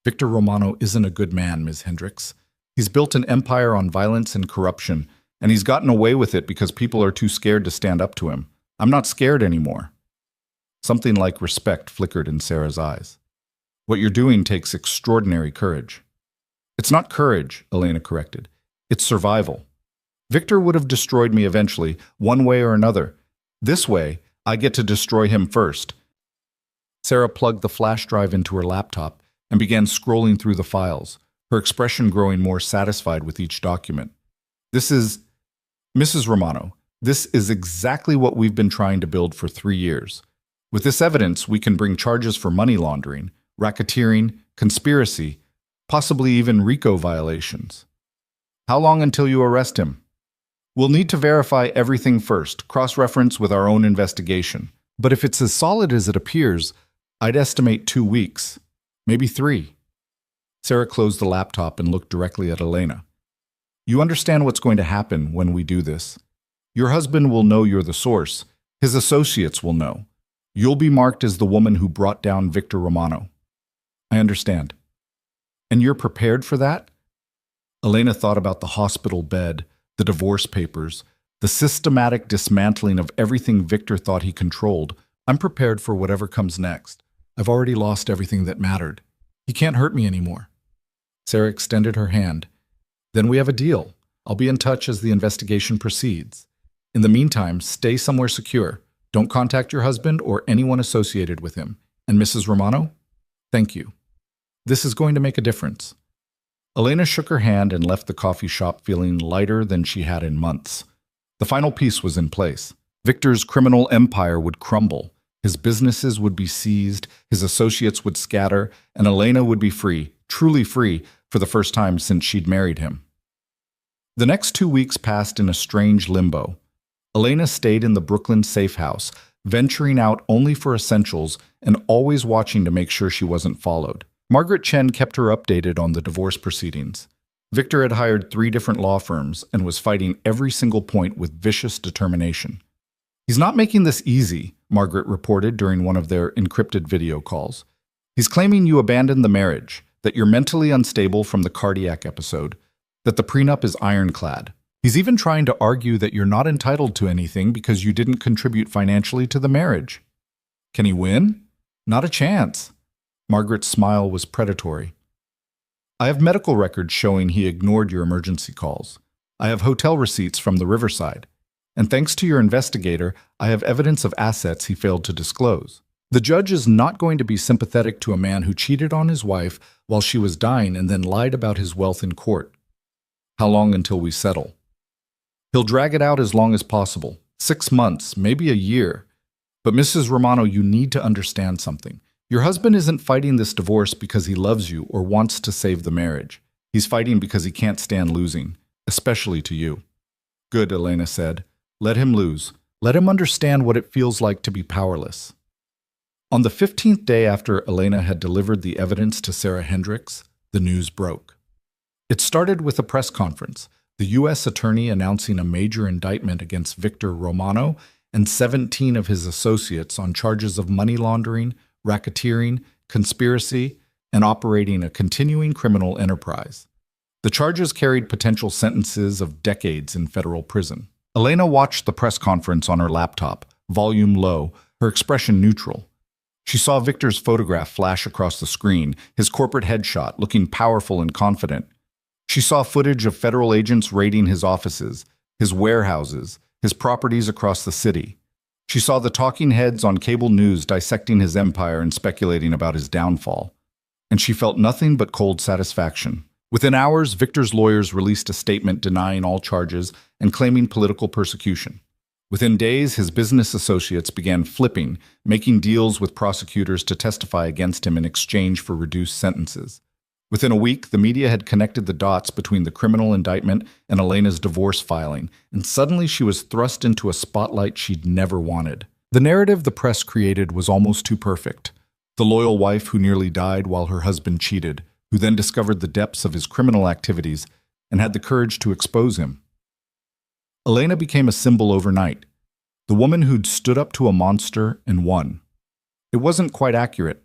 Victor Romano isn't a good man, Ms. Hendricks. He's built an empire on violence and corruption, and he's gotten away with it because people are too scared to stand up to him. I'm not scared anymore. Something like respect flickered in Sarah's eyes. What you're doing takes extraordinary courage. It's not courage, Elena corrected. It's survival. Victor would have destroyed me eventually, one way or another. This way, I get to destroy him first. Sarah plugged the flash drive into her laptop and began scrolling through the files, her expression growing more satisfied with each document. This is Mrs. Romano. This is exactly what we've been trying to build for 3 years. With this evidence, we can bring charges for money laundering, racketeering, conspiracy, possibly even RICO violations. How long until you arrest him? We'll need to verify everything first, cross-reference with our own investigation. But if it's as solid as it appears, I'd estimate 2 weeks, maybe 3. Sarah closed the laptop and looked directly at Elena. You understand what's going to happen when we do this. Your husband will know you're the source. His associates will know. You'll be marked as the woman who brought down Victor Romano. I understand. And you're prepared for that? Elena thought about the hospital bed, the divorce papers, the systematic dismantling of everything Victor thought he controlled. I'm prepared for whatever comes next. I've already lost everything that mattered. He can't hurt me anymore. Sarah extended her hand. Then we have a deal. I'll be in touch as the investigation proceeds. In the meantime, stay somewhere secure. Don't contact your husband or anyone associated with him. And Mrs. Romano? Thank you. This is going to make a difference. Elena shook her hand and left the coffee shop feeling lighter than she had in months. The final piece was in place. Victor's criminal empire would crumble. His businesses would be seized, his associates would scatter, and Elena would be free, truly free, for the first time since she'd married him. The next 2 weeks passed in a strange limbo. Elena stayed in the Brooklyn safe house, venturing out only for essentials and always watching to make sure she wasn't followed. Margaret Chen kept her updated on the divorce proceedings. Victor had hired 3 different law firms and was fighting every single point with vicious determination. He's not making this easy, Margaret reported during one of their encrypted video calls. He's claiming you abandoned the marriage, that you're mentally unstable from the cardiac episode, that the prenup is ironclad. He's even trying to argue that you're not entitled to anything because you didn't contribute financially to the marriage. Can he win? Not a chance. Margaret's smile was predatory. I have medical records showing he ignored your emergency calls. I have hotel receipts from the Riverside. And thanks to your investigator, I have evidence of assets he failed to disclose. The judge is not going to be sympathetic to a man who cheated on his wife while she was dying and then lied about his wealth in court. How long until we settle? He'll drag it out as long as possible. 6 months, maybe a year. But Mrs. Romano, you need to understand something. Your husband isn't fighting this divorce because he loves you or wants to save the marriage. He's fighting because he can't stand losing, especially to you. Good, Elena said. Let him lose. Let him understand what it feels like to be powerless. On the 15th day after Elena had delivered the evidence to Sarah Hendricks, the news broke. It started with a press conference, the U.S. attorney announcing a major indictment against Victor Romano and 17 of his associates on charges of money laundering, racketeering, conspiracy, and operating a continuing criminal enterprise. The charges carried potential sentences of decades in federal prison. Elena watched the press conference on her laptop, volume low, her expression neutral. She saw Victor's photograph flash across the screen, his corporate headshot, looking powerful and confident. She saw footage of federal agents raiding his offices, his warehouses, his properties across the city. She saw the talking heads on cable news dissecting his empire and speculating about his downfall. And she felt nothing but cold satisfaction. Within hours, Victor's lawyers released a statement denying all charges and claiming political persecution. Within days, his business associates began flipping, making deals with prosecutors to testify against him in exchange for reduced sentences. Within a week, the media had connected the dots between the criminal indictment and Elena's divorce filing, and suddenly she was thrust into a spotlight she'd never wanted. The narrative the press created was almost too perfect. The loyal wife who nearly died while her husband cheated, who then discovered the depths of his criminal activities and had the courage to expose him. Elena became a symbol overnight, the woman who'd stood up to a monster and won. It wasn't quite accurate.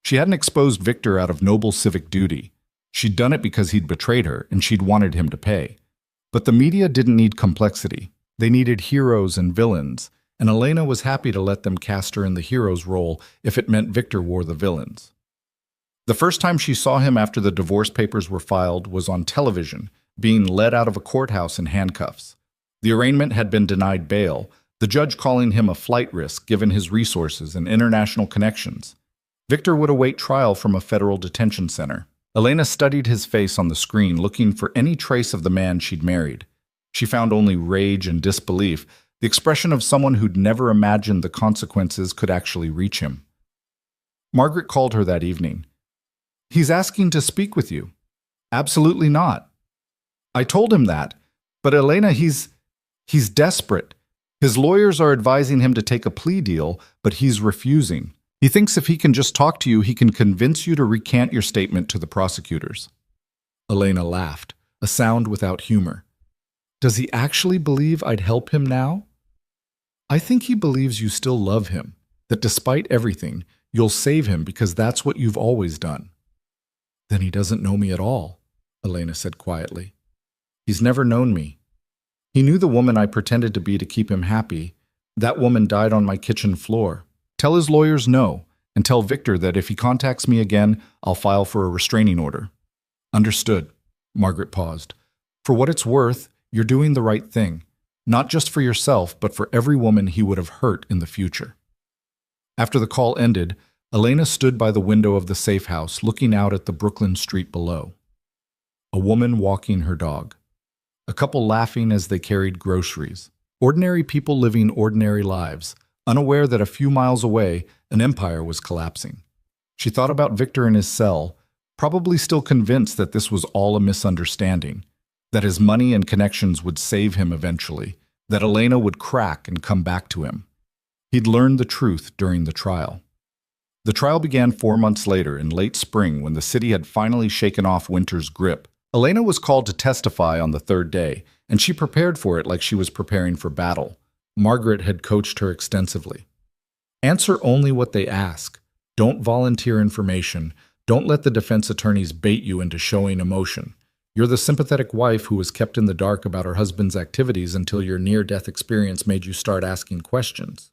She hadn't exposed Victor out of noble civic duty. She'd done it because he'd betrayed her and she'd wanted him to pay. But the media didn't need complexity. They needed heroes and villains, and Elena was happy to let them cast her in the hero's role if it meant Victor wore the villains. The first time she saw him after the divorce papers were filed was on television, being led out of a courthouse in handcuffs. The arraignment had been denied bail, the judge calling him a flight risk given his resources and international connections. Victor would await trial from a federal detention center. Elena studied his face on the screen, looking for any trace of the man she'd married. She found only rage and disbelief, the expression of someone who'd never imagined the consequences could actually reach him. Margaret called her that evening. "He's asking to speak with you." "Absolutely not." "I told him that. But Elena, he's desperate. His lawyers are advising him to take a plea deal, but he's refusing. He thinks if he can just talk to you, he can convince you to recant your statement to the prosecutors." Elena laughed, a sound without humor. "Does he actually believe I'd help him now?" "I think he believes you still love him, that despite everything, you'll save him because that's what you've always done." "Then he doesn't know me at all," Elena said quietly. "He's never known me. He knew the woman I pretended to be to keep him happy. That woman died on my kitchen floor. Tell his lawyers no, and tell Victor that if he contacts me again, I'll file for a restraining order." "Understood." Margaret paused. "For what it's worth, you're doing the right thing, not just for yourself, but for every woman he would have hurt in the future." After the call ended, Elena stood by the window of the safe house, looking out at the Brooklyn street below. A woman walking her dog. A couple laughing as they carried groceries. Ordinary people living ordinary lives, unaware that a few miles away, an empire was collapsing. She thought about Victor in his cell, probably still convinced that this was all a misunderstanding, that his money and connections would save him eventually, that Elena would crack and come back to him. He'd learned the truth during the trial. The trial began 4 months later, in late spring, when the city had finally shaken off winter's grip. Elena was called to testify on the third day, and she prepared for it like she was preparing for battle. Margaret had coached her extensively. "Answer only what they ask. Don't volunteer information. Don't let the defense attorneys bait you into showing emotion. You're the sympathetic wife who was kept in the dark about her husband's activities until your near-death experience made you start asking questions."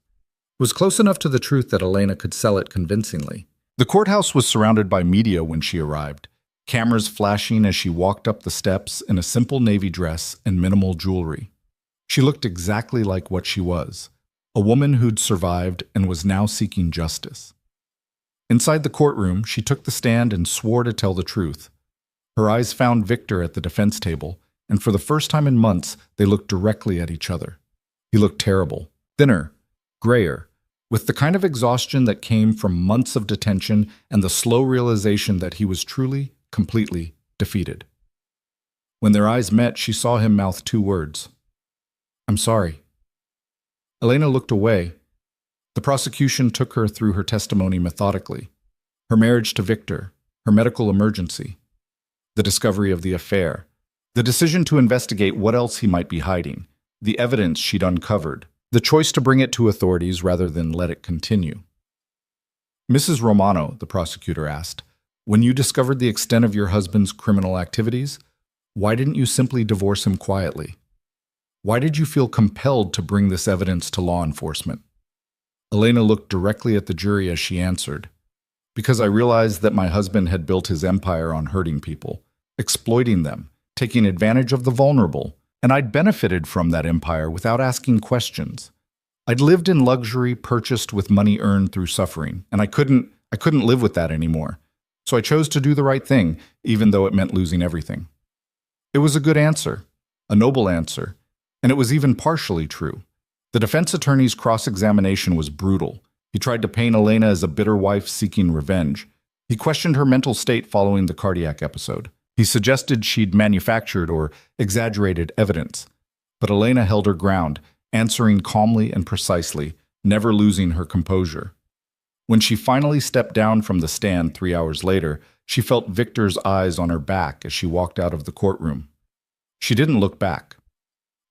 It was close enough to the truth that Elena could sell it convincingly. The courthouse was surrounded by media when she arrived, cameras flashing as she walked up the steps in a simple navy dress and minimal jewelry. She looked exactly like what she was, a woman who'd survived and was now seeking justice. Inside the courtroom, she took the stand and swore to tell the truth. Her eyes found Victor at the defense table, and for the first time in months, they looked directly at each other. He looked terrible, thinner, grayer, with the kind of exhaustion that came from months of detention and the slow realization that he was truly, completely defeated. When their eyes met, she saw him mouth 2 words. "I'm sorry." Elena looked away. The prosecution took her through her testimony methodically. Her marriage to Victor, her medical emergency, the discovery of the affair, the decision to investigate what else he might be hiding, the evidence she'd uncovered, The choice to bring it to authorities rather than let it continue. Mrs. Romano, the prosecutor asked, when you discovered the extent of your husband's criminal activities, why didn't you simply divorce him quietly? Why did you feel compelled to bring this evidence to law enforcement? Elena looked directly at the jury as she answered, because I realized that my husband had built his empire on hurting people, exploiting them, taking advantage of the vulnerable, and I'd benefited from that empire without asking questions. I'd lived in luxury purchased with money earned through suffering, and I couldn't live with that anymore. So I chose to do the right thing, even though it meant losing everything. It was a good answer, a noble answer, and it was even partially true. The defense attorney's cross-examination was brutal. He tried to paint Elena as a bitter wife seeking revenge. He questioned her mental state following the cardiac episode. He suggested she'd manufactured or exaggerated evidence. But Elena held her ground, answering calmly and precisely, never losing her composure. When she finally stepped down from the stand 3 hours later, she felt Victor's eyes on her back as she walked out of the courtroom. She didn't look back.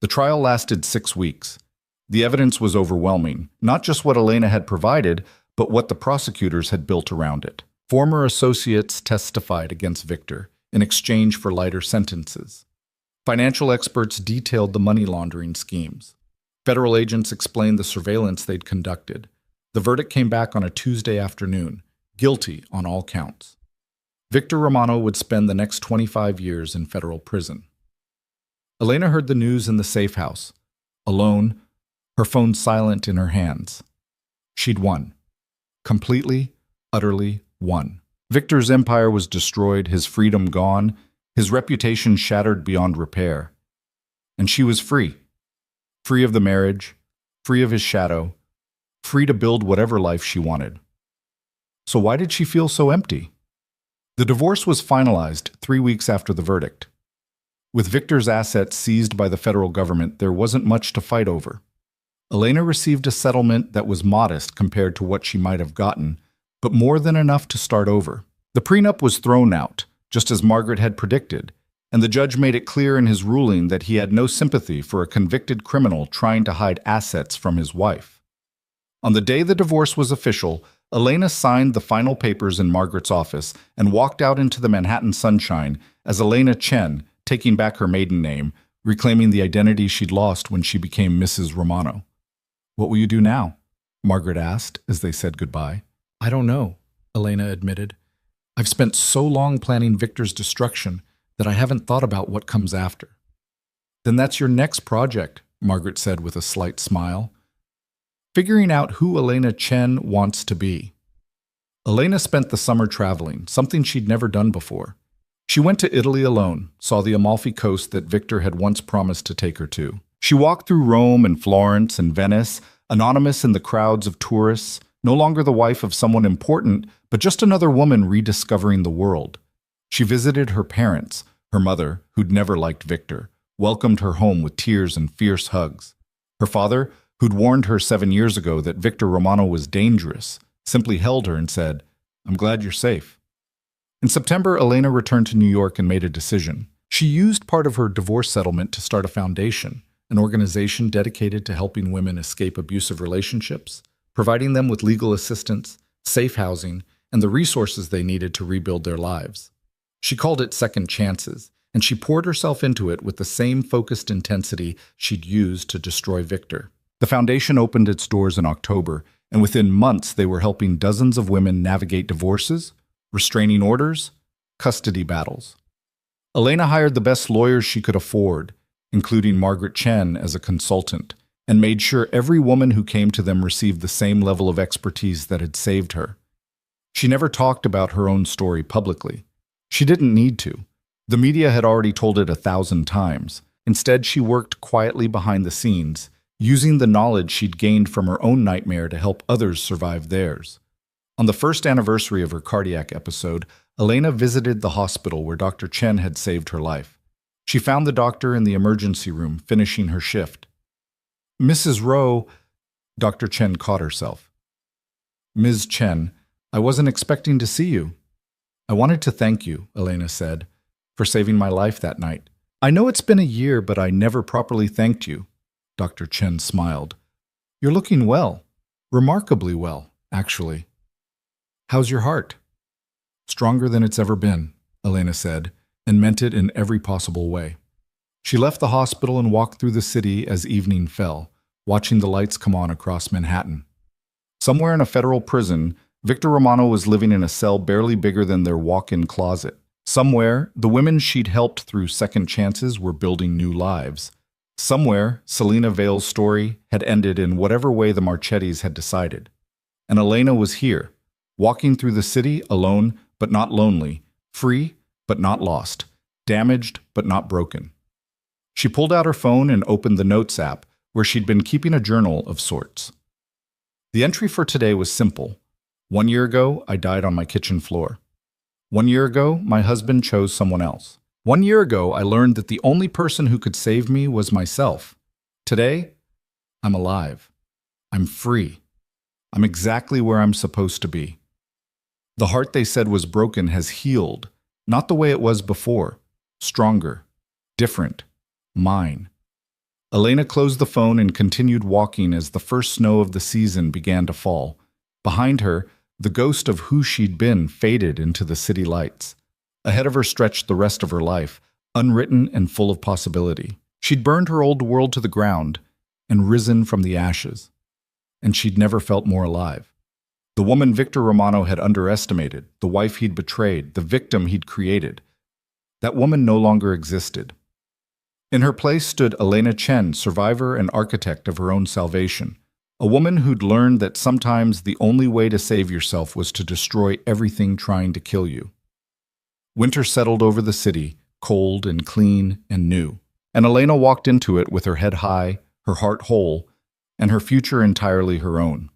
The trial lasted 6 weeks. The evidence was overwhelming, not just what Elena had provided, but what the prosecutors had built around it. Former associates testified against Victor in exchange for lighter sentences. Financial experts detailed the money laundering schemes. Federal agents explained the surveillance they'd conducted. The verdict came back on a Tuesday afternoon, guilty on all counts. Victor Romano would spend the next 25 years in federal prison. Elena heard the news in the safe house, alone, her phone silent in her hands. She'd won. Completely, utterly won. Victor's empire was destroyed, his freedom gone, his reputation shattered beyond repair. And she was free. Free of the marriage, free of his shadow, free to build whatever life she wanted. So why did she feel so empty? The divorce was finalized 3 weeks after the verdict. With Victor's assets seized by the federal government, there wasn't much to fight over. Elena received a settlement that was modest compared to what she might have gotten, but more than enough to start over. The prenup was thrown out, just as Margaret had predicted, and the judge made it clear in his ruling that he had no sympathy for a convicted criminal trying to hide assets from his wife. On the day the divorce was official, Elena signed the final papers in Margaret's office and walked out into the Manhattan sunshine as Elena Chen, taking back her maiden name, reclaiming the identity she'd lost when she became Mrs. Romano. "What will you do now?" Margaret asked as they said goodbye. "I don't know," Elena admitted. "I've spent so long planning Victor's destruction that I haven't thought about what comes after." "Then that's your next project," Margaret said with a slight smile. "Figuring out who Elena Chen wants to be." Elena spent the summer traveling, something she'd never done before. She went to Italy alone, saw the Amalfi Coast that Victor had once promised to take her to. She walked through Rome and Florence and Venice, anonymous in the crowds of tourists, no longer the wife of someone important, but just another woman rediscovering the world. She visited her parents, her mother, who'd never liked Victor, welcomed her home with tears and fierce hugs. Her father, who'd warned her 7 years ago that Victor Romano was dangerous, simply held her and said, "I'm glad you're safe." In September, Elena returned to New York and made a decision. She used part of her divorce settlement to start a foundation, an organization dedicated to helping women escape abusive relationships, providing them with legal assistance, safe housing, and the resources they needed to rebuild their lives. She called it Second Chances, and she poured herself into it with the same focused intensity she'd used to destroy Victor. The foundation opened its doors in October, and within months they were helping dozens of women navigate divorces, restraining orders, custody battles. Elena hired the best lawyers she could afford, including Margaret Chen as a consultant, and made sure every woman who came to them received the same level of expertise that had saved her. She never talked about her own story publicly. She didn't need to. The media had already told it 1,000 times. Instead, she worked quietly behind the scenes, using the knowledge she'd gained from her own nightmare to help others survive theirs. On the first anniversary of her cardiac episode, Elena visited the hospital where Dr. Chen had saved her life. She found the doctor in the emergency room, finishing her shift. "Mrs. Rowe," Dr. Chen caught herself. "Ms. Chen, I wasn't expecting to see you." "I wanted to thank you," Elena said, "for saving my life that night. I know it's been a year, but I never properly thanked you." Dr. Chen smiled. You're looking well. Remarkably well, actually. How's your heart? Stronger than it's ever been, Elena said, and meant it in every possible way. She left the hospital and walked through the city as evening fell, watching the lights come on across Manhattan. Somewhere in a federal prison, Victor Romano was living in a cell barely bigger than their walk-in closet. Somewhere, the women she'd helped through second chances were building new lives. Somewhere, Selena Vale's story had ended in whatever way the Marchettis had decided. And Elena was here, walking through the city alone but not lonely, free but not lost, damaged but not broken. She pulled out her phone and opened the Notes app, where she'd been keeping a journal of sorts. The entry for today was simple. 1 year ago, I died on my kitchen floor. 1 year ago, my husband chose someone else. 1 year ago, I learned that the only person who could save me was myself. Today, I'm alive. I'm free. I'm exactly where I'm supposed to be. The heart they said was broken has healed, not the way it was before. Stronger. Different. Mine. Elena closed the phone and continued walking as the first snow of the season began to fall. Behind her, the ghost of who she'd been faded into the city lights. Ahead of her stretched the rest of her life, unwritten and full of possibility. She'd burned her old world to the ground and risen from the ashes. And she'd never felt more alive. The woman Victor Romano had underestimated, the wife he'd betrayed, the victim he'd created. That woman no longer existed. In her place stood Elena Chen, survivor and architect of her own salvation. A woman who'd learned that sometimes the only way to save yourself was to destroy everything trying to kill you. Winter settled over the city, cold and clean and new. And Elena walked into it with her head high, her heart whole, and her future entirely her own.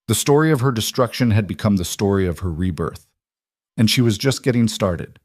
The story of her destruction had become the story of her rebirth. And she was just getting started.